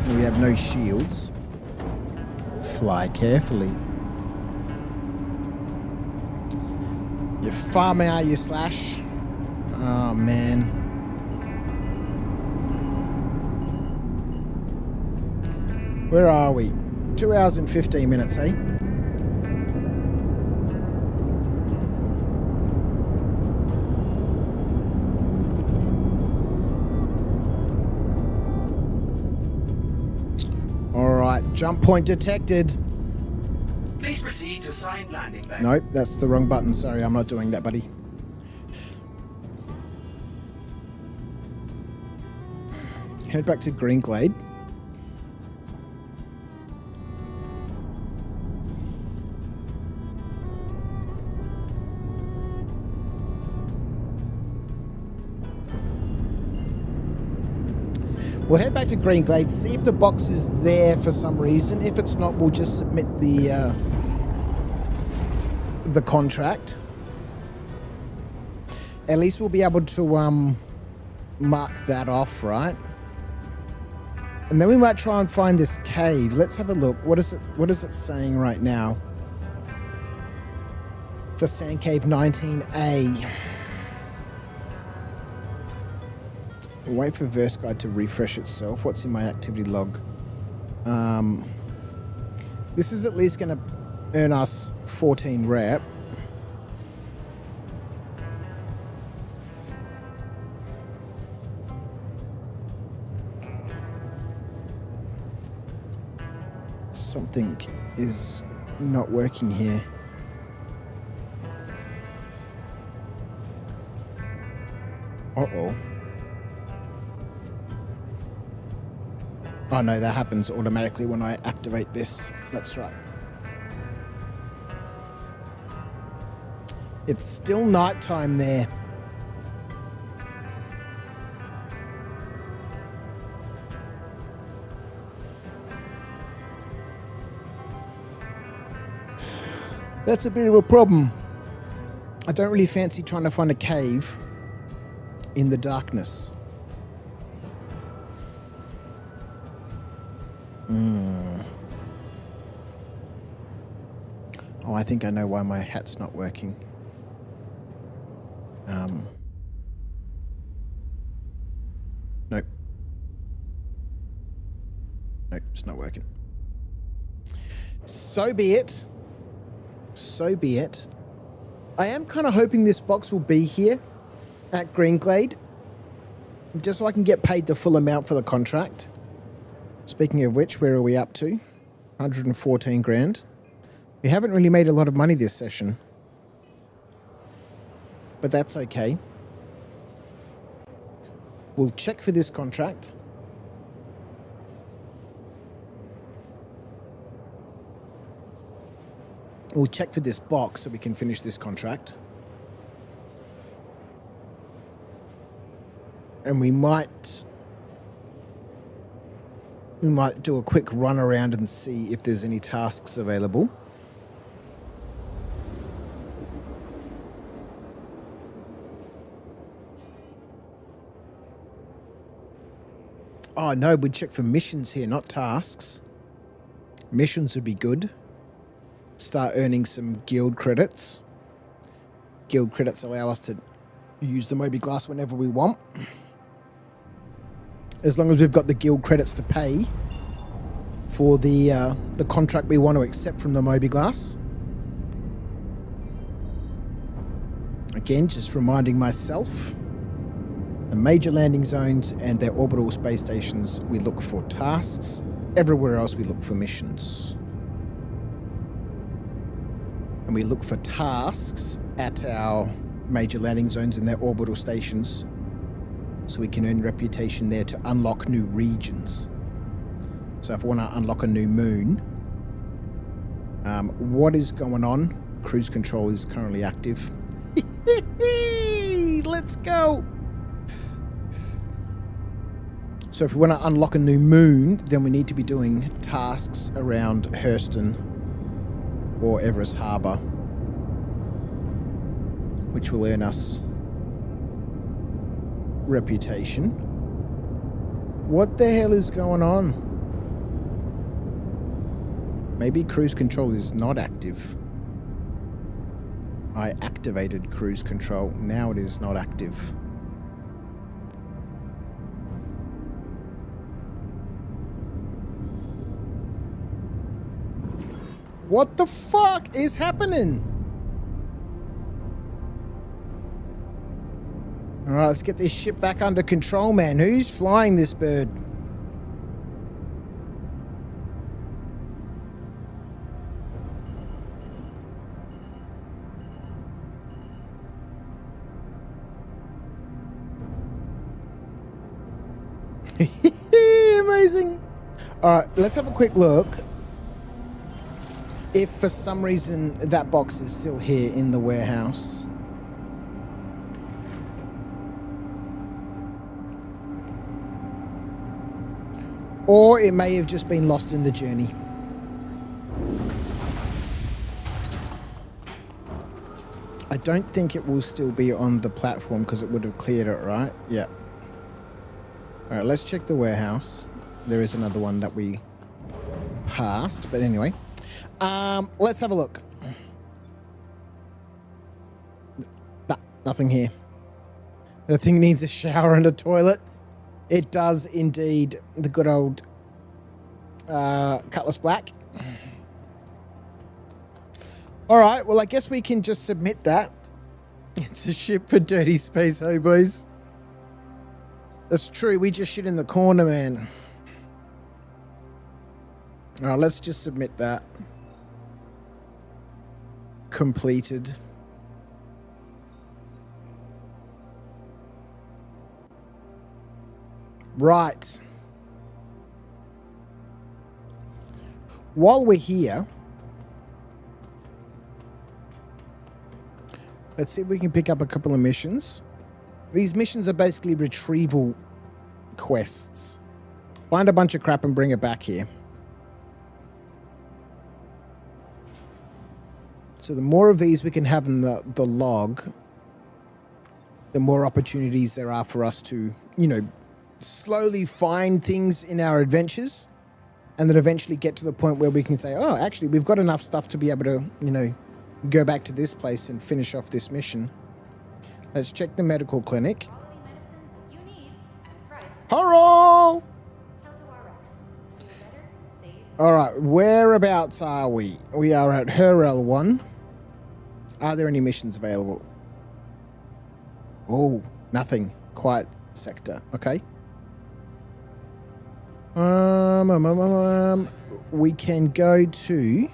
And we have no shields. Fly carefully. You farmer, are you, Slash? Oh, man. Where are we? 2 hours and 15 minutes, eh? Jump point detected. Please proceed to assigned landing bay. Nope, that's the wrong button. Sorry, I'm not doing that, buddy. Head back to Green Glade. We'll head back to Green Glade, see if the box is there for some reason. If it's not, we'll just submit the contract. At least we'll be able to mark that off, right? And then we might try and find this cave. Let's have a look. What is it saying right now? For Sand Cave 19A. We'll wait for Verse Guide to refresh itself. What's in my activity log? This is at least going to earn us 14 rep. Something is not working here. Uh-oh. Oh no, that happens automatically when I activate this. That's right. It's still nighttime there. That's a bit of a problem. I don't really fancy trying to find a cave in the darkness. Oh, I think I know why my hat's not working. Nope. Nope, it's not working. So be it. So be it. I am kind of hoping this box will be here at Green Glade, just so I can get paid the full amount for the contract. Speaking of which, where are we up to? 114 grand. We haven't really made a lot of money this session, but that's okay. We'll check for this contract. We'll check for this box so we can finish this contract. And we might do a quick run around and see if there's any tasks available. Oh no, we'd check for missions here, not tasks. Missions would be good. Start earning some guild credits. Guild credits allow us to use the Moby Glass whenever we want. As long as we've got the guild credits to pay for the contract we want to accept from the Moby Glass. Again, just reminding myself, the major landing zones and their orbital space stations, we look for tasks. Everywhere else, we look for missions. And we look for tasks at our major landing zones and their orbital stations, so we can earn reputation there to unlock new regions. So if I want to unlock a new moon, what is going on? Cruise control is currently active. Let's go. So if we want to unlock a new moon, then we need to be doing tasks around Hurston or Everest Harbour, which will earn us reputation. What the hell is going on? Maybe cruise control is not active. I activated cruise control. Now it is not active. What the fuck is happening? All right, let's get this ship back under control, man. Who's flying this bird? Amazing. All right, let's have a quick look. If for some reason that box is still here in the warehouse. Or it may have just been lost in the journey. I don't think it will still be on the platform because it would have cleared it, right? Yeah. All right, let's check the warehouse. There is another one that we passed, but anyway. Let's have a look. Nothing here. The thing needs a shower and a toilet. It does indeed. The good old Cutlass Black. All right, well, I guess we can just submit that. It's a ship for dirty space hobos. That's true. We just shit in the corner, man. All right, let's just submit that. Completed. Right. While we're here, let's see if we can pick up a couple of missions. These missions are basically retrieval quests. Find a bunch of crap and bring it back here. So the more of these we can have in the log, the more opportunities there are for us to, you know, slowly find things in our adventures and then eventually get to the point where we can say, oh, actually, we've got enough stuff to be able to, you know, go back to this place and finish off this mission. Let's check the medical clinic. Hello! All right, whereabouts are we? We are at referral 1. Are there any missions available? Oh, nothing. Quiet sector. Okay. We can go to...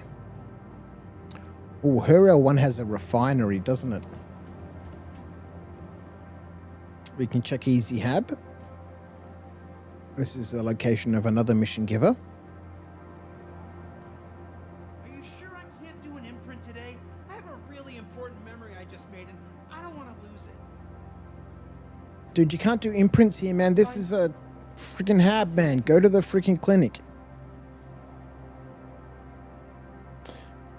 Oh, referral 1 has a refinery, doesn't it? We can check Easy Hab. This is the location of another mission giver. Are you sure I can't do an imprint today? I have a really important memory I just made and I don't want to lose it. Dude, you can't do imprints here, man. This is a freaking hab, man. Go to the freaking clinic.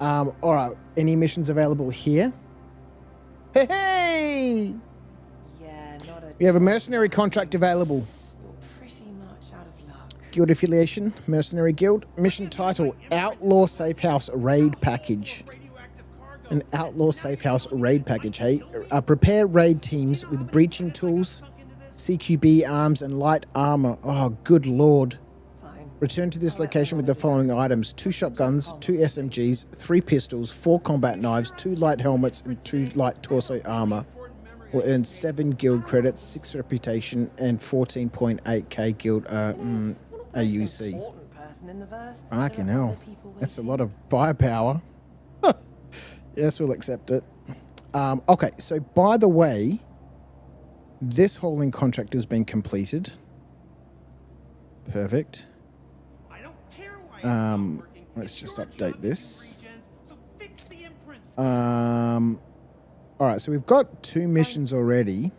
All right. Any missions available here? Hey, hey! Yeah, not a... We have a mercenary contract available. You're pretty much out of luck. Guild affiliation, mercenary guild. Mission title, Outlaw Safe House Raid Package. An Outlaw Safe House Raid Package, hey? Prepare raid teams with breaching tools, CQB arms, and light armor. Oh, good lord. Fine. Return to this location with the following items: 2 shotguns, 2 SMGs, 3 pistols, 4 combat knives, 2 light helmets, and 2 light torso armor. Will earn 7 guild credits, 6 reputation, and 14.8k guild AUC. Fucking hell. That's a lot of firepower. Yes, we'll accept it. Okay, so by the way, this hauling contract has been completed. Perfect. Let's just update this. All right, so we've got 2 missions already.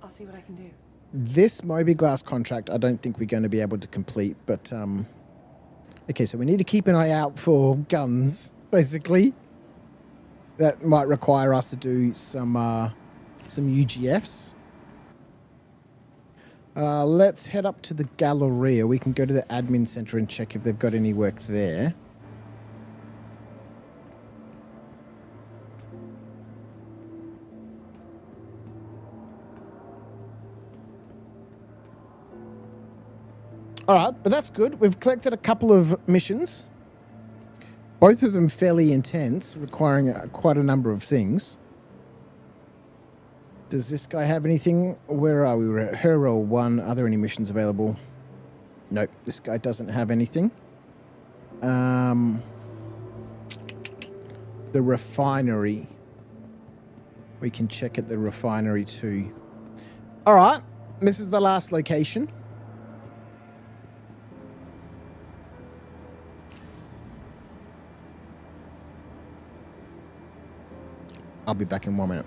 I'll see what I can do. This Moby Glass contract, I don't think we're going to be able to complete, but okay, so we need to keep an eye out for guns, basically. That might require us to do some UGFs. Let's head up to the Galleria. We can go to the admin center and check if they've got any work there. All right, but that's good. We've collected a couple of missions. Both of them fairly intense, requiring quite a number of things. Does this guy have anything? Where are we? We're at referral 1. Are there any missions available? Nope, this guy doesn't have anything. The refinery. We can check at the refinery too. All right, this is the last location. I'll be back in 1 minute.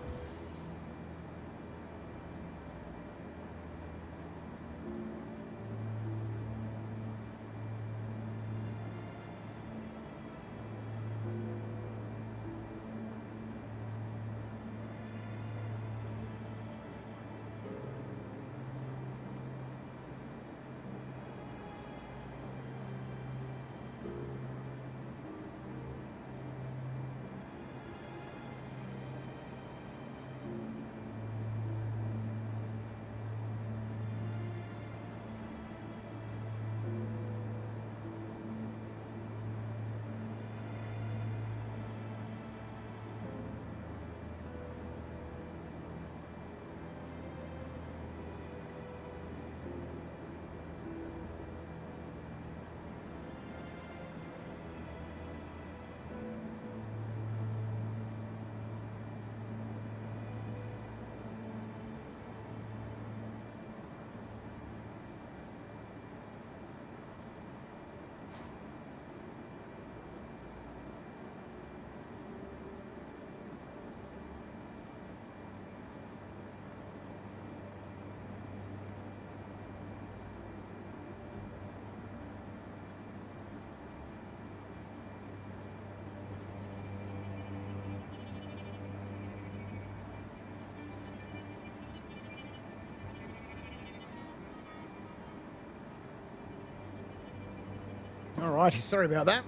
Alrighty, sorry about that.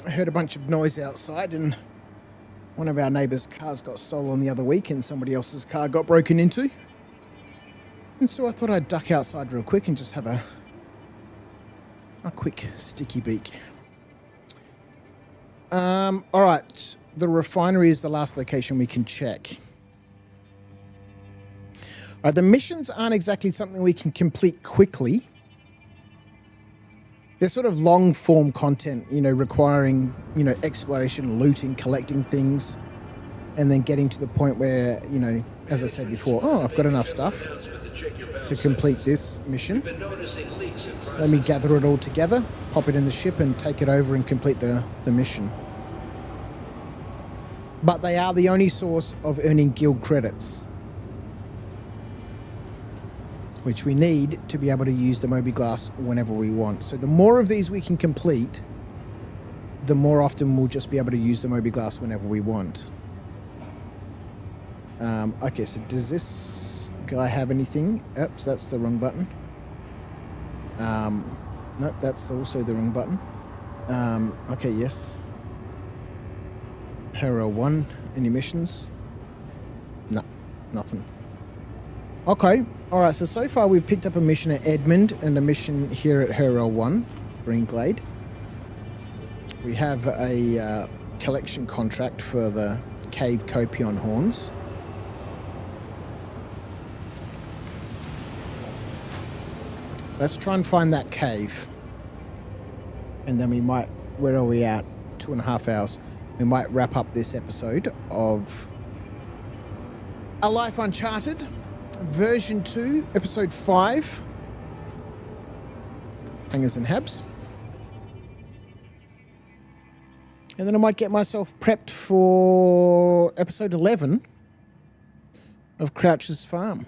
I heard a bunch of noise outside and one of our neighbours' cars got stolen the other week and somebody else's car got broken into. And so I thought I'd duck outside real quick and just have a quick sticky beak. Alright, the refinery is the last location we can check. Alright, the missions aren't exactly something we can complete quickly. They're sort of long form content, you know, requiring, you know, exploration, looting, collecting things, and then getting to the point where, you know, as I said before, oh, I've got enough stuff to complete this mission. Let me gather it all together, pop it in the ship and take it over and complete the mission. But they are the only source of earning guild credits, which we need to be able to use the Moby Glass whenever we want. So the more of these we can complete, the more often we'll just be able to use the Moby Glass whenever we want. Okay, so does this guy have anything? Oops, that's the wrong button. Nope, that's also the wrong button. Okay, yes. Hero 1, any missions? No, nothing. Okay, alright, so far we've picked up a mission at Edmund and a mission here at Hero 1, Green Glade. We have a collection contract for the Cave Copion Horns. Let's try and find that cave. And then we might, where are we at? 2.5 hours. We might wrap up this episode of A Life Uncharted. Version 2, Episode 5, Hangers and Habs. And then I might get myself prepped for Episode 11 of Crouch's Farm.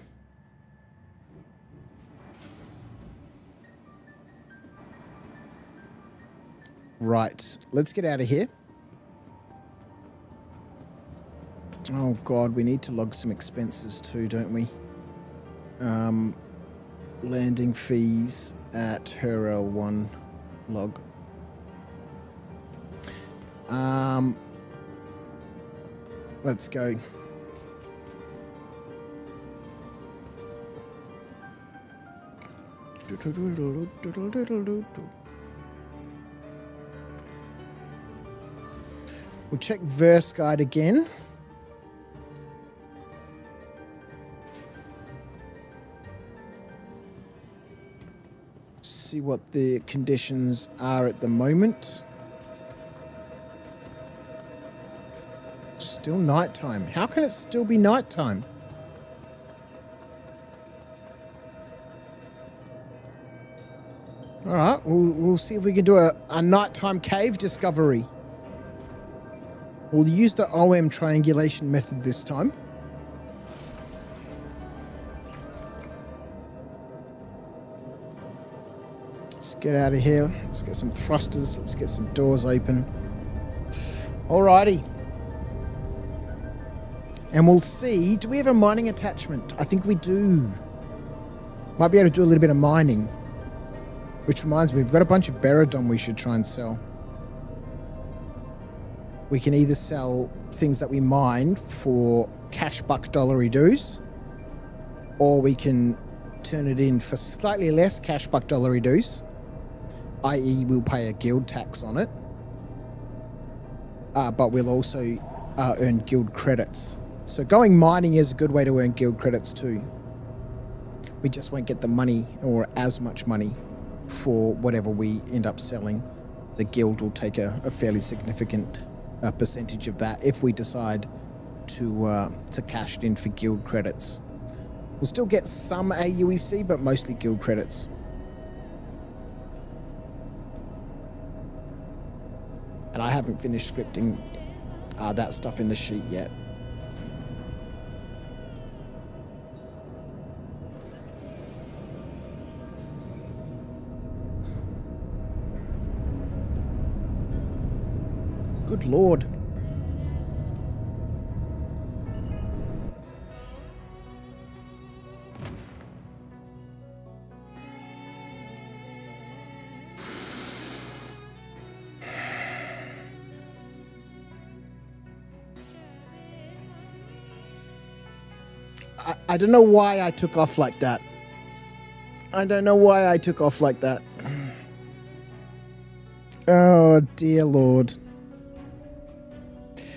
Right, let's get out of here. Oh God, we need to log some expenses too, don't we? Landing fees at Hero 1 log. Let's go. We'll check verse guide again. See what the conditions are at the moment. Still nighttime. How can it still be nighttime? All right, we'll see if we can do a nighttime cave discovery. We'll use the OM triangulation method this time. Let's get out of here. Let's get some thrusters. Let's get some doors open. Alrighty. And we'll see. Do we have a mining attachment? I think we do. Might be able to do a little bit of mining. Which reminds me, we've got a bunch of Beradon we should try and sell. We can either sell things that we mined for cash buck dollary dues, or we can turn it in for slightly less cash buck dollary dues, i.e. we'll pay a guild tax on it, but we'll also earn guild credits. So going mining is a good way to earn guild credits too. We just won't get the money or as much money for whatever we end up selling. The guild will take a fairly significant percentage of that if we decide to cash it in for guild credits. We'll still get some AUEC, but mostly guild credits. And I haven't finished scripting that stuff in the sheet yet. Good Lord. I don't know why I took off like that. I don't know why I took off like that. Oh, dear Lord.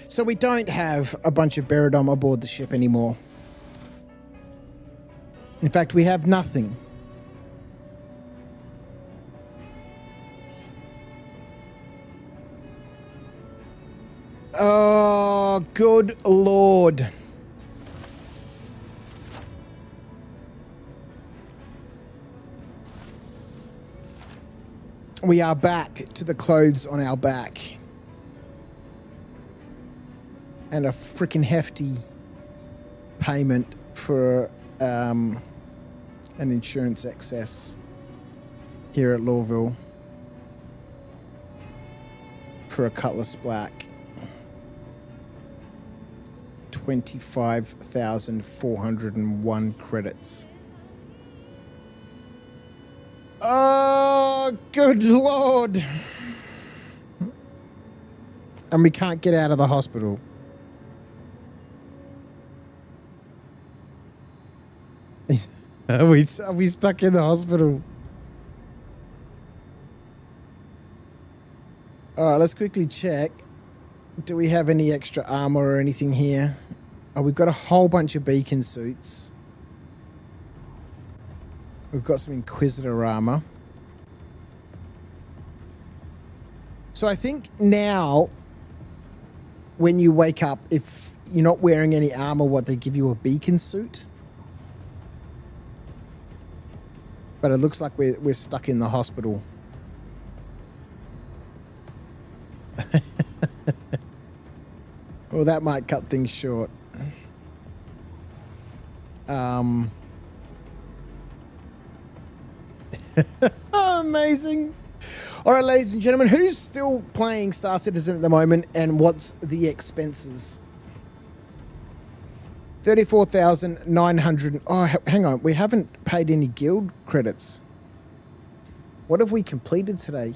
So we don't have a bunch of Beradon aboard the ship anymore. In fact, we have nothing. Oh, good Lord. We are back to the clothes on our back. And a freaking hefty payment for an insurance excess here at Lawville for a Cutlass Black. 25,401 credits. Oh, good Lord. And we can't get out of the hospital. Are we stuck in the hospital? Alright, let's quickly check. Do we have any extra armor or anything here? Oh, we've got a whole bunch of beacon suits. We've got some Inquisitor armor. So I think now, when you wake up, if you're not wearing any armor, what, they give you a beacon suit? But it looks like we're stuck in the hospital. Well, that might cut things short. Amazing. All right, ladies and gentlemen, who's still playing Star Citizen at the moment, and what's the expenses? 34,900. Oh, hang on. We haven't paid any guild credits. What have we completed today?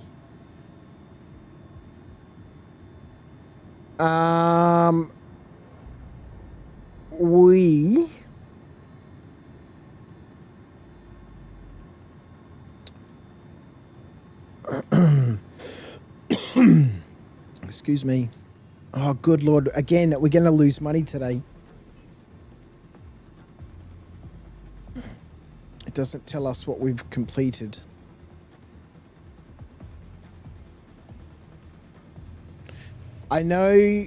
We... Excuse me. Oh, good Lord. Again, we're going to lose money today. It doesn't tell us what we've completed. I know,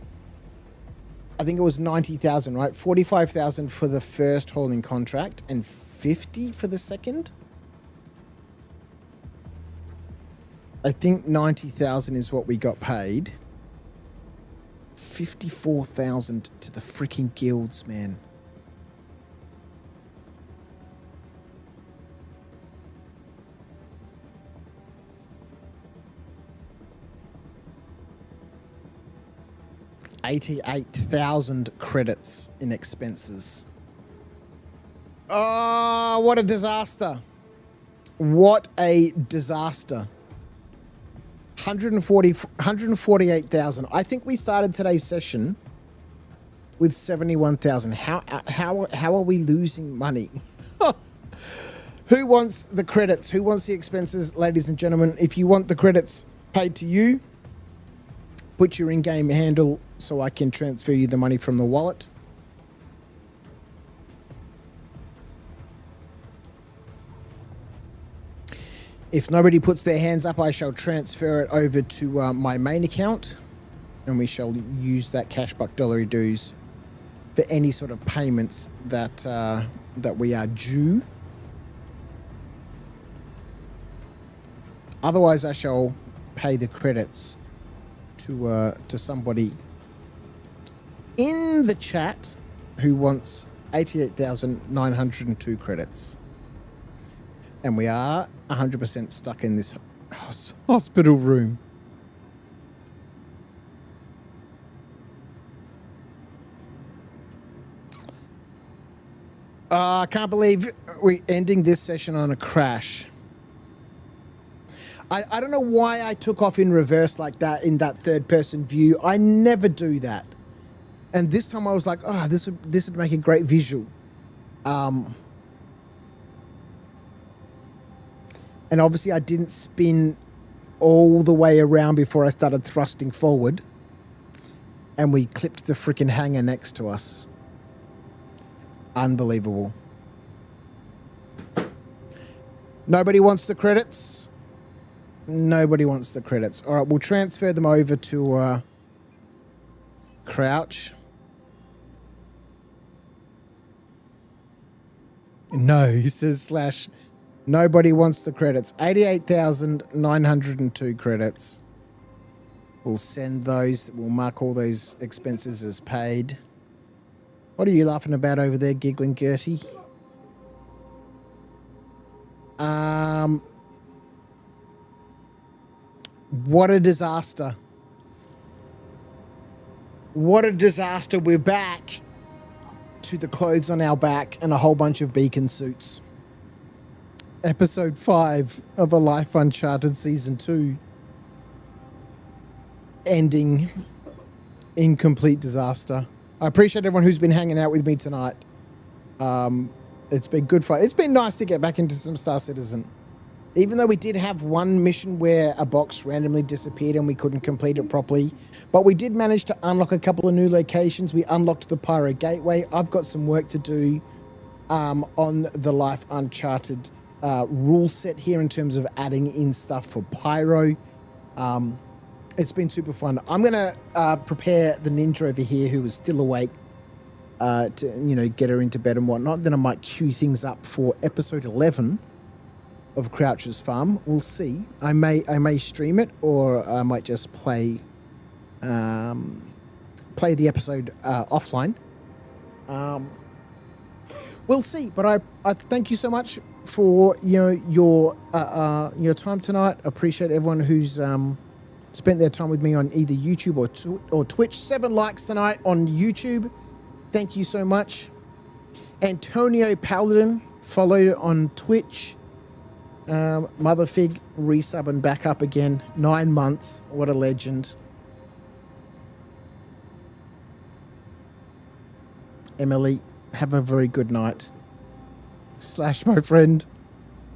I think it was 90,000, right? 45,000 for the first hauling contract and 50 for the second. I think 90,000 is what we got paid 54,000 to the freaking guilds, man. $88,000 credits in expenses. Oh, what a disaster. What a disaster. 148,000. I think we started today's session with 71,000. How are we losing money? Who wants the credits? Who wants the expenses? Ladies and gentlemen, if you want the credits paid to you, put your in-game handle so I can transfer you the money from the wallet. If nobody puts their hands up, I shall transfer it over to my main account, and we shall use that Cashbuck Dollary dues for any sort of payments that that we are due. Otherwise, I shall pay the credits to somebody in the chat who wants 88,902 credits. And we are 100% stuck in this hospital room. I can't believe we're ending this session on a crash. I don't know why I took off in reverse like that in that third person view. I never do that. And this time I was like, oh, this would make a great visual. And obviously I didn't spin all the way around before I started thrusting forward. And we clipped the freaking hanger next to us. Unbelievable. Nobody wants the credits. Nobody wants the credits. All right, we'll transfer them over to Crouch. No, he says slash. Nobody wants the credits. 88,902 credits. We'll send those. We'll mark all those expenses as paid. What are you laughing about over there, giggling Gertie? What a disaster. What a disaster. We're back to the clothes on our back and a whole bunch of beacon suits. Episode 5 of A Life Uncharted Season 2. Ending in complete disaster. I appreciate everyone who's been hanging out with me tonight. It's been good fun. It's been nice to get back into some Star Citizen. Even though we did have one mission where a box randomly disappeared and we couldn't complete it properly. But we did manage to unlock a couple of new locations. We unlocked the Pyro Gateway. I've got some work to do on the Life Uncharted rule set here in terms of adding in stuff for Pyro. It's been super fun. I'm going to prepare the ninja over here who is still awake to, get her into bed and whatnot. Then I might queue things up for episode 11 of Crouch's Farm. We'll see. I may stream it, or I might just play the episode offline. We'll see. But I thank you so much for your time tonight. I appreciate everyone who's spent their time with me on either YouTube or Twitch. 7 likes tonight on YouTube. Thank you so much. Antonio Paladin followed on Twitch. Motherfig resub and back up again. 9 months. What a legend. Emily, have a very good night. Slash, my friend,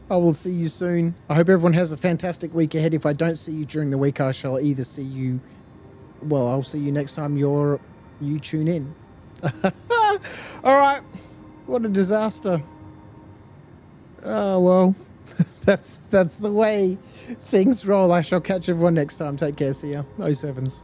I will see you soon. I hope everyone has a fantastic week ahead. If I don't see you during the week, I shall either see you... Well, I'll see you next time you tune in. All right. What a disaster. Oh, well... That's the way things roll. I shall catch everyone next time. Take care. See ya. 07s.